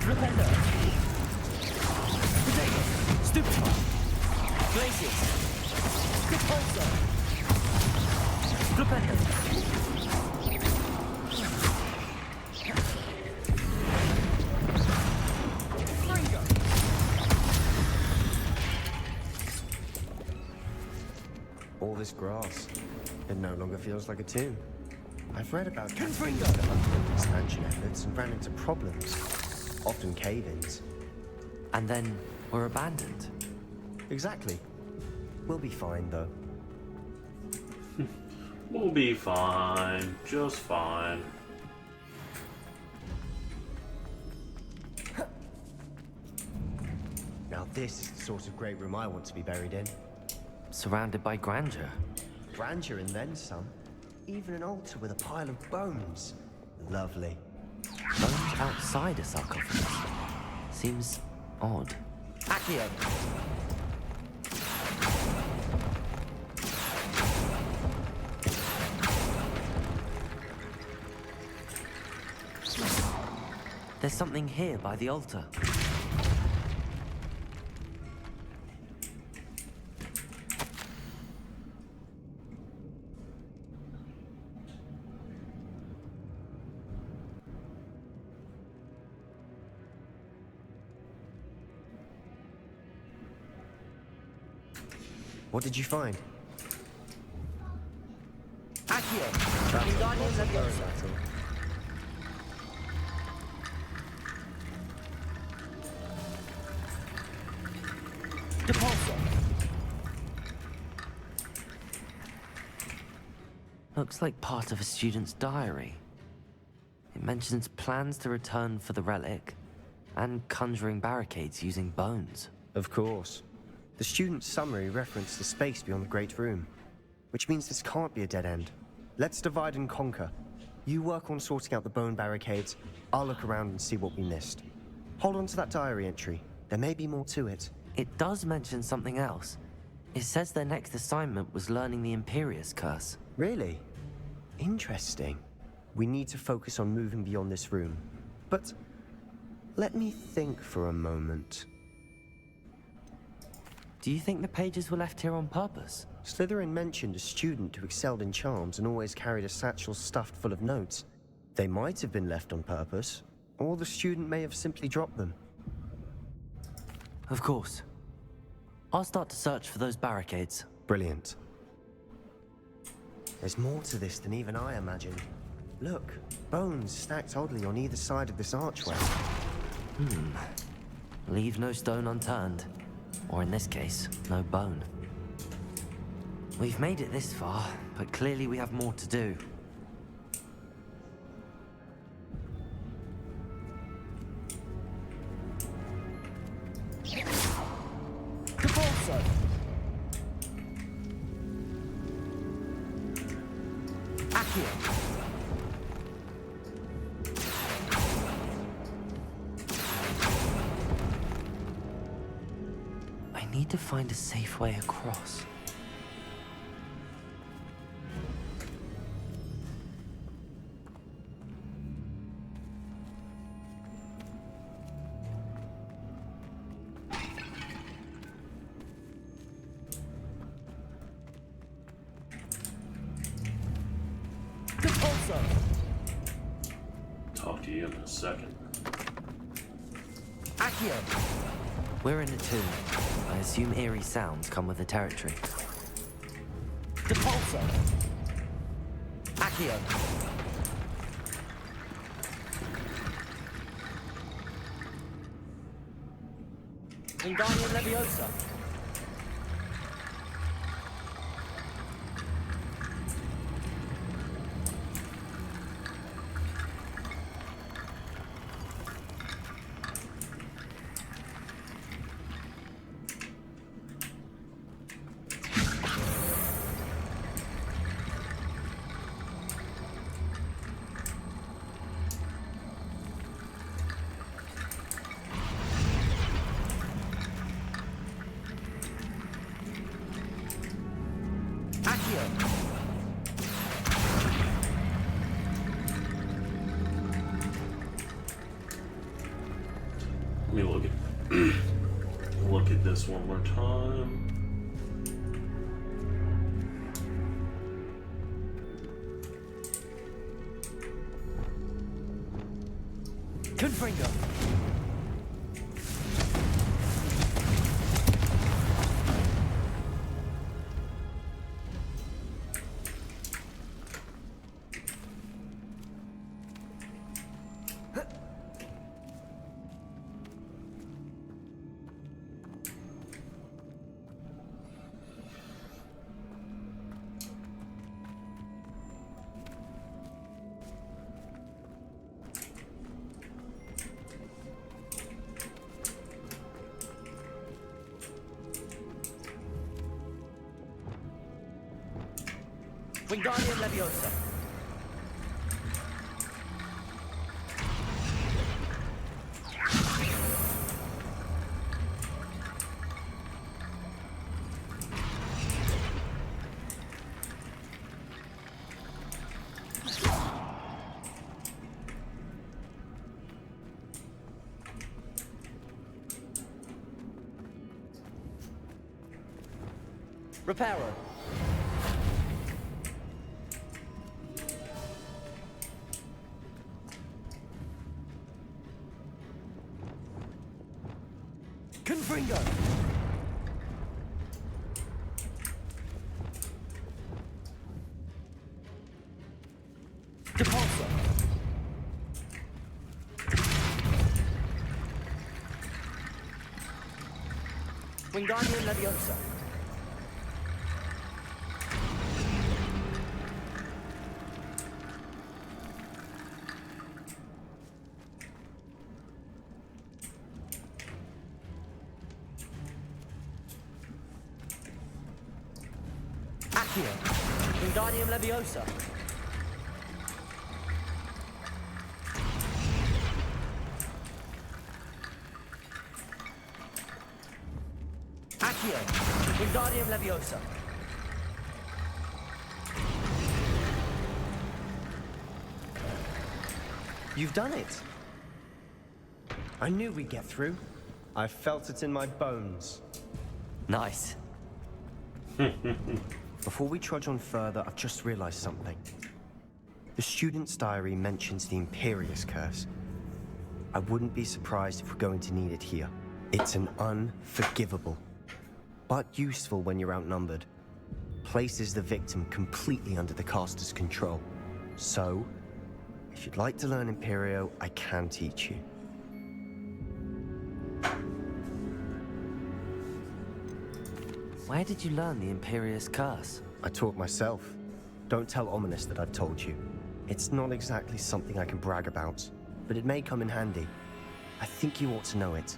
Repender! Potato! Stupefy! Glaciers! Repulsor! Repender! All this grass. It no longer feels like a tomb. I've read about Confringo! expansion efforts and ran into problems. Often cave-ins. And then we're abandoned. Exactly. We'll be fine, though. We'll be fine. Just fine. Now this is the sort of great room I want to be buried in. Surrounded by grandeur. Grandeur and then some. Even an altar with a pile of bones. Lovely. Bones outside a sarcophagus. Seems odd. Accio! There's something here by the altar. What did you find? Accio! That's Wingardium a Leviosa. battle. Depulso. Looks like part of a student's diary. It mentions plans to return for the relic and conjuring barricades using bones. Of course. The student's summary referenced the space beyond the Great Room, which means this can't be a dead end. Let's divide and conquer. You work on sorting out the bone barricades. I'll look around and see what we missed. Hold on to that diary entry. There may be more to it. It does mention something else. It says their next assignment was learning the Imperius Curse. Really? Interesting. We need to focus on moving beyond this room. But let me think for a moment. Do you think the pages were left here on purpose? Slytherin mentioned a student who excelled in charms and always carried a satchel stuffed full of notes. They might have been left on purpose, or the student may have simply dropped them. Of course. I'll start to search for those barricades. Brilliant. There's more to this than even I imagined. Look, bones stacked oddly on either side of this archway. Leave no stone unturned. Or in this case, no bone. We've made it this far, but clearly we have more to do. Depulso. Accio. I need to find a safe way across. Talk to you in a second. Accio! We're in a tomb. I assume eerie sounds come with the territory. Depulso. Accio! Wingardium Leviosa. Let me look at this one more time. Confringo. Wingardium Leviosa. Reparo. Confringo. Wingardium Leviosa. Accio. Wingardium Leviosa. Accio. Wingardium Leviosa. You've done it. I knew we'd get through. I felt it in my bones. Nice. Before we trudge on further, I've just realized something. The student's diary mentions the Imperious Curse. I wouldn't be surprised if we're going to need it here. It's an unforgivable, but useful when you're outnumbered. Places the victim completely under the caster's control. So, if you'd like to learn Imperio, I can teach you. Where did you learn the Imperious Curse? I taught myself. Don't tell Ominous that I've told you. It's not exactly something I can brag about, but it may come in handy. I think you ought to know it.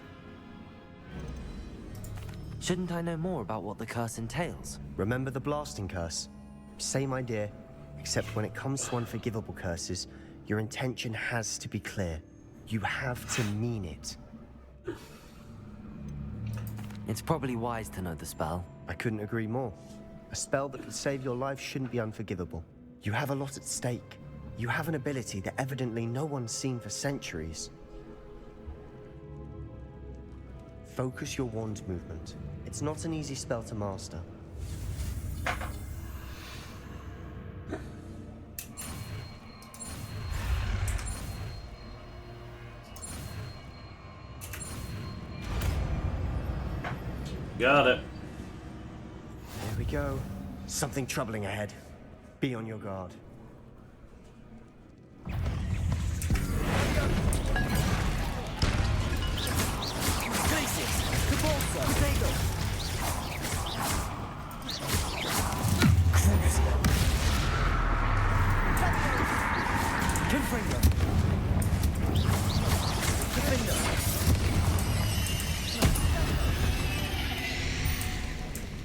Shouldn't I know more about what the curse entails? Remember the blasting curse? Same idea, except when it comes to unforgivable curses, your intention has to be clear. You have to mean it. It's probably wise to know the spell. I couldn't agree more. A spell that could save your life shouldn't be unforgivable. You have a lot at stake. You have an ability that evidently no one's seen for centuries. Focus your wand movement. It's not an easy spell to master. Got it. Here we go. Something troubling ahead. Be on your guard.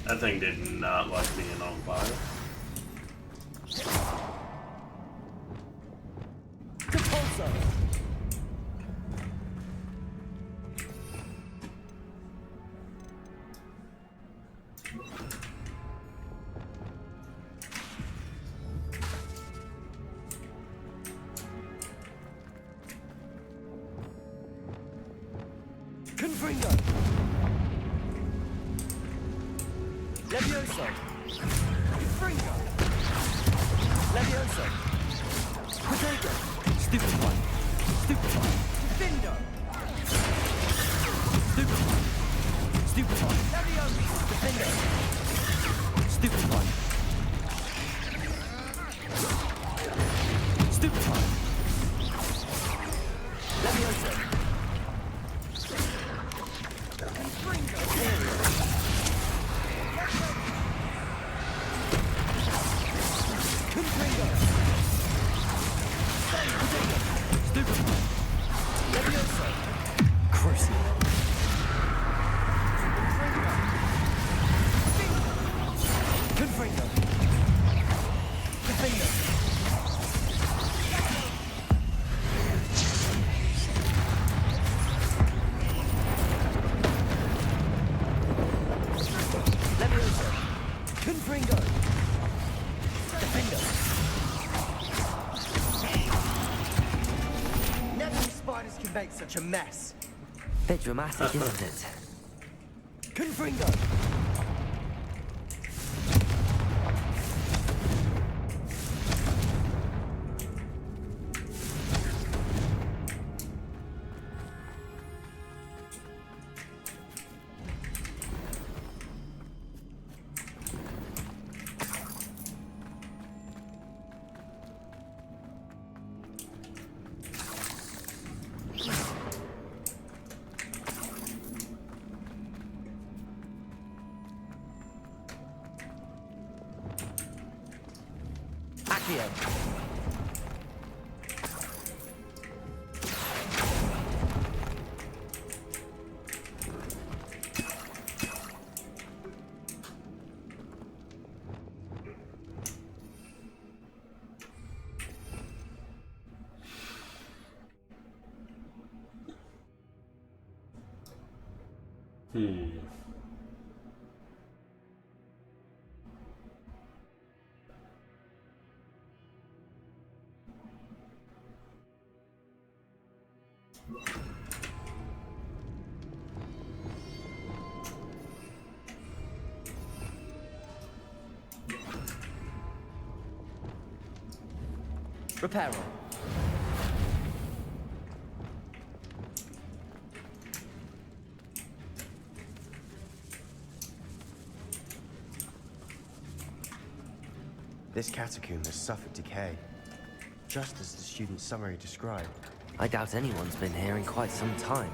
That thing did not like being on fire. Confringo. Levioso. Confringo. Levioso. Potato. Stupefy. Stupefy. Defendo. Stupefy. Stupefy. Levioso. Defendo. Stupefy. Stupefy. Levioso. Make such a mess. Bit dramatic, isn't it? Confringo. Accio. Reparo. This catacomb has suffered decay, just as the student's summary described. I doubt anyone's been here in quite some time.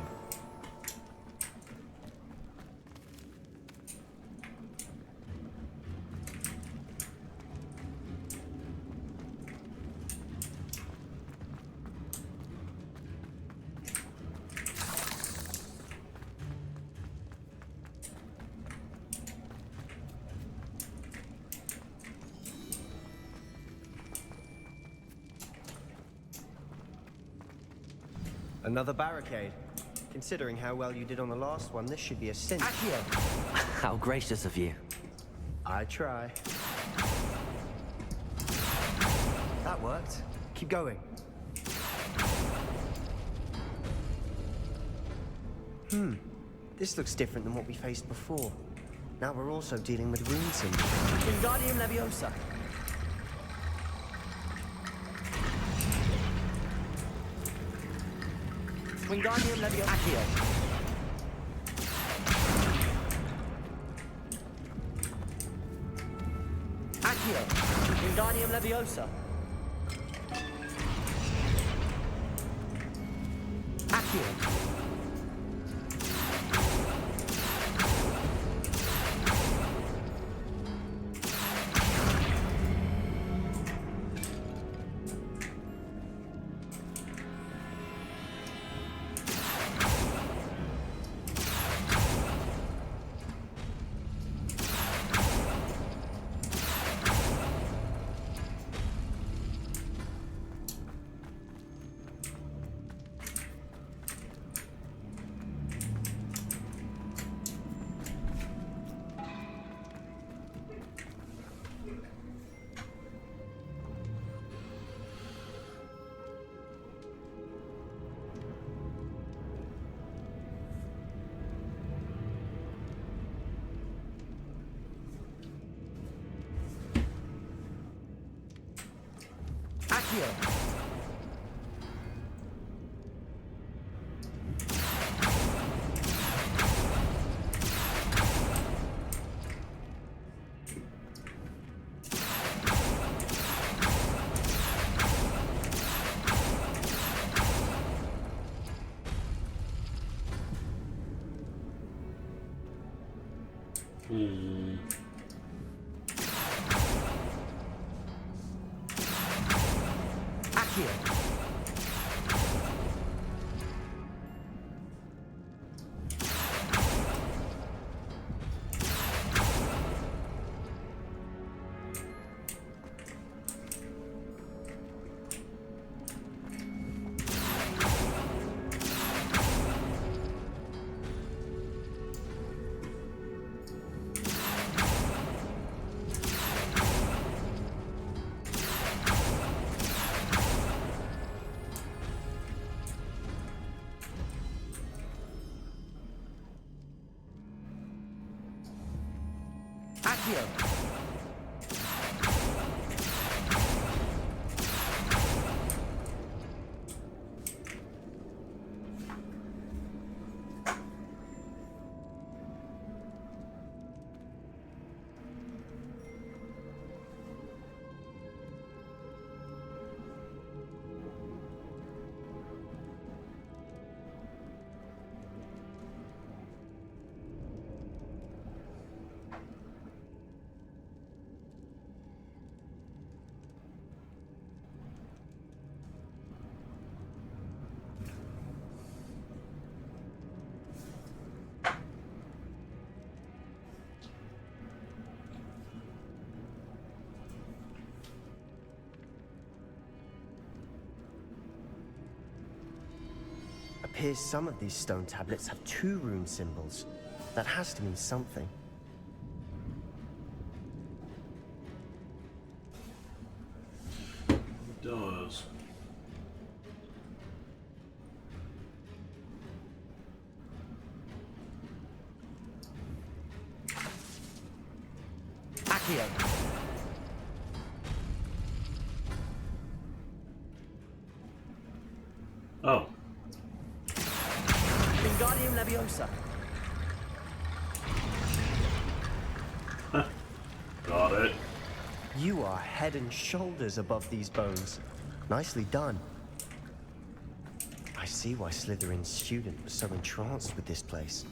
Another barricade. Considering how well you did on the last one, this should be a cinch. How gracious of you. I try. That worked. Keep going. This looks different than what we faced before. Now we're also dealing with rune symbols. Wingardium Leviosa. Wingardium Leviosa. Accio. Accio. Wingardium Leviosa. Accio. Accio. Accio. Accio. appears some of these stone tablets have 2 rune symbols. That has to mean something. It does. Accio. Oh. Wingardium Leviosa. Got it. You are head and shoulders above these bones. Nicely done. I see why Slytherin's student was so entranced with this place.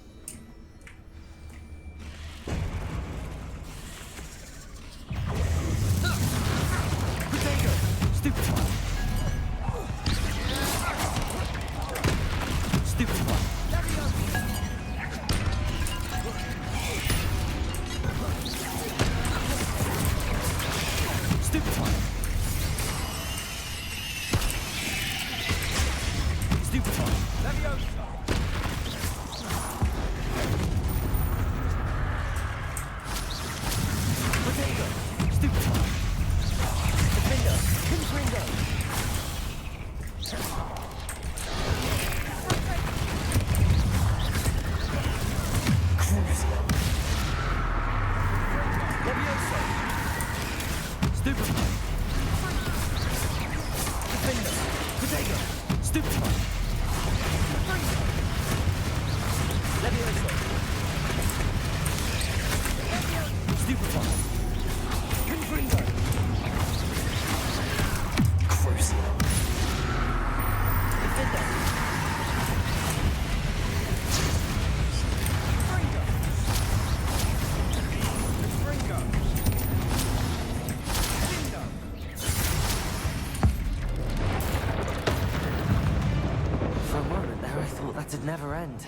That'd never end.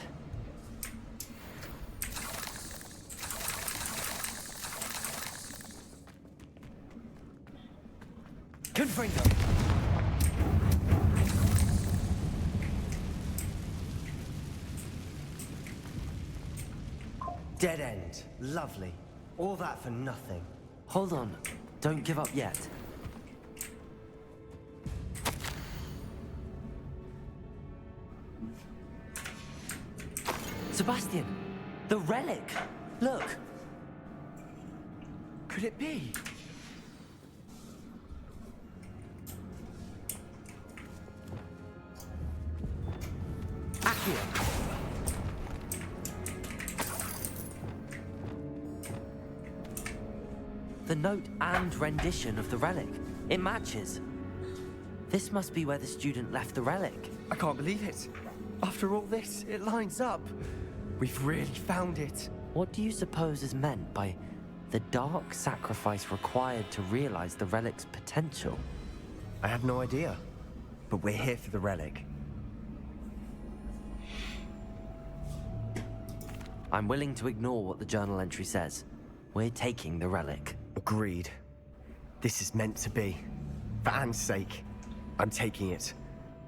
Confringo. Dead end. Lovely. All that for nothing. Hold on. Don't give up yet. Sebastian! The relic! Look! Could it be? Accio! The note and rendition of the relic. It matches. This must be where the student left the relic. I can't believe it. After all this, it lines up. We've really found it. What do you suppose is meant by the dark sacrifice required to realize the relic's potential? I have no idea, but we're here for the relic. I'm willing to ignore what the journal entry says. We're taking the relic. Agreed. This is meant to be. For Anne's sake, I'm taking it.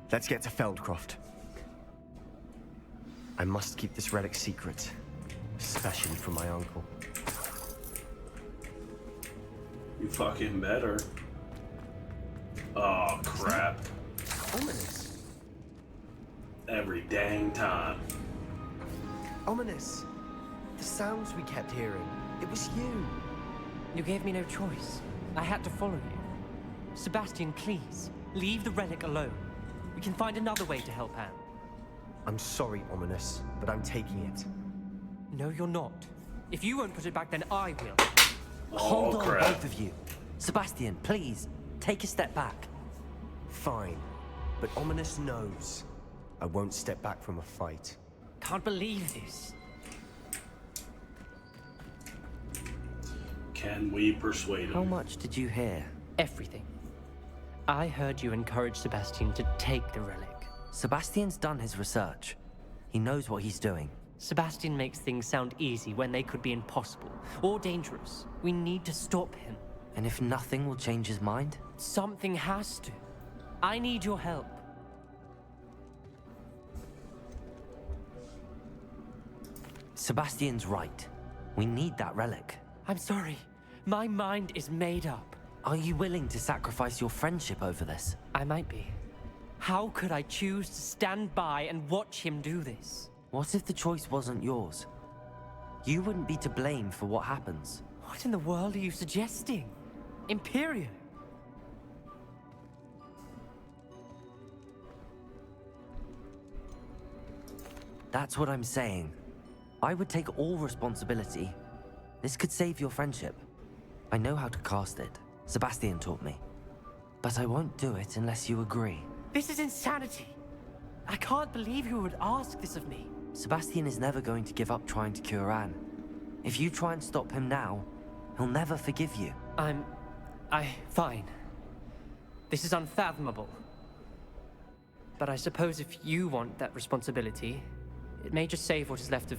Let's get to Feldcroft. I must keep this relic secret, especially from my uncle. You fucking better. Oh, crap. Ominous. Every dang time. Ominous. The sounds we kept hearing. It was you. You gave me no choice. I had to follow you. Sebastian, please, leave the relic alone. We can find another way to help Anne. I'm sorry, Ominous, but I'm taking it. No, you're not. If you won't put it back, then I will. Hold on, both of you. Sebastian, please, take a step back. Fine, but Ominous knows. I won't step back from a fight. Can't believe this. Can we persuade him? How much did you hear? Everything. I heard you encourage Sebastian to take the relic. Sebastian's done his research. He knows what he's doing. Sebastian makes things sound easy when they could be impossible or dangerous. We need to stop him. And if nothing will change his mind? Something has to. I need your help. Sebastian's right. We need that relic. I'm sorry. My mind is made up. Are you willing to sacrifice your friendship over this? I might be. How could I choose to stand by and watch him do this? What if the choice wasn't yours? You wouldn't be to blame for what happens. What in the world are you suggesting? Imperium? That's what I'm saying. I would take all responsibility. This could save your friendship. I know how to cast it. Sebastian taught me. But I won't do it unless you agree. This is insanity. I can't believe you would ask this of me. Sebastian is never going to give up trying to cure Anne. If you try and stop him now, he'll never forgive you. Fine. This is unfathomable. But I suppose if you want that responsibility, it may just save what is left of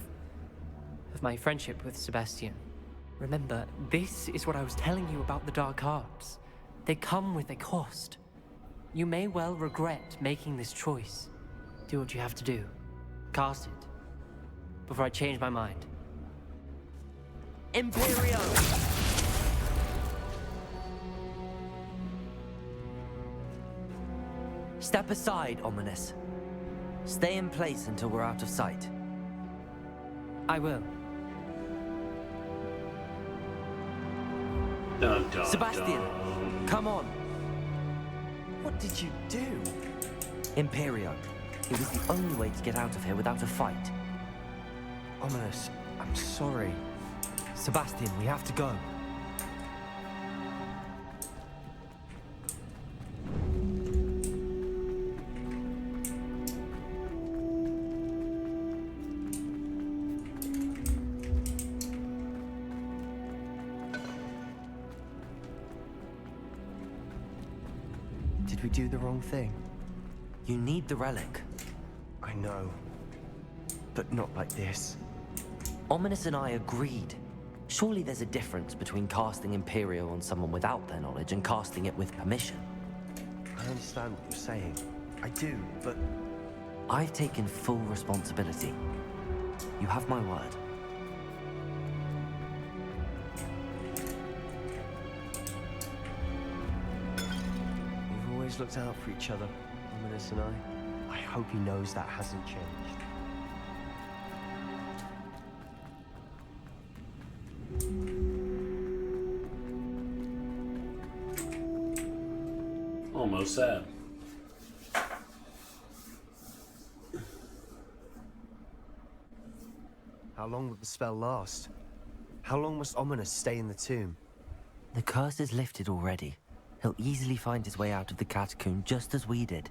my friendship with Sebastian. Remember, this is what I was telling you about the dark arts. They come with a cost. You may well regret making this choice. Do what you have to do. Cast it. Before I change my mind. Imperio! Step aside, Ominous. Stay in place until we're out of sight. I will. Dun, dun, Sebastian, dun. come on. What did you do? Imperio. It was the only way to get out of here without a fight. Ominous, I'm sorry. Sebastian, we have to go. Did we do the wrong thing? You need the relic. I know. But not like this. Ominous and I agreed. Surely there's a difference between casting Imperio on someone without their knowledge and casting it with permission. I understand what you're saying. I do, but... I've taken full responsibility. You have my word. We've always looked out for each other, Ominous and I. I hope he knows that hasn't changed. Almost sad. How long will the spell last? How long must Ominous stay in the tomb? The curse is lifted already. He'll easily find his way out of the catacomb just as we did.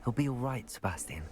He'll be all right, Sebastian.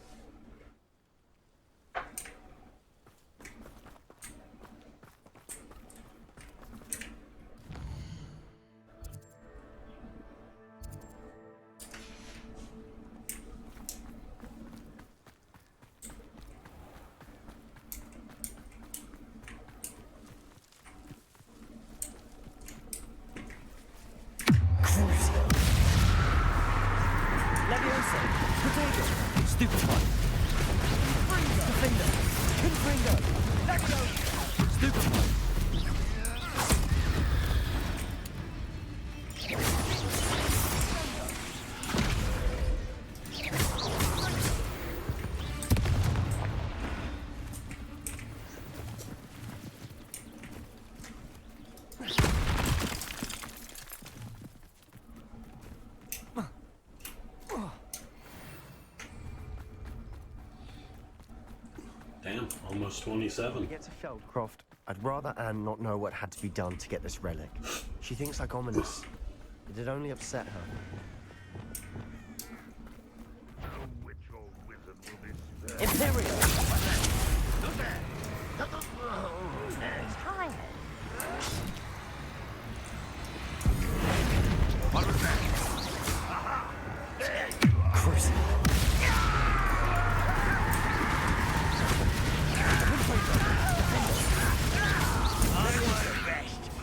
Damn, almost 27. We get to Feldcroft. I'd rather Anne not know what had to be done to get this relic. She thinks like Ominous. It'd only upset her. Imperial! Tired. What was that? Chris.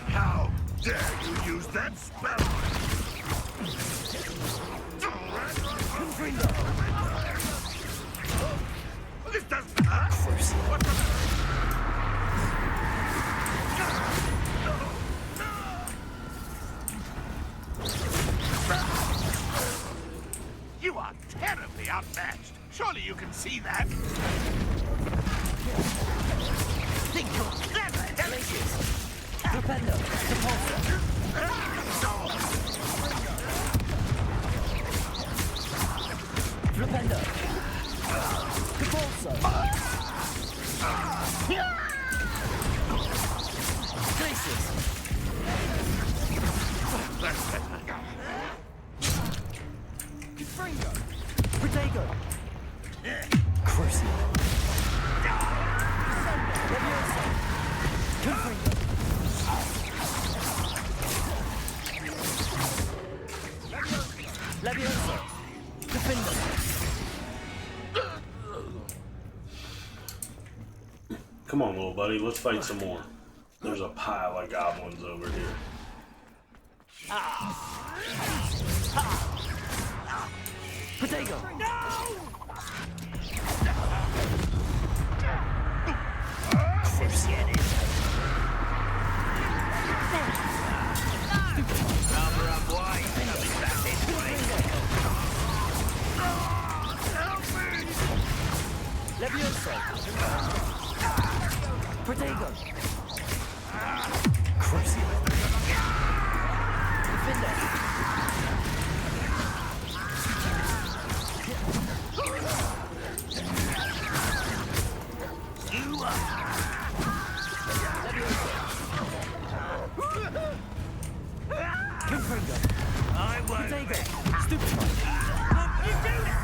How dare you use that spell? This doesn't hurt. What the... Surely you can see that. Think you're clever, Delicious. Propendo. Repulsor. Propendo. Repulsor. Glacius. Confringo. Protego. Crucible. Leviosa. Confringo. Leviosa. Defender. Come on, little buddy, let's fight some more. There's a pile of goblins over here. Protego. Cruciatus. Cover up wide. Coming back this way. Leviosa. Protego. Cruciatus. Defender. Confringo. I won't. Protego. Stupefy. You do that!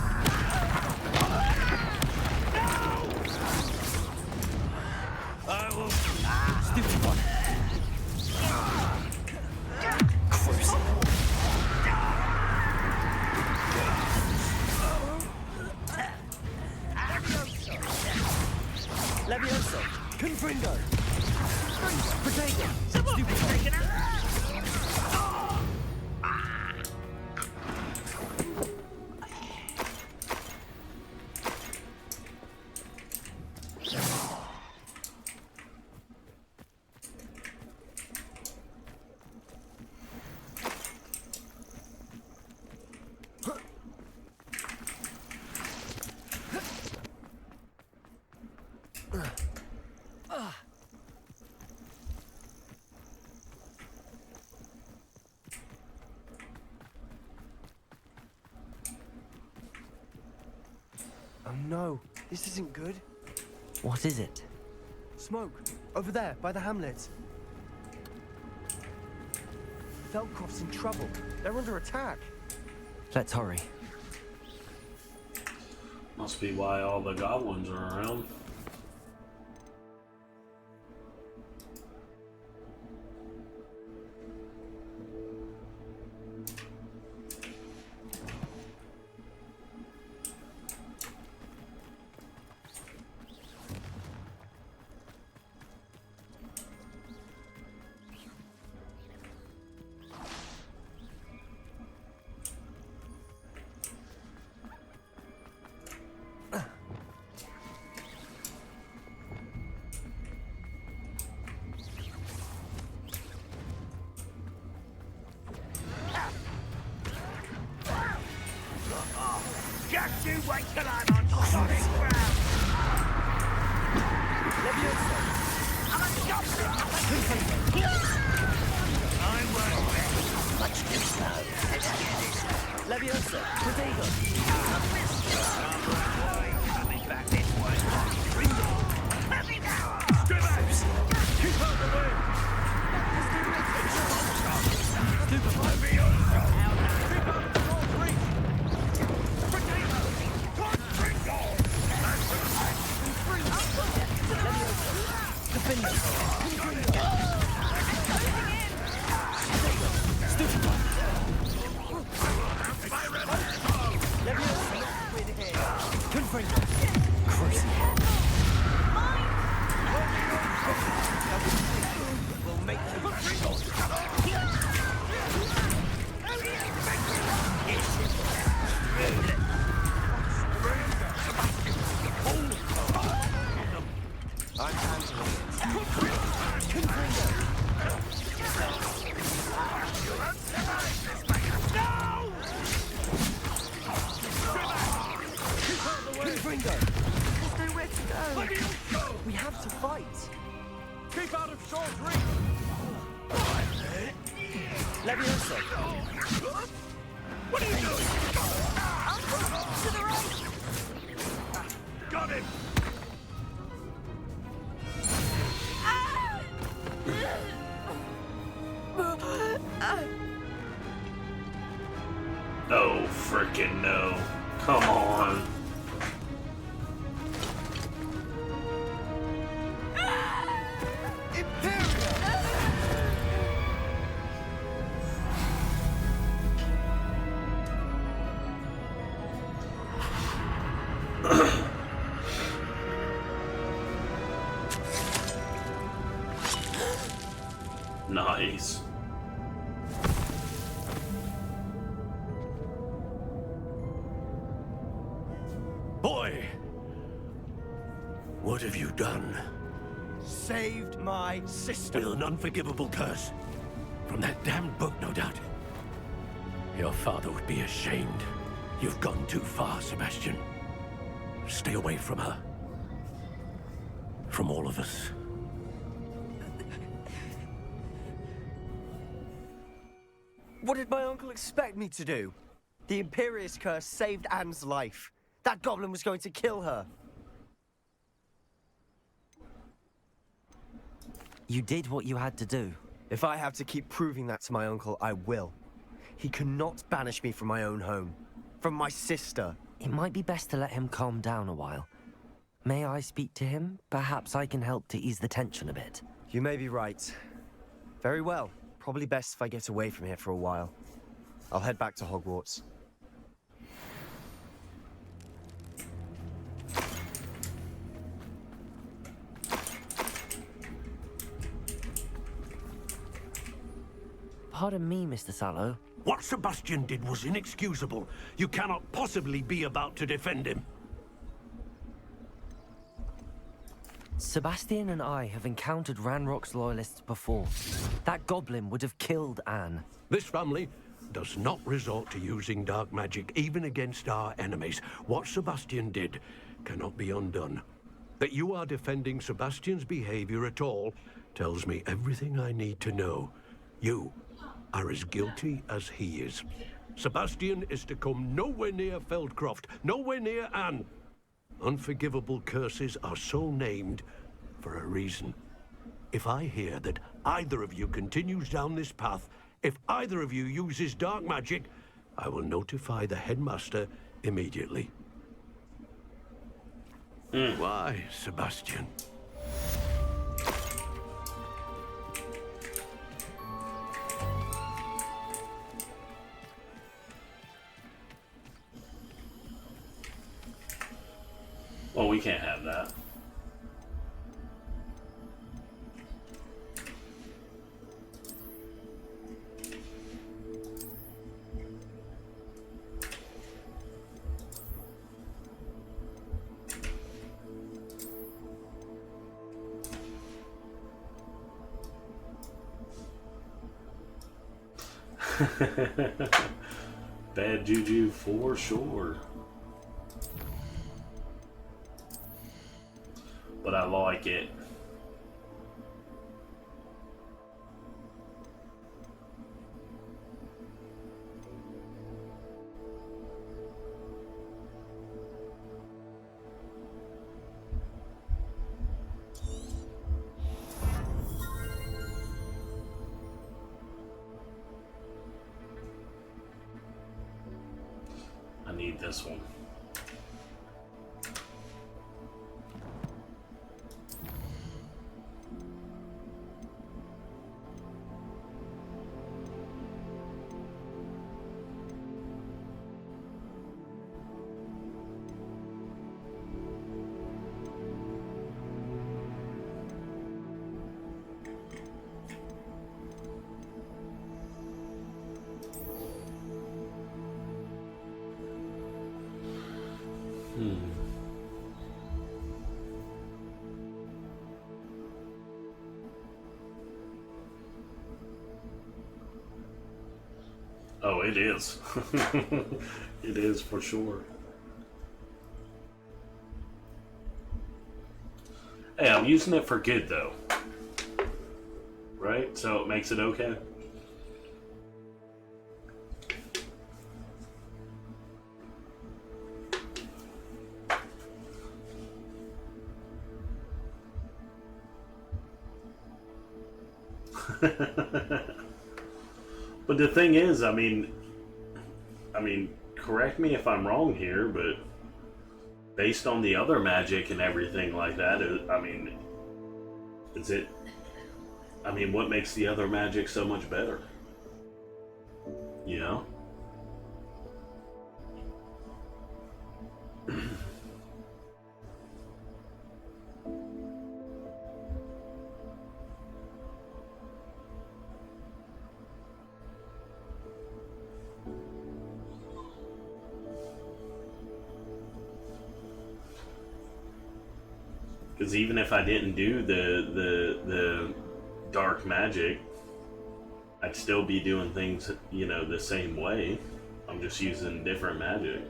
I will. Stupefy. Crucible. Leviosa. Confringo. Protego. Stupefy. Oh no, this isn't good. What is it? Smoke, over there, by the hamlet. Velcroft's in trouble. They're under attack. Let's hurry. Must be why all the goblins are around. Just you wait till I'm on solid ground. Leviosa. I'm a goblin. I won't let much too slow. Let's get this. Leviosa. Protego. Coming back this way. Heavy now. Strippers. Keep out the way. Stupefy. Defender. Stupefy. Leviosa. Confringo. Crucible. We'll make them wriggle. I'm handling it. No! Keep out of short reach! Leviosa! What are you doing? To the right! Got him! Oh, frickin' no. Come on. Nice. Boy! What have you done? Saved my sister. With an unforgivable curse. From that damned book, no doubt. Your father would be ashamed. You've gone too far, Sebastian. Stay away from her. From all of us. What did my uncle expect me to do? The Imperious curse saved Anne's life. That goblin was going to kill her. You did what you had to do. If I have to keep proving that to my uncle, I will. He cannot banish me from my own home. From my sister. It might be best to let him calm down a while. May I speak to him? Perhaps I can help to ease the tension a bit. You may be right. Very well. Probably best if I get away from here for a while. I'll head back to Hogwarts. Pardon me, Mr. Sallow. What Sebastian did was inexcusable. You cannot possibly be about to defend him. Sebastian and I have encountered Ranrock's loyalists before. That goblin would have killed Anne. This family does not resort to using dark magic, even against our enemies. What Sebastian did cannot be undone. That you are defending Sebastian's behavior at all tells me everything I need to know. You are as guilty as he is. Sebastian is to come nowhere near Feldcroft, nowhere near Anne. Unforgivable curses are so named for a reason. If I hear that either of you continues down this path, if either of you uses dark magic, I will notify the headmaster immediately. Why, Sebastian? Well, we can't have that. Bad juju for sure. But I like it. I need this one. Oh, it is. It is for sure. Hey, I'm using it for good though. So it makes it okay. But the thing is, I mean, correct me if I'm wrong here, but based on the other magic and everything like that, is it? I mean, what makes the other magic so much better? You know? Because even if I didn't do the dark magic, I'd still be doing things, you know, the same way. I'm just using different magic.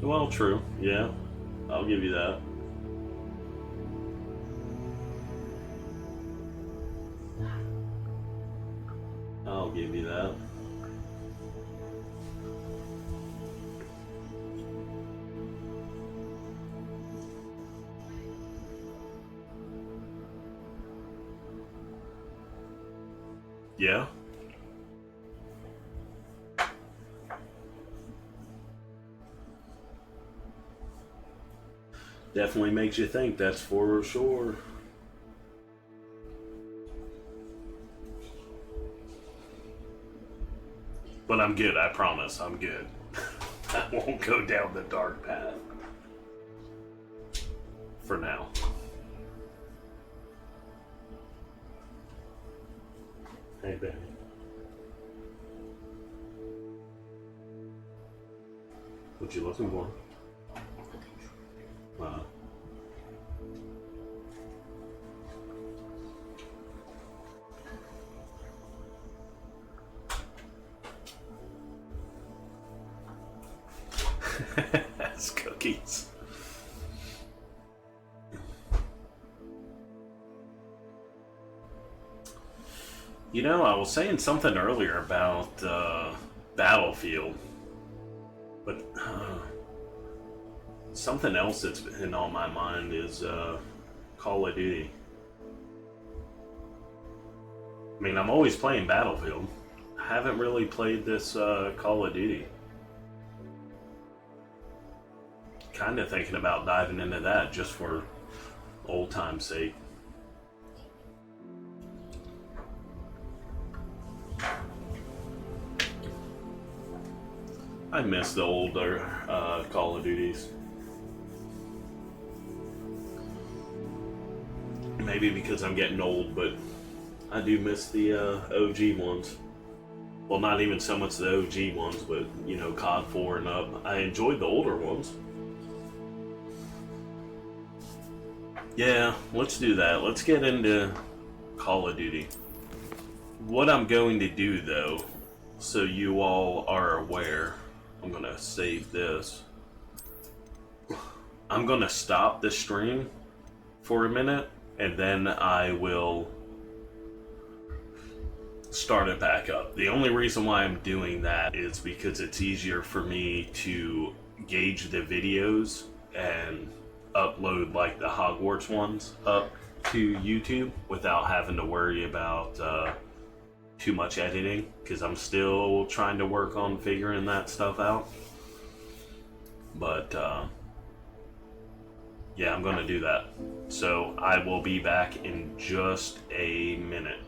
Well, true. Yeah, I'll give you that. I'll give you that. Yeah. Definitely makes you think, that's for sure. But I'm good, I promise, I'm good. I won't go down the dark path. For now. Hey, baby. What you looking for? That's cookies. You know, I was saying something earlier about Battlefield, but something else that's been on my mind is Call of Duty. I mean, I'm always playing Battlefield. I haven't really played this Call of Duty. Kind of thinking about diving into that just for old time's sake. I miss the older Call of Duties. Maybe because I'm getting old, but I do miss the OG ones. Well, not even so much the OG ones, but, you know, COD 4 and up. I enjoyed the older ones. Yeah, let's do that. Let's get into Call of Duty. What I'm going to do, though, so you all are aware, I'm going to save this. I'm going to stop the stream for a minute, and then I will start it back up. The only reason why I'm doing that is because it's easier for me to gauge the videos and upload like the Hogwarts ones up to YouTube without having to worry about too much editing, because I'm still trying to work on figuring that stuff out. But yeah, I'm gonna do that. So I will be back in just a minute.